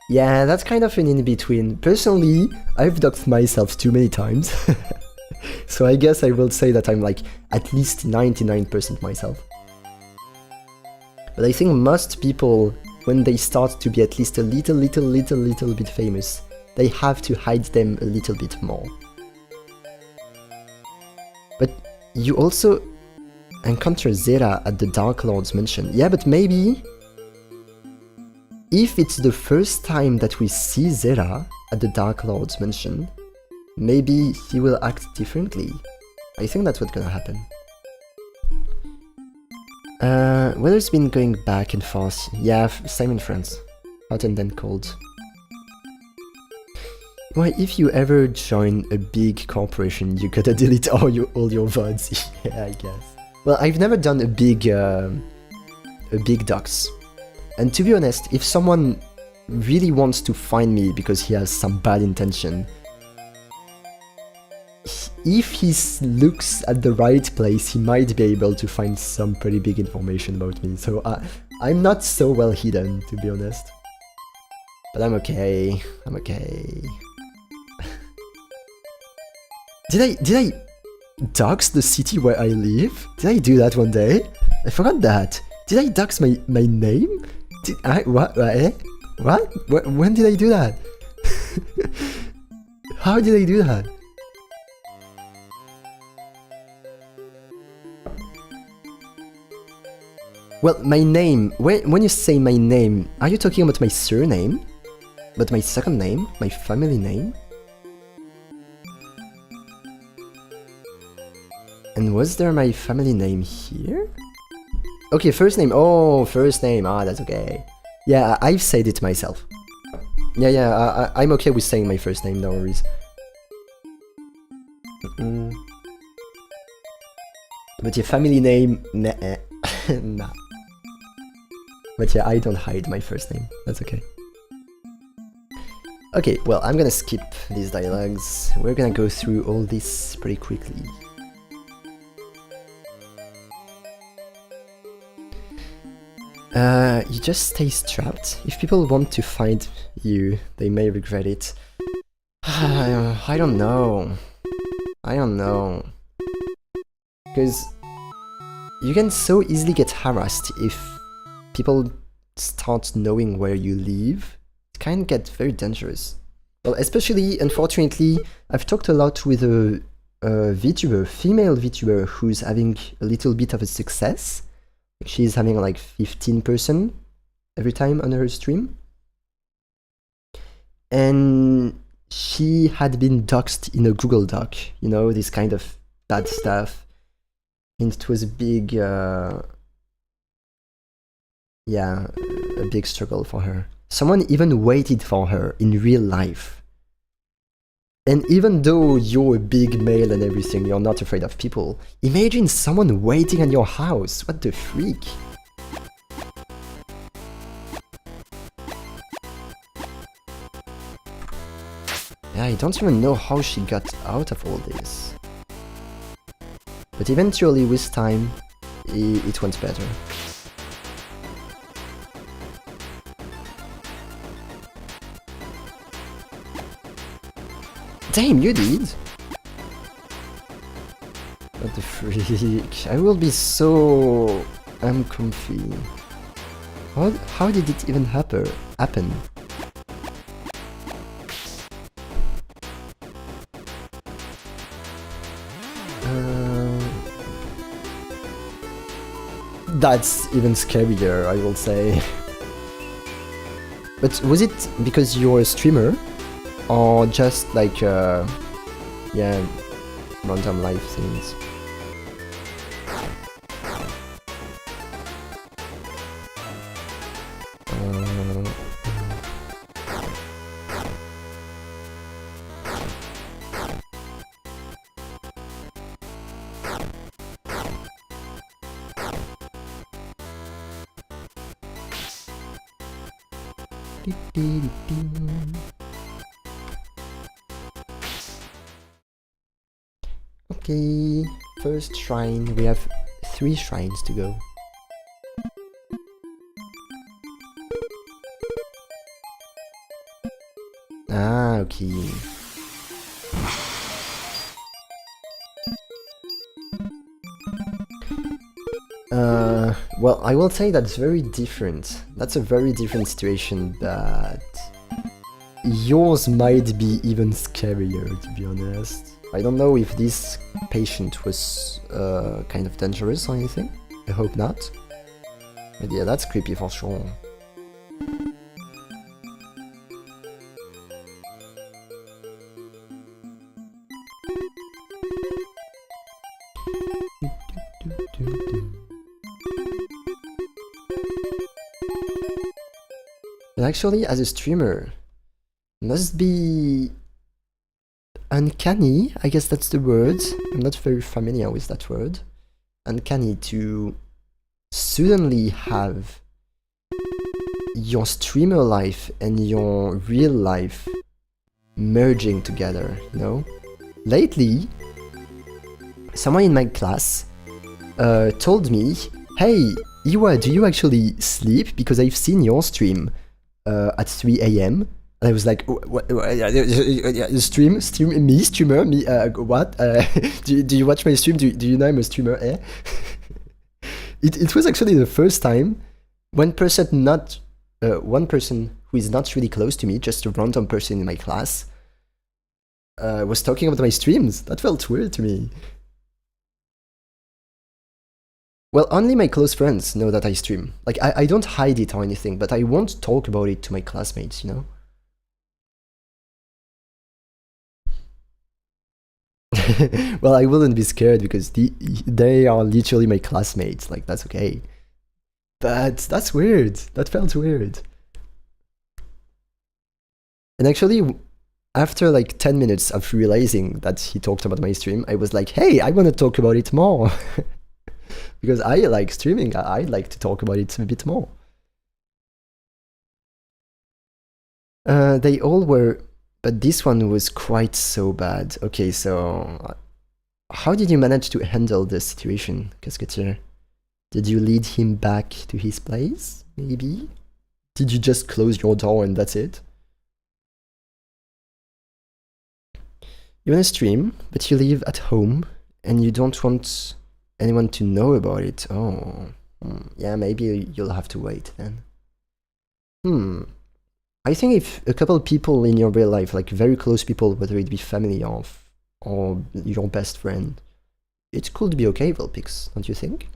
Yeah, that's kind of an in-between. Personally, I've doxed myself too many times. So I guess I will say that I'm like at least 99% myself. But I think most people, when they start to be at least a little bit famous, they have to hide them a little bit more. But you also encounter Zera at the Dark Lord's mansion. Yeah, but maybe if it's the first time that we see Zera at the Dark Lord's mansion, maybe he will act differently. I think that's what's gonna happen. Weather's been going back and forth. Yeah, same in France. Hot and then cold. Why, if you ever join a big corporation, you gotta delete all your VODs. Yeah, I guess. Well, I've never done a big docs. And to be honest, if someone really wants to find me because he has some bad intention, if he looks at the right place, he might be able to find some pretty big information about me. So I'm not so well hidden, to be honest. But I'm okay. I'm okay. Did I dox the city where I live? Did I do that one day? I forgot that. Did I dox my name? Did I what? What? When did I do that? How did I do that? Well, my name, when you say my name, are you talking about my surname? But my second name? My family name? And was there my family name here? Okay, first name. Oh, first name. Ah, that's okay. Yeah, I've said it myself. Yeah, I'm okay with saying my first name, no worries. But your family name, nah. Nah. But yeah, I don't hide my first name, that's okay. Okay, well, I'm gonna skip these dialogues. We're gonna go through all this pretty quickly. You just stay strapped. If people want to find you, they may regret it. I don't know. I don't know. Because you can so easily get harassed if people start knowing where you live. It can get very dangerous. Well, especially, unfortunately, I've talked a lot with a VTuber, female VTuber, who's having a little bit of a success. She's having like 15% every time on her stream. And she had been doxed in a Google Doc, you know, this kind of bad stuff. And it was a big, yeah, a big struggle for her. Someone even waited for her in real life. And even though you're a big male and everything, you're not afraid of people. Imagine someone waiting at your house. What the freak? Yeah, I don't even know how she got out of all this. But eventually, with time, it went better. Damn, you did! What the freak? I will be so uncomfy. How did it even happen? That's even scarier, I will say. But was it because you're a streamer? Or just like, yeah, random life things? Okay, first shrine. We have 3 shrines to go. Ah, okay. Well, I will say that's very different. That's a very different situation, but yours might be even scarier, to be honest. I don't know if this patient was kind of dangerous or anything. I hope not. But yeah, that's creepy for sure. And actually, as a streamer, must be uncanny, I guess that's the word. I'm not very familiar with that word. Uncanny to suddenly have your streamer life and your real life merging together, you know? Lately, someone in my class told me, hey, Iwa, do you actually sleep? Because I've seen your stream at 3 AM. And I was like, streamer, me, what? Do you watch my stream? Do you know I'm a streamer, eh? It was actually the first time one person who is not really close to me, just a random person in my class, was talking about my streams. That felt weird to me. Well, only my close friends know that I stream. Like, I don't hide it or anything, but I won't talk about it to my classmates, you know? Well, I wouldn't be scared because they are literally my classmates, like, that's okay. But that's weird. That felt weird. And actually, after like 10 minutes of realizing that he talked about my stream, I was like, hey, I want to talk about it more. Because I like streaming, I'd like to talk about it a bit more. They all were, but this one was quite so bad. Okay, so how did you manage to handle this situation, Casketeer? Did you lead him back to his place, maybe? Did you just close your door and that's it? You wanna stream, but you live at home and you don't want anyone to know about it. Oh, yeah, maybe you'll have to wait then. I think if a couple people in your real life, like very close people, whether it be family or your best friend, it could be okay, Vulpix, don't you think?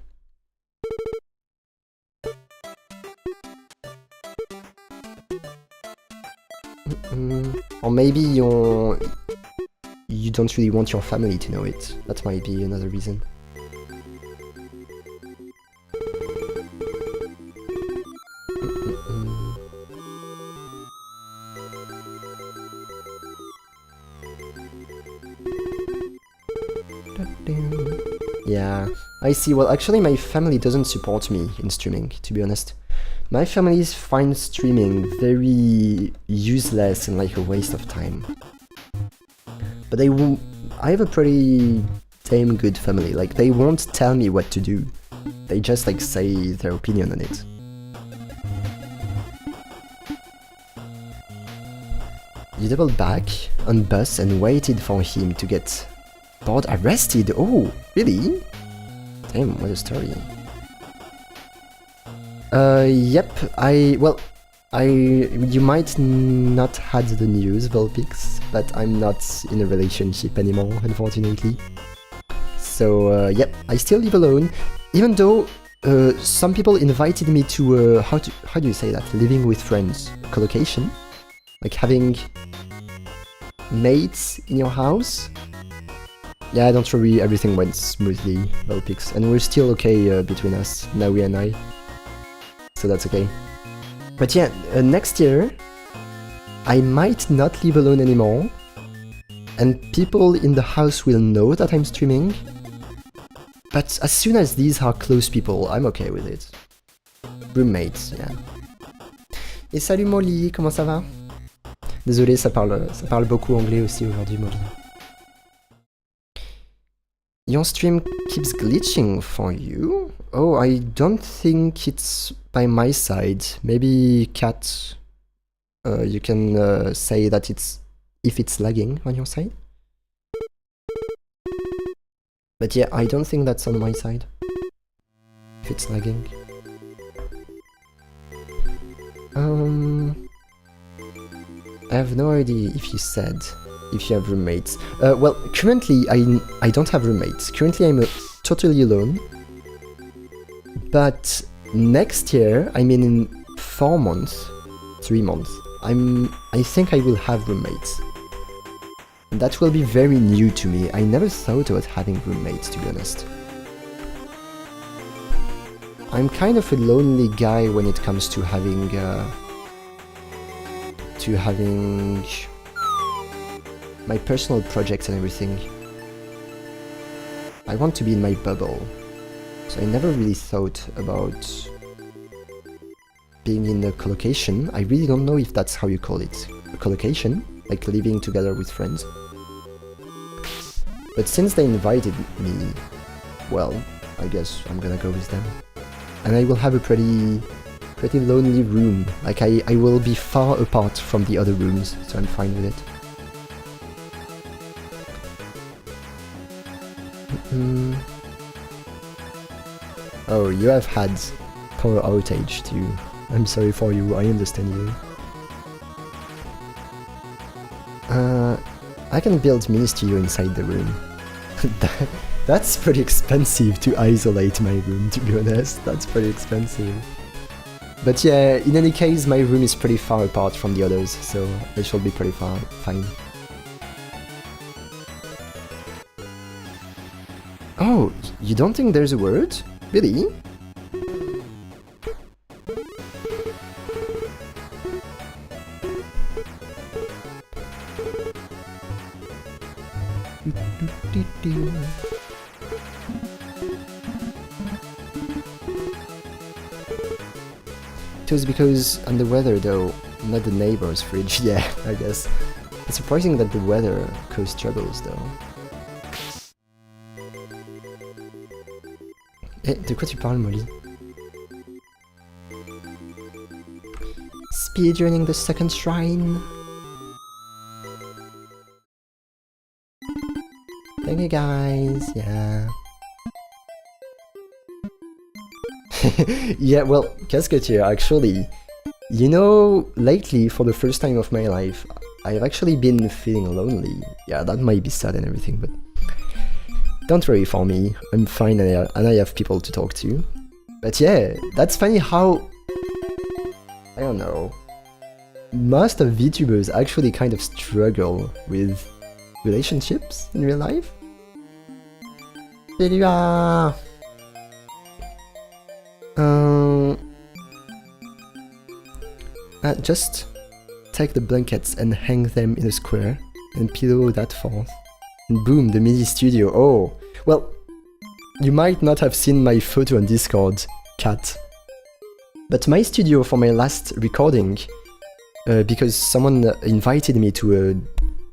Or maybe you don't really want your family to know it. That might be another reason. Yeah, I see. Well, actually, my family doesn't support me in streaming, to be honest. My family finds streaming very useless and like a waste of time. But I have a pretty damn good family. Like, they won't tell me what to do. They just like say their opinion on it. You doubled back on bus and waited for him to get bored arrested. Oh, really? Damn, what a story. Yep, you might not had the news, Vulpix, but I'm not in a relationship anymore, unfortunately. So, yep, I still live alone, even though some people invited me to, how do you say that? Living with friends, collocation? Like having mates in your house? Yeah, don't worry, everything went smoothly, Vulpix, and we're still okay between us, Naui and I. So that's okay. But yeah, next year, I might not live alone anymore, and people in the house will know that I'm streaming, but as soon as these are close people, I'm okay with it. Roommates, yeah. Et salut Molly, comment ça va? Désolé, ça parle beaucoup anglais aussi aujourd'hui, Molly. Your stream keeps glitching for you? Oh, I don't think it's by my side. Maybe Cat, you can say that if it's lagging on your side. But yeah, I don't think that's on my side. If it's lagging. I have no idea if you said if you have roommates. Well, currently I don't have roommates. Currently I'm totally alone. But next year, I mean in 4 months, 3 months, I think I will have roommates. And that will be very new to me. I never thought about having roommates, to be honest. I'm kind of a lonely guy when it comes to having my personal projects and everything. I want to be in my bubble, so I never really thought about being in a collocation. I really don't know if that's how you call it. A collocation? Like living together with friends. But since they invited me, well, I guess I'm gonna go with them. And I will have a pretty lonely room. Like I will be far apart from the other rooms, so I'm fine with it. Oh, you have had power outage too. I'm sorry for you, I understand you. I can build mini studio inside the room. That's pretty expensive to isolate my room, to be honest. That's pretty expensive. But yeah, in any case, my room is pretty far apart from the others, so it should be pretty fine. Oh, you don't think there's a word? Really? It was because on the weather though, not the neighbor's fridge. Yeah, I guess. It's surprising that the weather caused troubles though. Eh, de quoi tu parles, Molly? Speedrunning the second shrine. Thank you guys, yeah. Yeah, well, Casketeer, actually, you know, lately, for the first time of my life, I've actually been feeling lonely. Yeah, that might be sad and everything, but don't worry for me, I'm fine and I have people to talk to. But yeah, that's funny how, I don't know, most of VTubers actually kind of struggle with relationships in real life. Just take the blankets and hang them in a square and pillow that forth. And boom, the mini studio. Oh, well, you might not have seen my photo on Discord, Cat. But my studio for my last recording, because someone invited me to a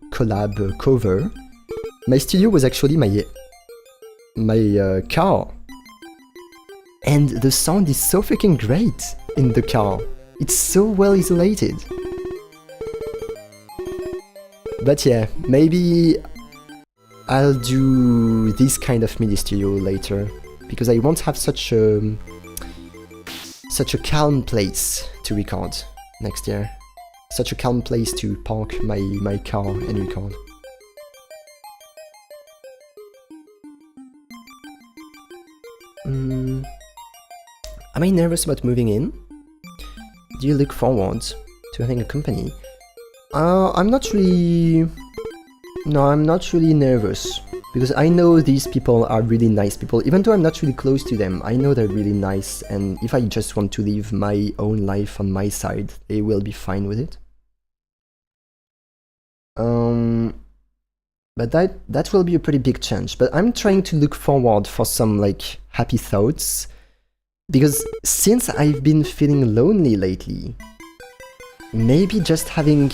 collab cover, my studio was actually my car. And the sound is so freaking great in the car. It's so well isolated. But yeah, maybe I'll do this kind of mini studio later, because I won't have such a calm place to record next year. Such a calm place to park my car and record. Am I nervous about moving in? Do you look forward to having a company? I'm not really nervous, because I know these people are really nice people. Even though I'm not really close to them, I know they're really nice, and if I just want to live my own life on my side, they will be fine with it. But that will be a pretty big change. But I'm trying to look forward for some like happy thoughts, because since I've been feeling lonely lately, maybe just having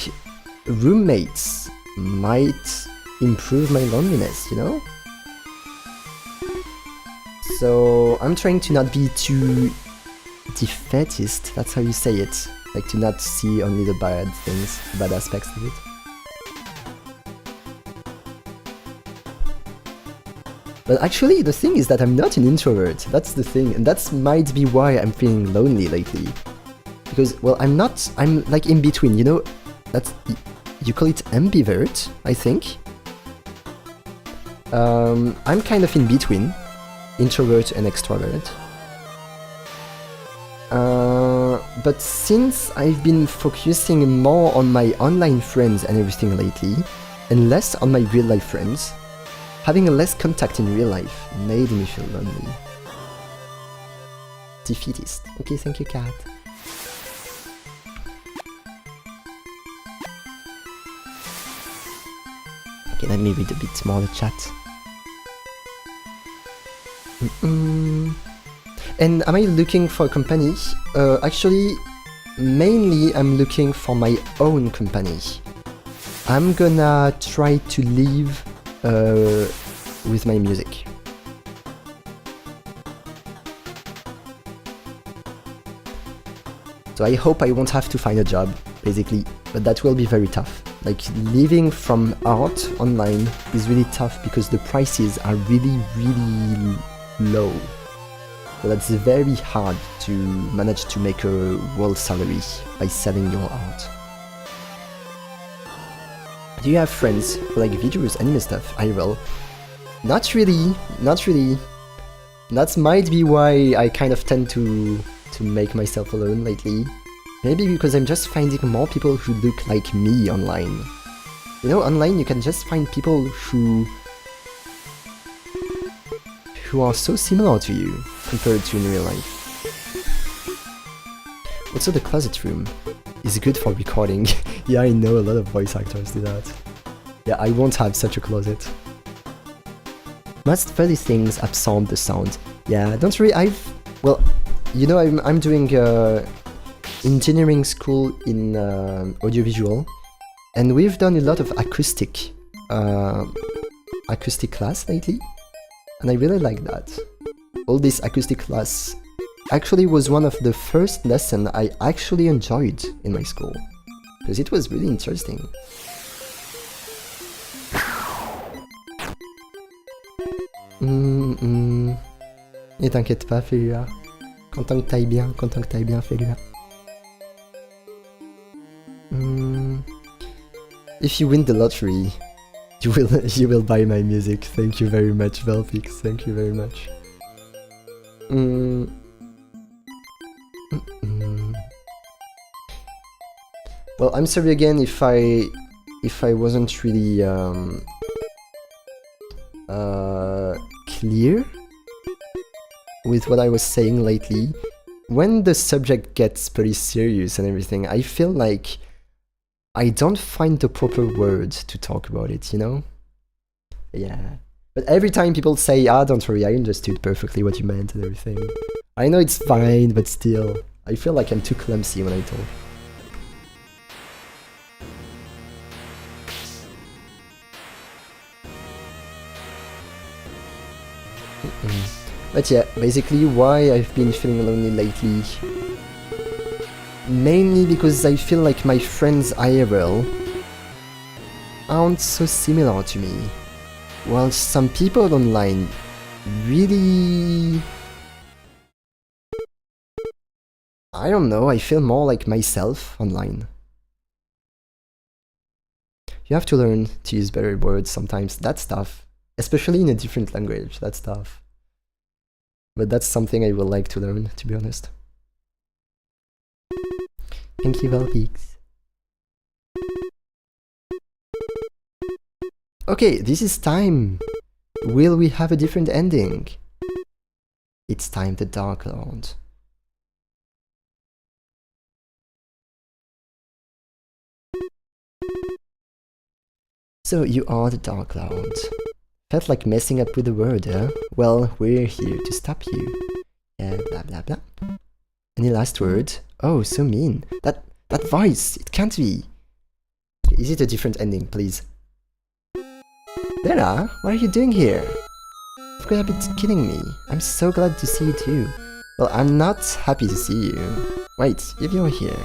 roommates might improve my loneliness, you know? So I'm trying to not be too defeatist, that's how you say it. Like to not see only the bad things, the bad aspects of it. But actually, the thing is that I'm not an introvert, that's the thing, and that might be why I'm feeling lonely lately. because, well, I'm like in between, you know, that's, you call it ambivert, I think. I'm kind of in between, introvert and extrovert. But since I've been focusing more on my online friends and everything lately, and less on my real life friends, having less contact in real life made me feel lonely. Defeatist. Okay, thank you, cat. Okay, let me read a bit more the chat. And am I looking for a company? Actually, mainly I'm looking for my own company. I'm gonna try to live with my music. So I hope I won't have to find a job, basically, but that will be very tough. Like, living from art online is really tough because the prices are really, really low. So that's very hard to manage to make a world salary by selling your art. Do you have friends who like videos, anime stuff, IRL? Not really, not really. That might be why I kind of tend to make myself alone lately. Maybe because I'm just finding more people who look like me online. You know, online you can just find people who are so similar to you compared to in real life. Also, the closet room is good for recording. Yeah, I know a lot of voice actors do that. Yeah, I won't have such a closet. Most funny things absorb the sound. Yeah, don't worry, well, you know, I'm doing engineering school in audiovisual, and we've done a lot of acoustic class lately, and I really like that. All this acoustic class actually was one of the first lessons I actually enjoyed in my school, because it was really interesting. Ne t'inquiète pas, fais-le. Content que t'ailles bien, fais-le. If you win the lottery, you will buy my music. Thank you very much, Velpix. Thank you very much. Well, I'm sorry again if I wasn't really clear with what I was saying lately. When the subject gets pretty serious and everything, I feel like I don't find the proper words to talk about it, you know? Yeah. But every time people say, ah, don't worry, I understood perfectly what you meant and everything. I know it's fine, but still, I feel like I'm too clumsy when I talk. But yeah, basically why I've been feeling lonely lately. Mainly because I feel like my friends IRL aren't so similar to me, while some people online really... I don't know, I feel more like myself online. You have to learn to use better words sometimes, that's tough. Especially in a different language, that's tough. But that's something I would like to learn, to be honest. Thank you, Velpix. Okay, this is time. Will we have a different ending? It's time, the Dark Lord. So you are the Dark Lord. Felt like messing up with the word, huh? Well, we're here to stop you. And blah blah blah. Any last word? Oh, so mean. That voice, it can't be. Is it a different ending, please? Vera, what are you doing here? You've got a bit kidding me. I'm so glad to see you too. Well, I'm not happy to see you. Wait, if you're here,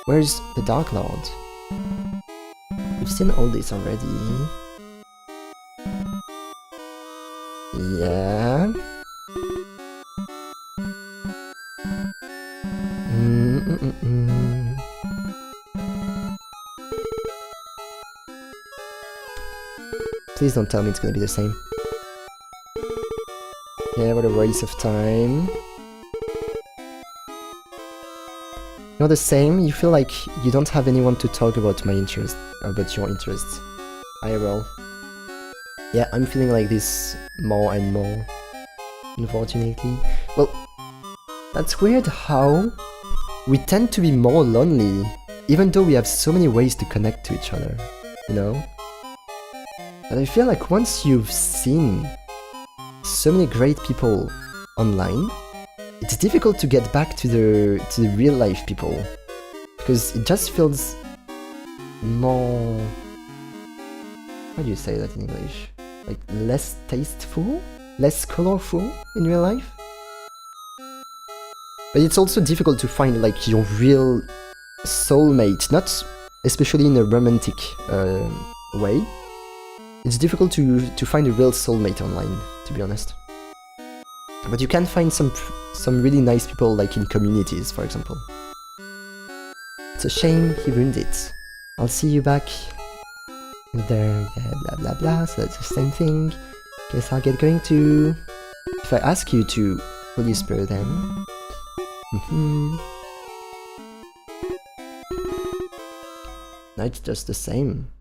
where's the Dark Lord? We've seen all this already. Yeah. Please don't tell me it's gonna be the same. Yeah, what a waste of time. You're the same, you feel like you don't have anyone to talk about your interests. IRL. Yeah, I'm feeling like this more and more, unfortunately. Well, that's weird how we tend to be more lonely, even though we have so many ways to connect to each other, you know? And I feel like once you've seen so many great people online, it's difficult to get back to the real life people, because it just feels more... How do you say that in English? Like less tasteful? Less colorful in real life? But it's also difficult to find like your real soulmate, not especially in a romantic way. It's difficult to find a real soulmate online, to be honest. But you can find some really nice people, like in communities, for example. It's a shame he ruined it. I'll see you back there, yeah, blah blah blah, so that's the same thing. Guess I'll get going to... If I ask you to, will you spare them? No, it's just the same.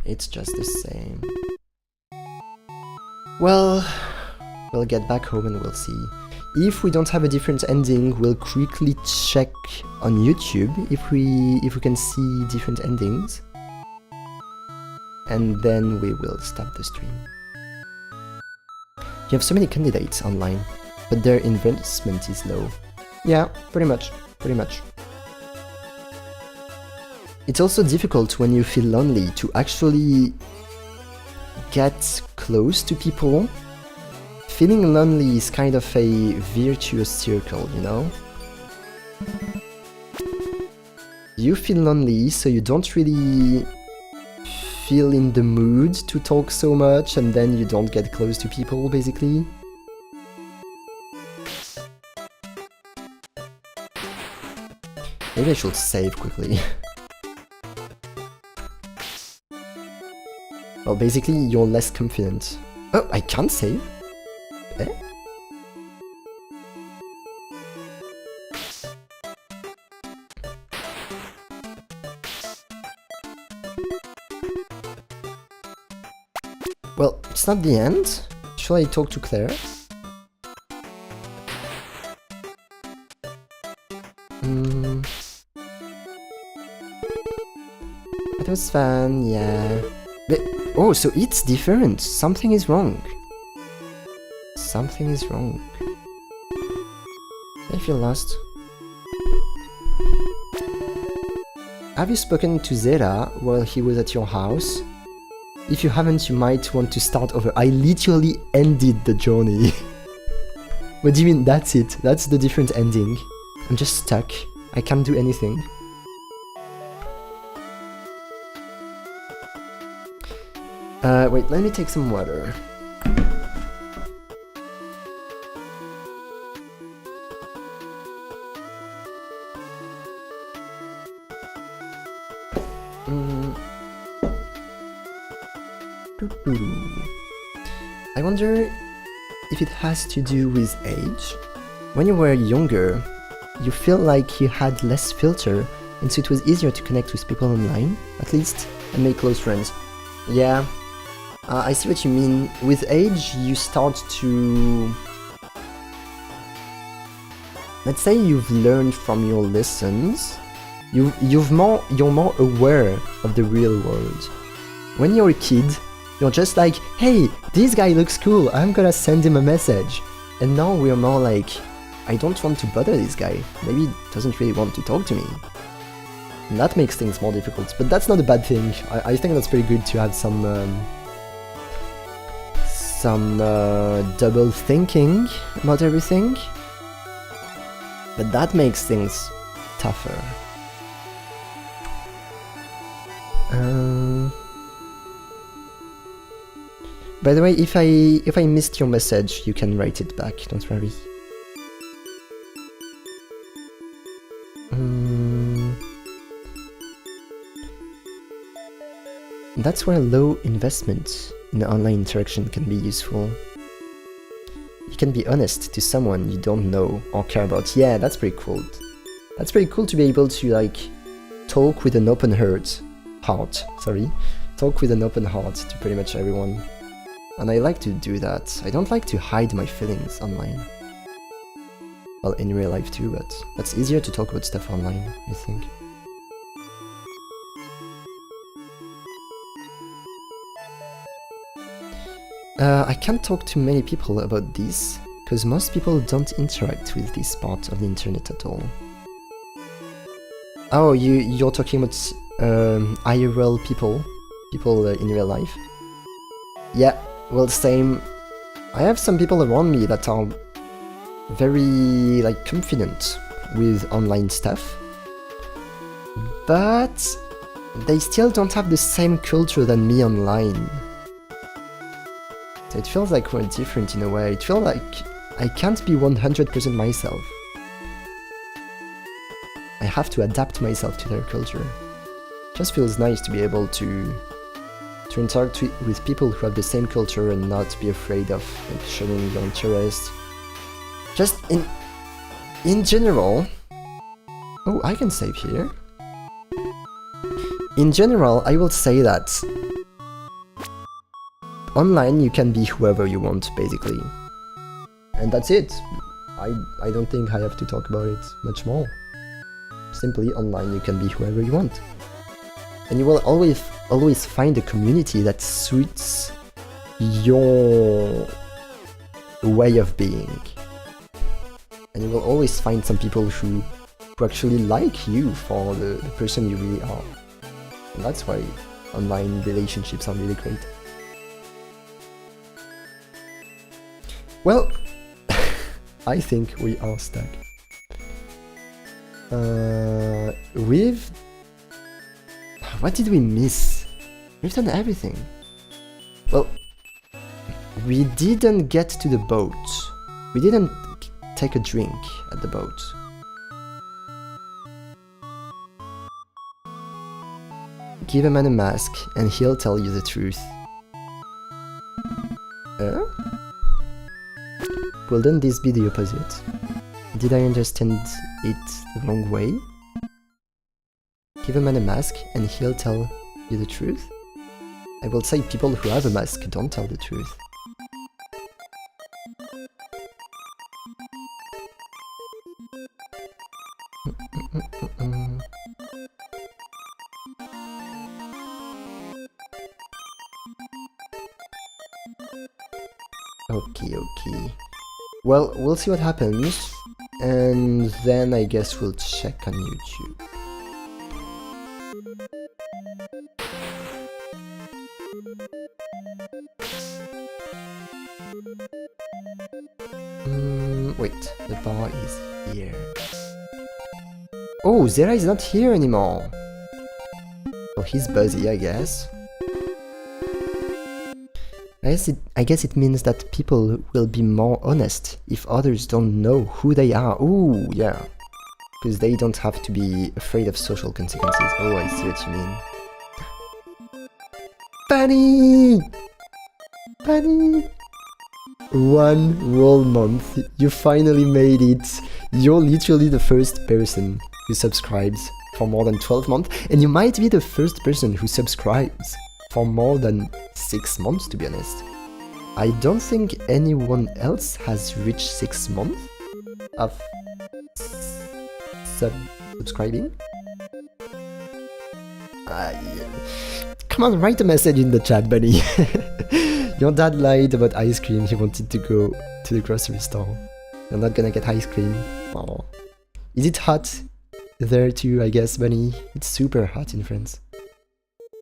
It's just the same. Well, we'll get back home and we'll see. If we don't have a different ending, we'll quickly check on YouTube if we can see different endings. And then we will stop the stream. You have so many candidates online, but their investment is low. Yeah, pretty much. It's also difficult when you feel lonely to actually get close to people. Feeling lonely is kind of a virtuous circle, you know? You feel lonely, so you don't really feel in the mood to talk so much, and then you don't get close to people, basically. Maybe I should save quickly. Well, basically, you're less confident. Oh, I can't save? Eh? Well, it's not the end. Shall I talk to Claire? It was fun, yeah. But, oh, so it's different. Something is wrong. Something is wrong. I feel lost. Have you spoken to Zera while he was at your house? If you haven't, you might want to start over. I literally ended the journey. What do you mean, that's it? That's the different ending. I'm just stuck. I can't do anything. Wait, let me take some water. I wonder if it has to do with age. When you were younger, you feel like you had less filter, and so it was easier to connect with people online, at least, and make close friends. Yeah, I see what you mean. With age, you start to... Let's say you've learned from your lessons. You're more aware of the real world. When you're a kid, you're just like, hey, this guy looks cool, I'm gonna send him a message. And now we're more like, I don't want to bother this guy. Maybe he doesn't really want to talk to me. And that makes things more difficult, but that's not a bad thing. I think that's pretty good to have some double thinking about everything. But that makes things tougher. By the way, if I missed your message, you can write it back, don't worry. That's where low investment in online interaction can be useful. You can be honest to someone you don't know or care about. Yeah, that's pretty cool. That's pretty cool to be able to like talk with an open heart. Talk with an open heart to pretty much everyone. And I like to do that. I don't like to hide my feelings online. Well, in real life too, but that's easier to talk about stuff online, I think. I can't talk to many people about this, because most people don't interact with this part of the internet at all. Oh, you're talking about IRL people in real life? Yeah, well, same. I have some people around me that are very like confident with online stuff, but they still don't have the same culture than me online. So it feels like we're different in a way. It feels like I can't be 100% myself. I have to adapt myself to their culture. It just feels nice to be able to interact with people who have the same culture and not be afraid of like, showing your interest. Just in general... Oh, I can save here. In general, I will say that online you can be whoever you want, basically. And that's it. I don't think I have to talk about it much more. Simply online you can be whoever you want. And you will always find a community that suits your way of being. And you will always find some people who actually like you for the person you really are. And that's why online relationships are really great. Well, I think we are stuck. What did we miss? We've done everything. Well, we didn't get to the boat. We didn't take a drink at the boat. Give a man a mask and he'll tell you the truth. Wouldn't this be the opposite? Did I understand it the wrong way? Give a man a mask and he'll tell you the truth? I will say people who have a mask don't tell the truth. Okay. Well, we'll see what happens, and then I guess we'll check on YouTube. Wait, the bar is here. Oh, Zera is not here anymore! Oh, he's busy, I guess. I guess it means that people will be more honest if others don't know who they are. Ooh, yeah. Because they don't have to be afraid of social consequences. Oh, I see what you mean. Bunny! Bunny! 1 whole month. You finally made it. You're literally the first person who subscribes for more than 12 months. And you might be the first person who subscribes for more than 6 months, to be honest. I don't think anyone else has reached 6 months of subscribing. Come on, write a message in the chat, Bunny. Your dad lied about ice cream. He wanted to go to the grocery store. You're not gonna get ice cream. Oh. Is it hot there too, I guess, Bunny? It's super hot in France.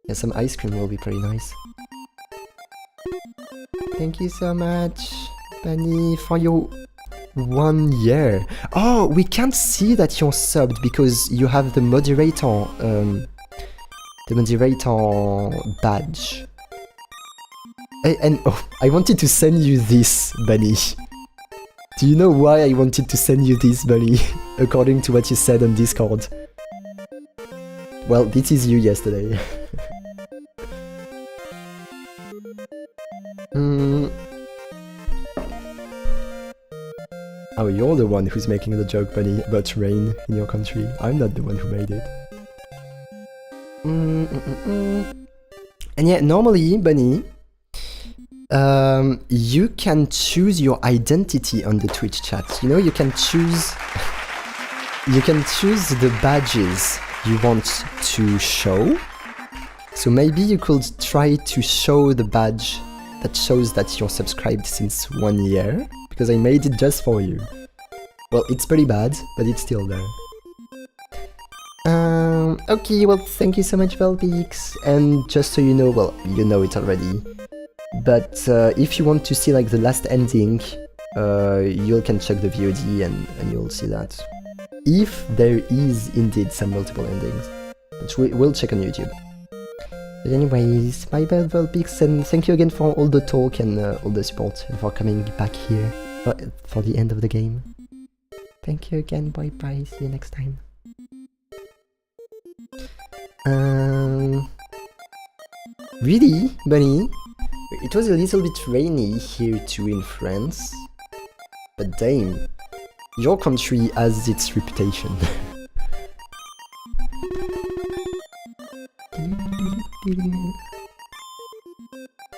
Yeah, some ice cream will be pretty nice. Thank you so much, Bunny, for your 1 year. Oh, we can't see that you're subbed because you have the moderator badge. And oh, I wanted to send you this, Bunny. Do you know why I wanted to send you this, Bunny? According to what you said on Discord. Well, this is you yesterday. Oh, you're the one who's making the joke, Bunny, about rain in your country. I'm not the one who made it. And yeah, normally, Bunny, you can choose your identity on the Twitch chat. You know, you can choose the badges you want to show. So maybe you could try to show the badge that shows that you're subscribed since 1 year, because I made it just for you. Well, it's pretty bad, but it's still there. Okay, well, thank you so much, Velpix. And just so you know, well, you know it already, but if you want to see like the last ending, you can check the VOD and you'll see that. If there is indeed some multiple endings, which we'll check on YouTube. But anyways, bye bye Velpix, and thank you again for all the talk and all the support, and for coming back here for the end of the game. Thank you again, bye bye, see you next time. Really, Bunny? It was a little bit rainy here too in France, but damn, your country has its reputation.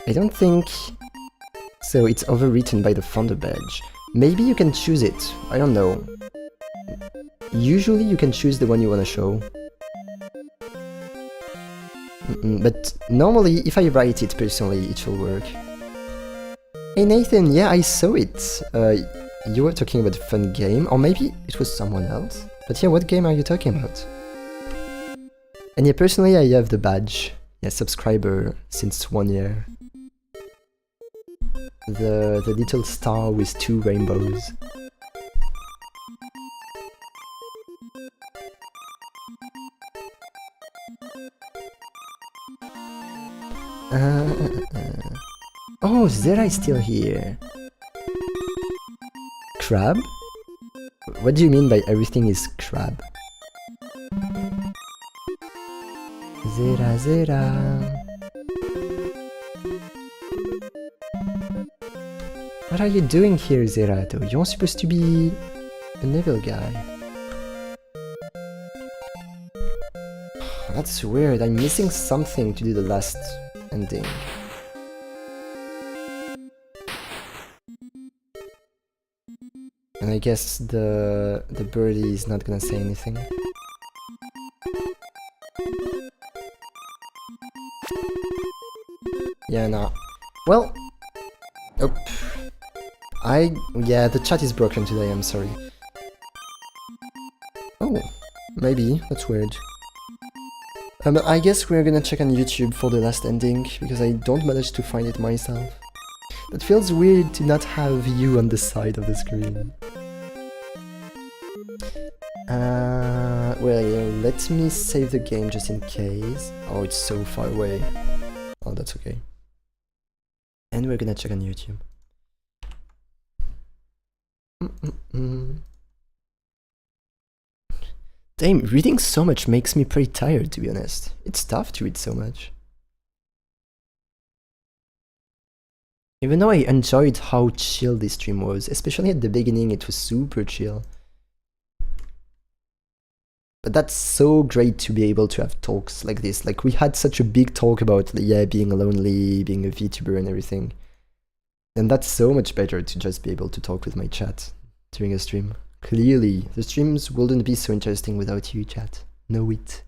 I don't think... So it's overwritten by the founder badge. Maybe you can choose it, I don't know. Usually you can choose the one you wanna show. But normally, if I write it personally, it will work. Hey Nathan, yeah, I saw it. You were talking about a fun game, or maybe it was someone else. But yeah, what game are you talking about? And yeah, personally, I have the badge. Yeah, subscriber since 1 year. The little star with 2 rainbows. Oh, Zera is still here. Crab? What do you mean by everything is crab? Zera. What are you doing here, Zerato? You're supposed to be an evil guy. That's weird, I'm missing something to do the last ending. And I guess the birdie is not gonna say anything. Yeah, nah. Well... Oh. Yeah, the chat is broken today, I'm sorry. Oh, maybe, that's weird. I guess we're gonna check on YouTube for the last ending, because I don't manage to find it myself. That feels weird to not have you on the side of the screen. Well, yeah, let me save the game just in case. Oh, it's so far away. Oh, that's okay. And we're gonna check on YouTube. Damn, reading so much makes me pretty tired, to be honest. It's tough to read so much. Even though I enjoyed how chill this stream was, especially at the beginning, it was super chill. But that's so great to be able to have talks like this. Like, we had such a big talk about, yeah, being lonely, being a VTuber and everything. And that's so much better to just be able to talk with my chat during a stream. Clearly, the streams wouldn't be so interesting without you, chat. Know it.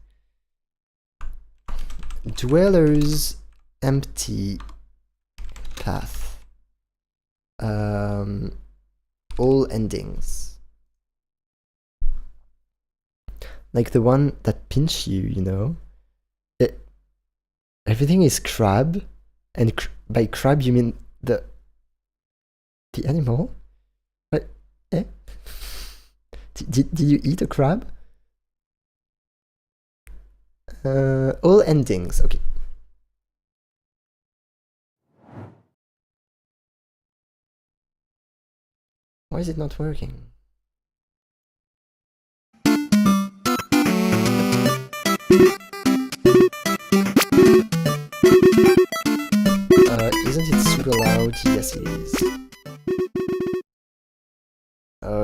Dwellers, empty path. All endings. Like the one that pinch you, you know? Everything is crab, and by crab you mean the animal? What? Eh? Did you eat a crab? All endings, okay. Why is it not working? Isn't it super loud? Yes, it is.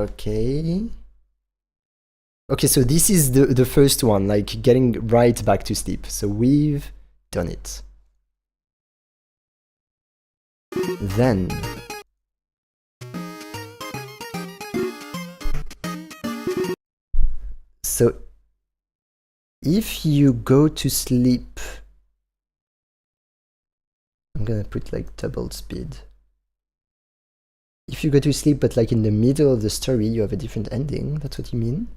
Okay. Okay, so this is the first one, like getting right back to sleep. So we've done it. Then so if you go to sleep, I'm gonna put like double speed. If you go to sleep but like in the middle of the story you have a different ending, that's what you mean?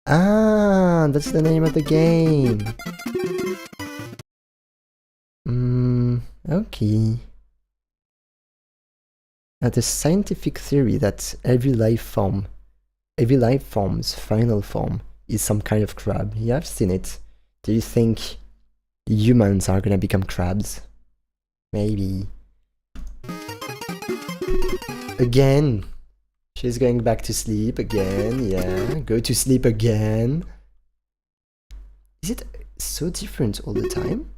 Ah, that's the name of the game. Okay. Now the scientific theory that every life form's final form is some kind of crab. Yeah, I've seen it. Do you think humans are gonna become crabs? Maybe. Again. She's going back to sleep again. Yeah, go to sleep again. Is it so different all the time?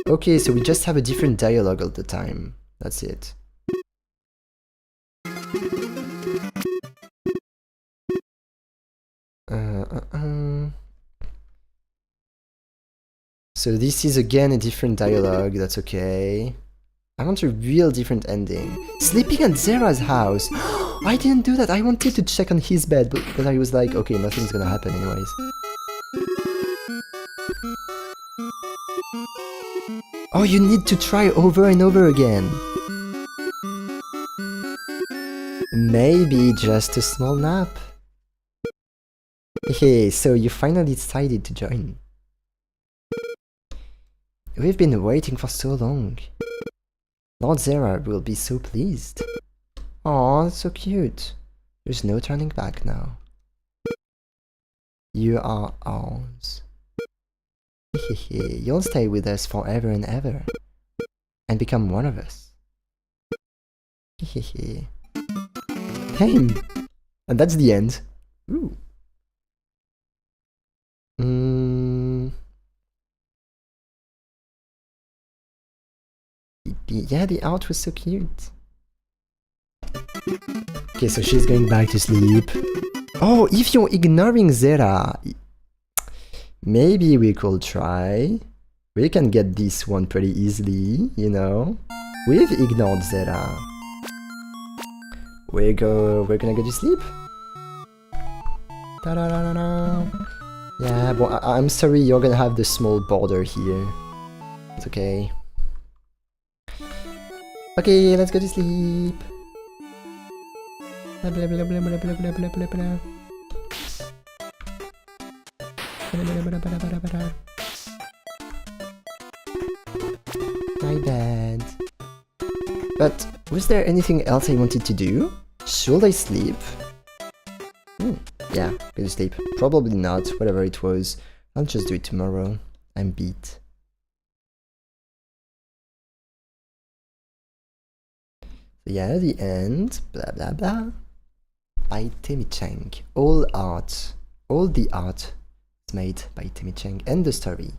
Okay, so we just have a different dialogue all the time. That's it. So this is again a different dialogue, that's okay. I want a real different ending. Sleeping at Zera's house! I didn't do that, I wanted to check on his bed, but I was like, okay, nothing's gonna happen anyways. Oh, you need to try over and over again. Maybe just a small nap. Hey, so you finally decided to join. We've been waiting for so long. Lord Zera will be so pleased. Aw, that's so cute. There's no turning back now. You are ours. You'll stay with us forever and ever. And become one of us. Tame! And that's the end. Ooh. Yeah, the art was so cute. Okay, so she's going back to sleep. Oh, if you're ignoring Zera, maybe we could try. We can get this one pretty easily, you know. We've ignored Zera. We're gonna go to sleep. Ta-da-da-da-da. Yeah, but I'm sorry, you're gonna have the small border here. It's okay. Okay, let's go to sleep. Blah, blah, blah, blah, blah, blah, blah, blah, blah, blah. My bad. But was there anything else I wanted to do? Should I sleep? Yeah, go to sleep. Probably not, whatever it was. I'll just do it tomorrow. I'm beat. So yeah, the end. Blah blah blah. By Temmie Chang. All the art is made by Temmie Chang and the story.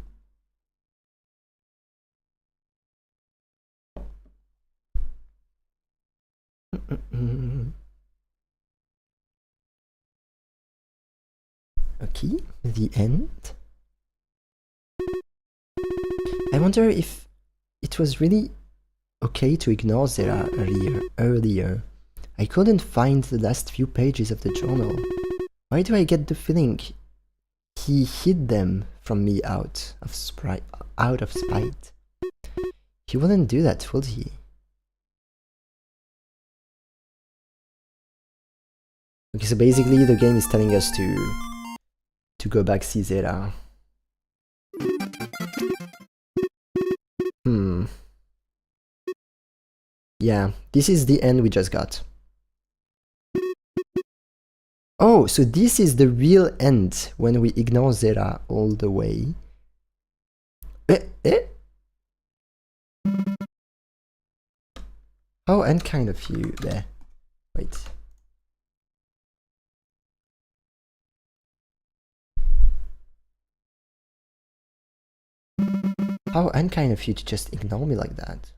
Okay, the end. I wonder if it was really okay to ignore Zera earlier. I couldn't find the last few pages of the journal. Why do I get the feeling he hid them from me out of spite? He wouldn't do that, would he? Okay, so basically the game is telling us to go back see Zera. Yeah, this is the end we just got. Oh, so this is the real end when we ignore Zera all the way. How unkind of you there. Wait. How unkind of you to just ignore me like that.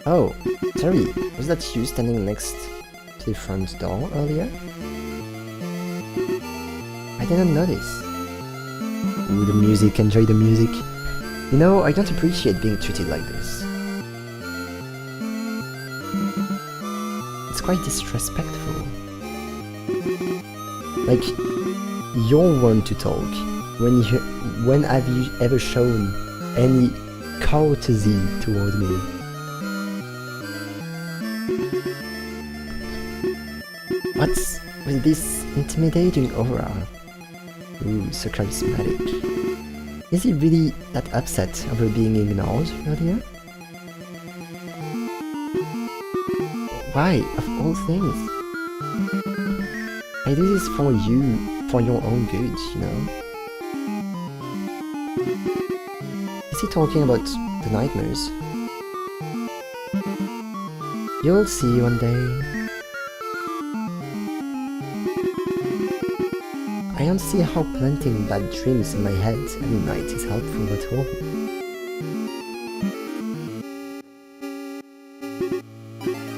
Oh, sorry, was that you standing next to the front door earlier? I didn't notice. Ooh, the music, enjoy the music. You know, I don't appreciate being treated like this. It's quite disrespectful. Like, you're one to talk. When have you ever shown any courtesy toward me? What's with this intimidating aura? Ooh, so charismatic. Is he really that upset over being ignored earlier? Why, of all things? I do this for you, for your own good, you know? Is he talking about the nightmares? You'll see one day. I don't see how planting bad dreams in my head every night is helpful at all.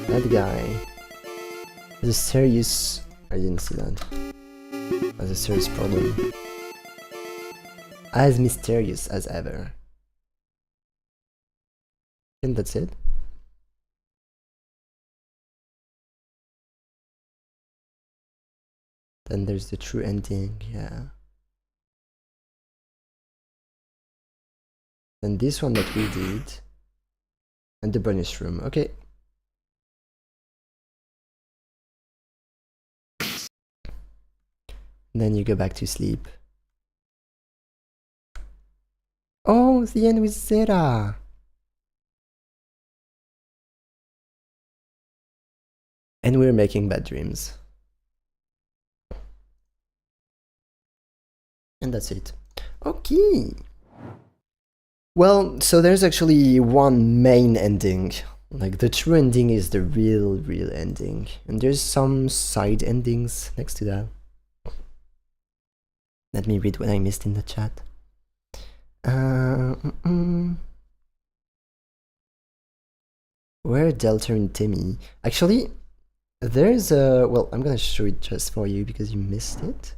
That guy has a serious... I didn't see that. Has a serious problem. As mysterious as ever. And that's it. Then there's the true ending, yeah. Then this one that we did. And the bonus room, okay. Then you go back to sleep. Oh, the end with Zera! And we're making bad dreams. And that's it. Okay. Well, so there's actually one main ending. Like, the true ending is the real ending. And there's some side endings next to that. Let me read what I missed in the chat. Where Delta and Temmie? Actually, there's a... Well, I'm gonna show it just for you because you missed it.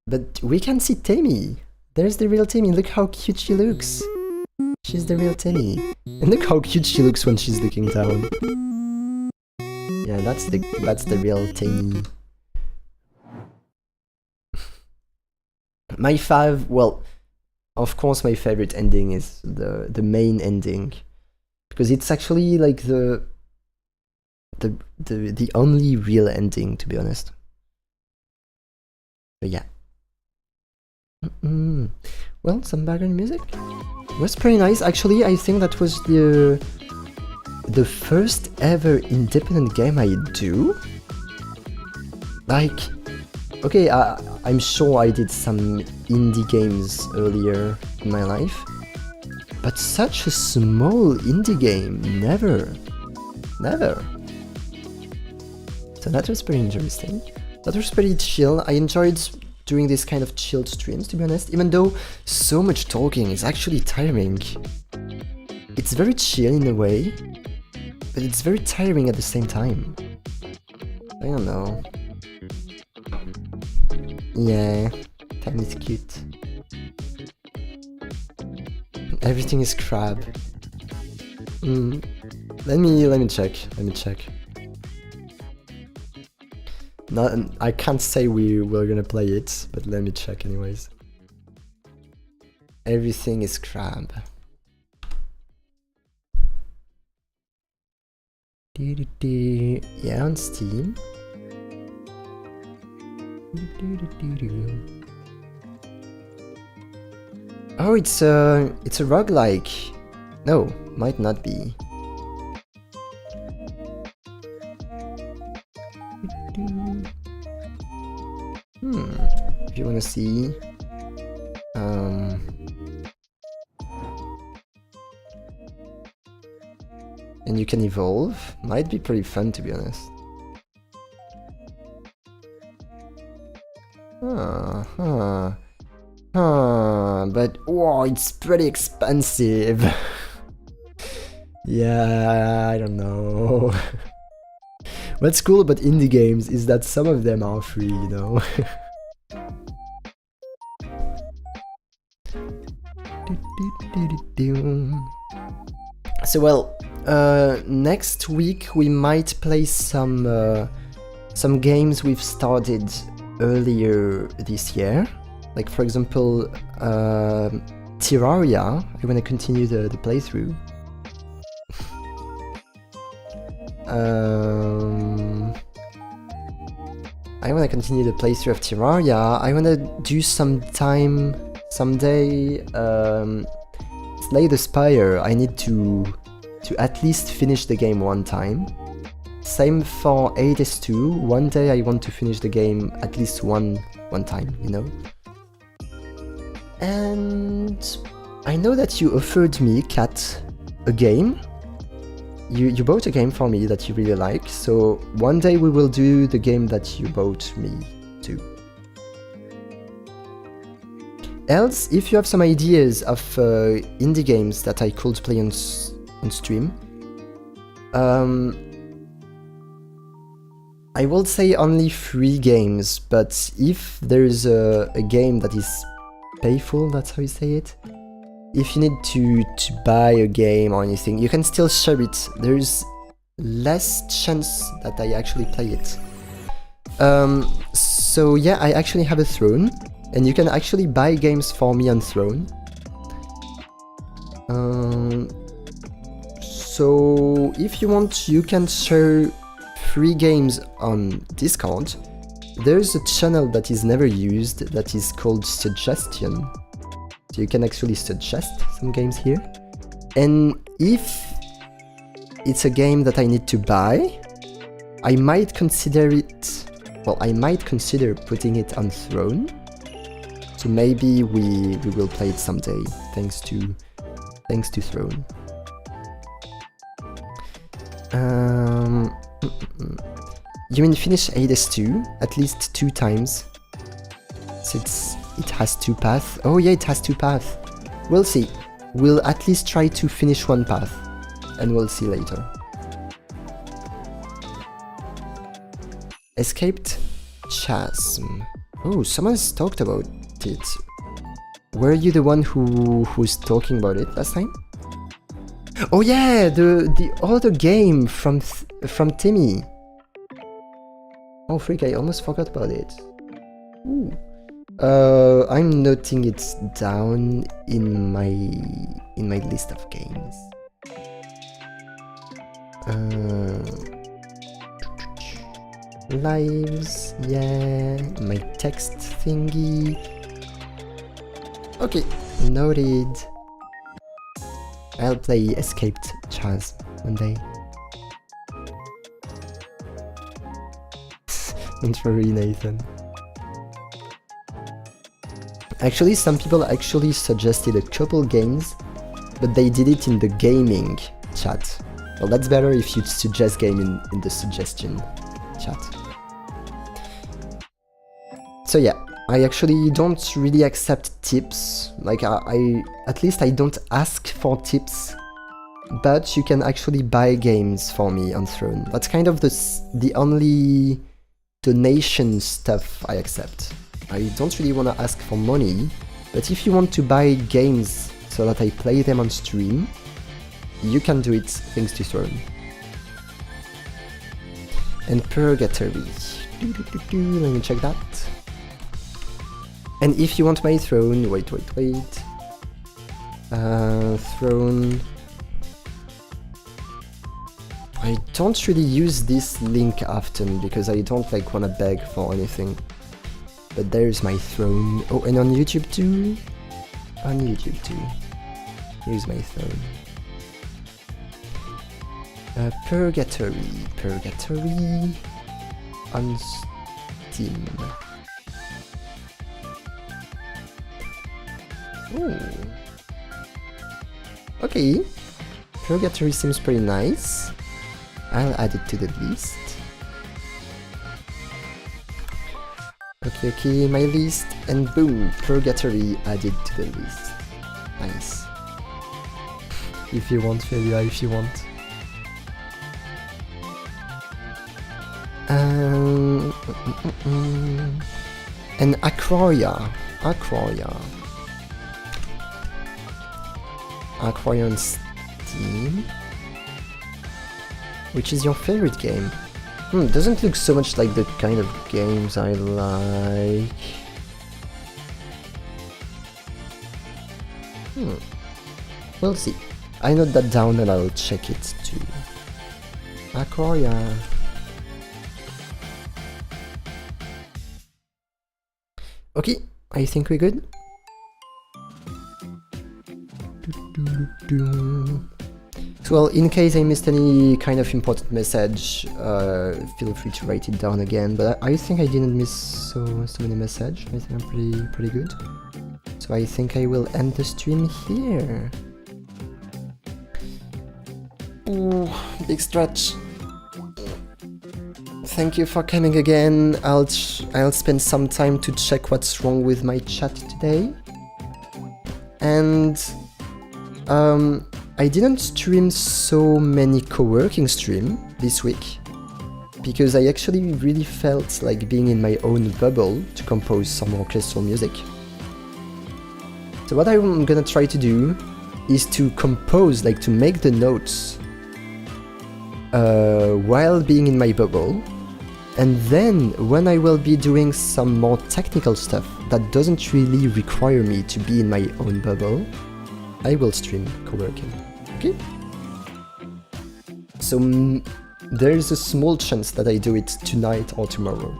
But we can see Temmie. There's the real Temmie. Look how cute she looks. She's the real Temmie. And look how cute she looks when she's looking down. Yeah, that's the real Temmie. My well, of course my favorite ending is the main ending. Because it's actually like the only real ending, to be honest. But yeah. Well, some background music was pretty nice. Actually, I think that was the first ever independent game I do. Like, okay, I'm sure I did some indie games earlier in my life, but such a small indie game, never. So that was pretty interesting. That was pretty chill. I enjoyed doing this kind of chilled streams, to be honest, even though so much talking is actually tiring. It's very chill in a way, but it's very tiring at the same time. I don't know. Yeah, time is cute. Everything is crab. Let me check. No, I can't say we're gonna play it, but let me check anyways. Everything is crab. Yeah, on Steam. Oh, it's a roguelike. No, might not be. If you wanna see, and you can evolve. Might be pretty fun, to be honest. But whoa, it's pretty expensive. Yeah, I don't know. What's cool about indie games is that some of them are free, you know. So well, next week we might play some games we've started earlier this year. Like for example, Terraria. I want to continue the playthrough. I want to continue the playthrough of Terraria. I want to do some time someday. Slay the Spire. I need to at least finish the game one time. Same for artist.iiwa. One day I want to finish the game at least one time, you know. And I know that you offered me, Kat, a game. You bought a game for me that you really like, so one day we will do the game that you bought me too. Else, if you have some ideas of indie games that I could play on stream, I will say only 3 games, but if there's a game that is payful, that's how you say it, if you need to buy a game or anything, you can still share it. There's less chance that I actually play it. So yeah, I actually have a Throne, and you can actually buy games for me on Throne. So if you want, you can share 3 games on Discord. There's a channel that is never used that is called Suggestion. So you can actually suggest some games here. And if it's a game that I need to buy, I might consider it... Well, I might consider putting it on Throne. So maybe we will play it someday, thanks to Throne. You mean finish artist.iiwa at least 2 times? So it has 2 paths. Oh yeah, it has 2 paths. We'll see. We'll at least try to finish 1 path, and we'll see later. Escaped Chasm. Oh, someone's talked about it. Were you the one who's talking about it last time? Oh yeah, the other game from Temmie. Oh freak, I almost forgot about it. Ooh. I'm noting it down in my list of games. Lives, yeah, my text thingy. Okay, noted. I'll play Escaped Chasm one day. Don't worry, Nathan. Actually, some people actually suggested a couple games, but they did it in the gaming chat. Well, that's better if you suggest game in the suggestion chat. So yeah, I actually don't really accept tips. Like at least I don't ask for tips, but you can actually buy games for me on Throne. That's kind of the only donation stuff I accept. I don't really want to ask for money, but if you want to buy games so that I play them on stream, you can do it thanks to Throne. And Purgatory. Let me check that. And if you want my Throne, wait. Throne. I don't really use this link often because I don't like wanna beg for anything. But there's my Throne. Oh, and on YouTube too? On YouTube too. Here's my Throne. Purgatory on Steam. Ooh. Okay. Purgatory seems pretty nice. I'll add it to the list. Okay, my list, and boom, Purgatory added to the list. Nice. If you want, Fabia, if you want. And Aquaria on Steam. Which is your favorite game? Doesn't look so much like the kind of games I like. We'll see. I note that down and I'll check it too. Aquaria. Okay, I think we're good. So, well, in case I missed any kind of important message, feel free to write it down again. But I think I didn't miss so many messages. I think I'm pretty good. So I think I will end the stream here. Ooh, big stretch. Thank you for coming again. I'll spend some time to check what's wrong with my chat today. And I didn't stream so many co-working streams this week because I actually really felt like being in my own bubble to compose some orchestral music. So what I'm gonna try to do is to compose, like to make the notes while being in my bubble, and then when I will be doing some more technical stuff that doesn't really require me to be in my own bubble, I will stream co-working. Okay? So there's a small chance that I do it tonight or tomorrow.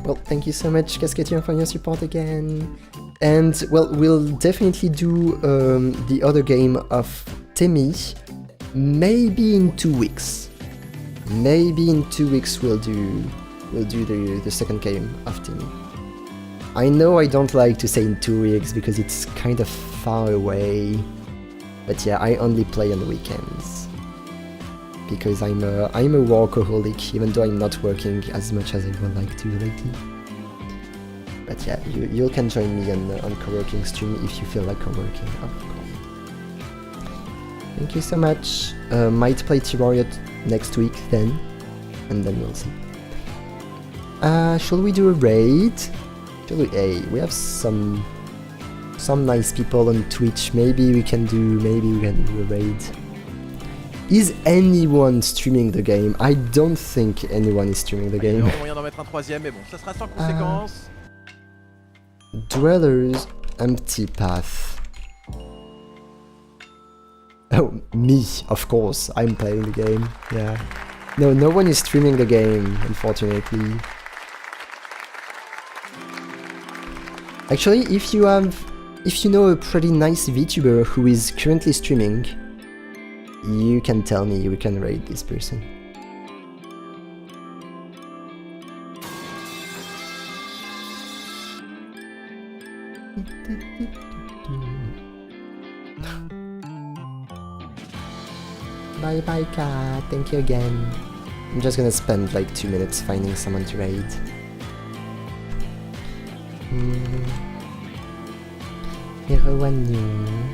Well, thank you so much, Cascadian, for your support again. And, well, we'll definitely do the other game of Temmie, maybe in 2 weeks. Maybe in 2 weeks we'll do the second game of Temmie. I know I don't like to say in 2 weeks because it's kind of far away, but yeah, I only play on the weekends because I'm a workaholic, even though I'm not working as much as I would like to lately. But yeah, you can join me on co-working stream if you feel like co-working, of course. Thank you so much. Might play Terraria next week then, and then we'll see. Shall we do a raid? Hey, we have some nice people on Twitch. Maybe we can do a raid. Is anyone streaming the game? I don't think anyone is streaming the game. Dwellers, empty path. Oh, me, of course. I'm playing the game. Yeah. No one is streaming the game, unfortunately. Actually, if you know a pretty nice VTuber who is currently streaming, you can tell me, we can raid this person. Bye bye, cat. Thank you again. I'm just gonna spend like 2 minutes finding someone to raid.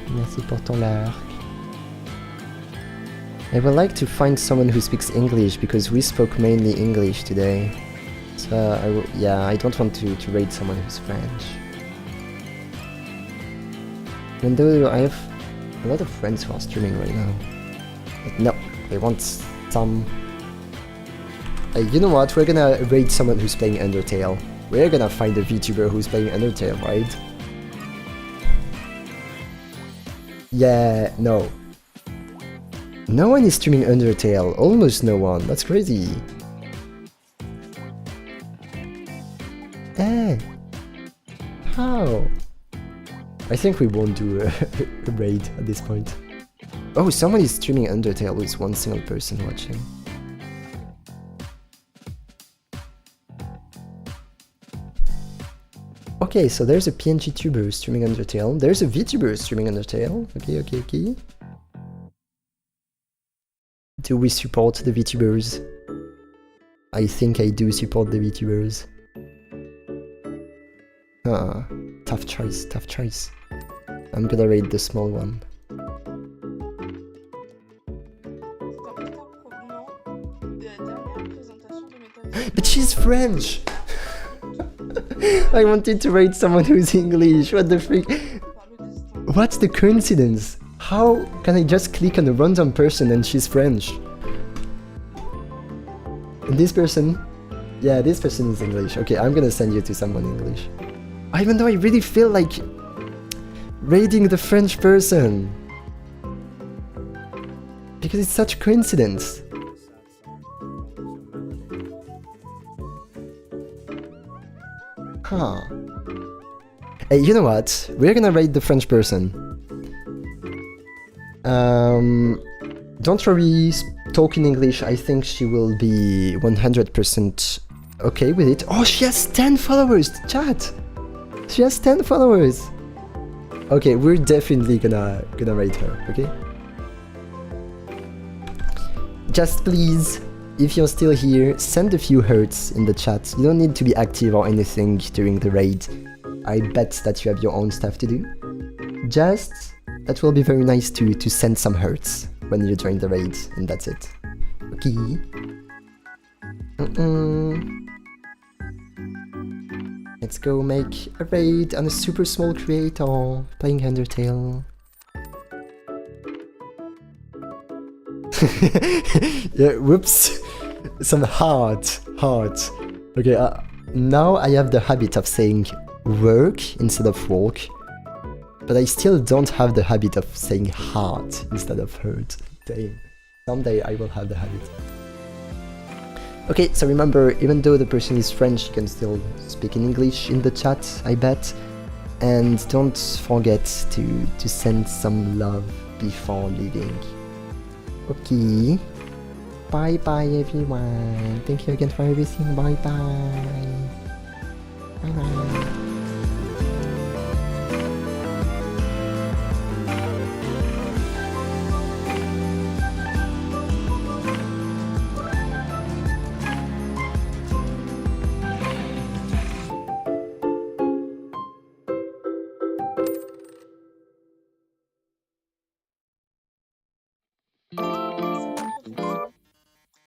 Merci pour ton lurk. I would like to find someone who speaks English because we spoke mainly English today. So I don't want to raid someone who's French. Even though I have a lot of friends who are streaming right now. But no, I want some... you know what, we're gonna raid someone who's playing Undertale. We're gonna find a VTuber who's playing Undertale, right? Yeah, no. No one is streaming Undertale, almost no one, that's crazy. Eh, how? I think we won't do a raid at this point. Oh, someone is streaming Undertale with one single person watching. Ok, Okay, so there's a PNG tuber streaming Undertale. There's a VTuber streaming Undertale. Okay. Do we support the VTubers? I think I do support the VTubers. Tough choice. I'm gonna rate the small one. But she's French! I wanted to rate someone who's English, what the freak? What's the coincidence? How can I just click on a random person and she's French? And this person? Yeah, this person is English. Okay, I'm gonna send you to someone English. Even though I really feel like rating the French person. Because it's such coincidence. Huh. Hey, you know what? We're gonna rate the French person. Don't worry, talking English, I think she will be 100% okay with it. Oh, she has 10 followers, chat! She has 10 followers! Okay, we're definitely gonna rate her, okay? Just please, if you're still here, send a few hearts in the chat. You don't need to be active or anything during the raid. I bet that you have your own stuff to do. Just, that will be very nice to send some hearts when you join the raid, and that's it. Okay. Let's go make a raid on a super small creator playing Undertale. Yeah, whoops. Some heart. Okay, now I have the habit of saying work instead of walk, but I still don't have the habit of saying heart instead of hurt. Damn. Someday I will have the habit. Okay, so remember, even though the person is French, you can still speak in English in the chat, I bet. And don't forget to send some love before leaving. Okay. Bye bye everyone. Thank you again for everything. Bye bye. Bye bye.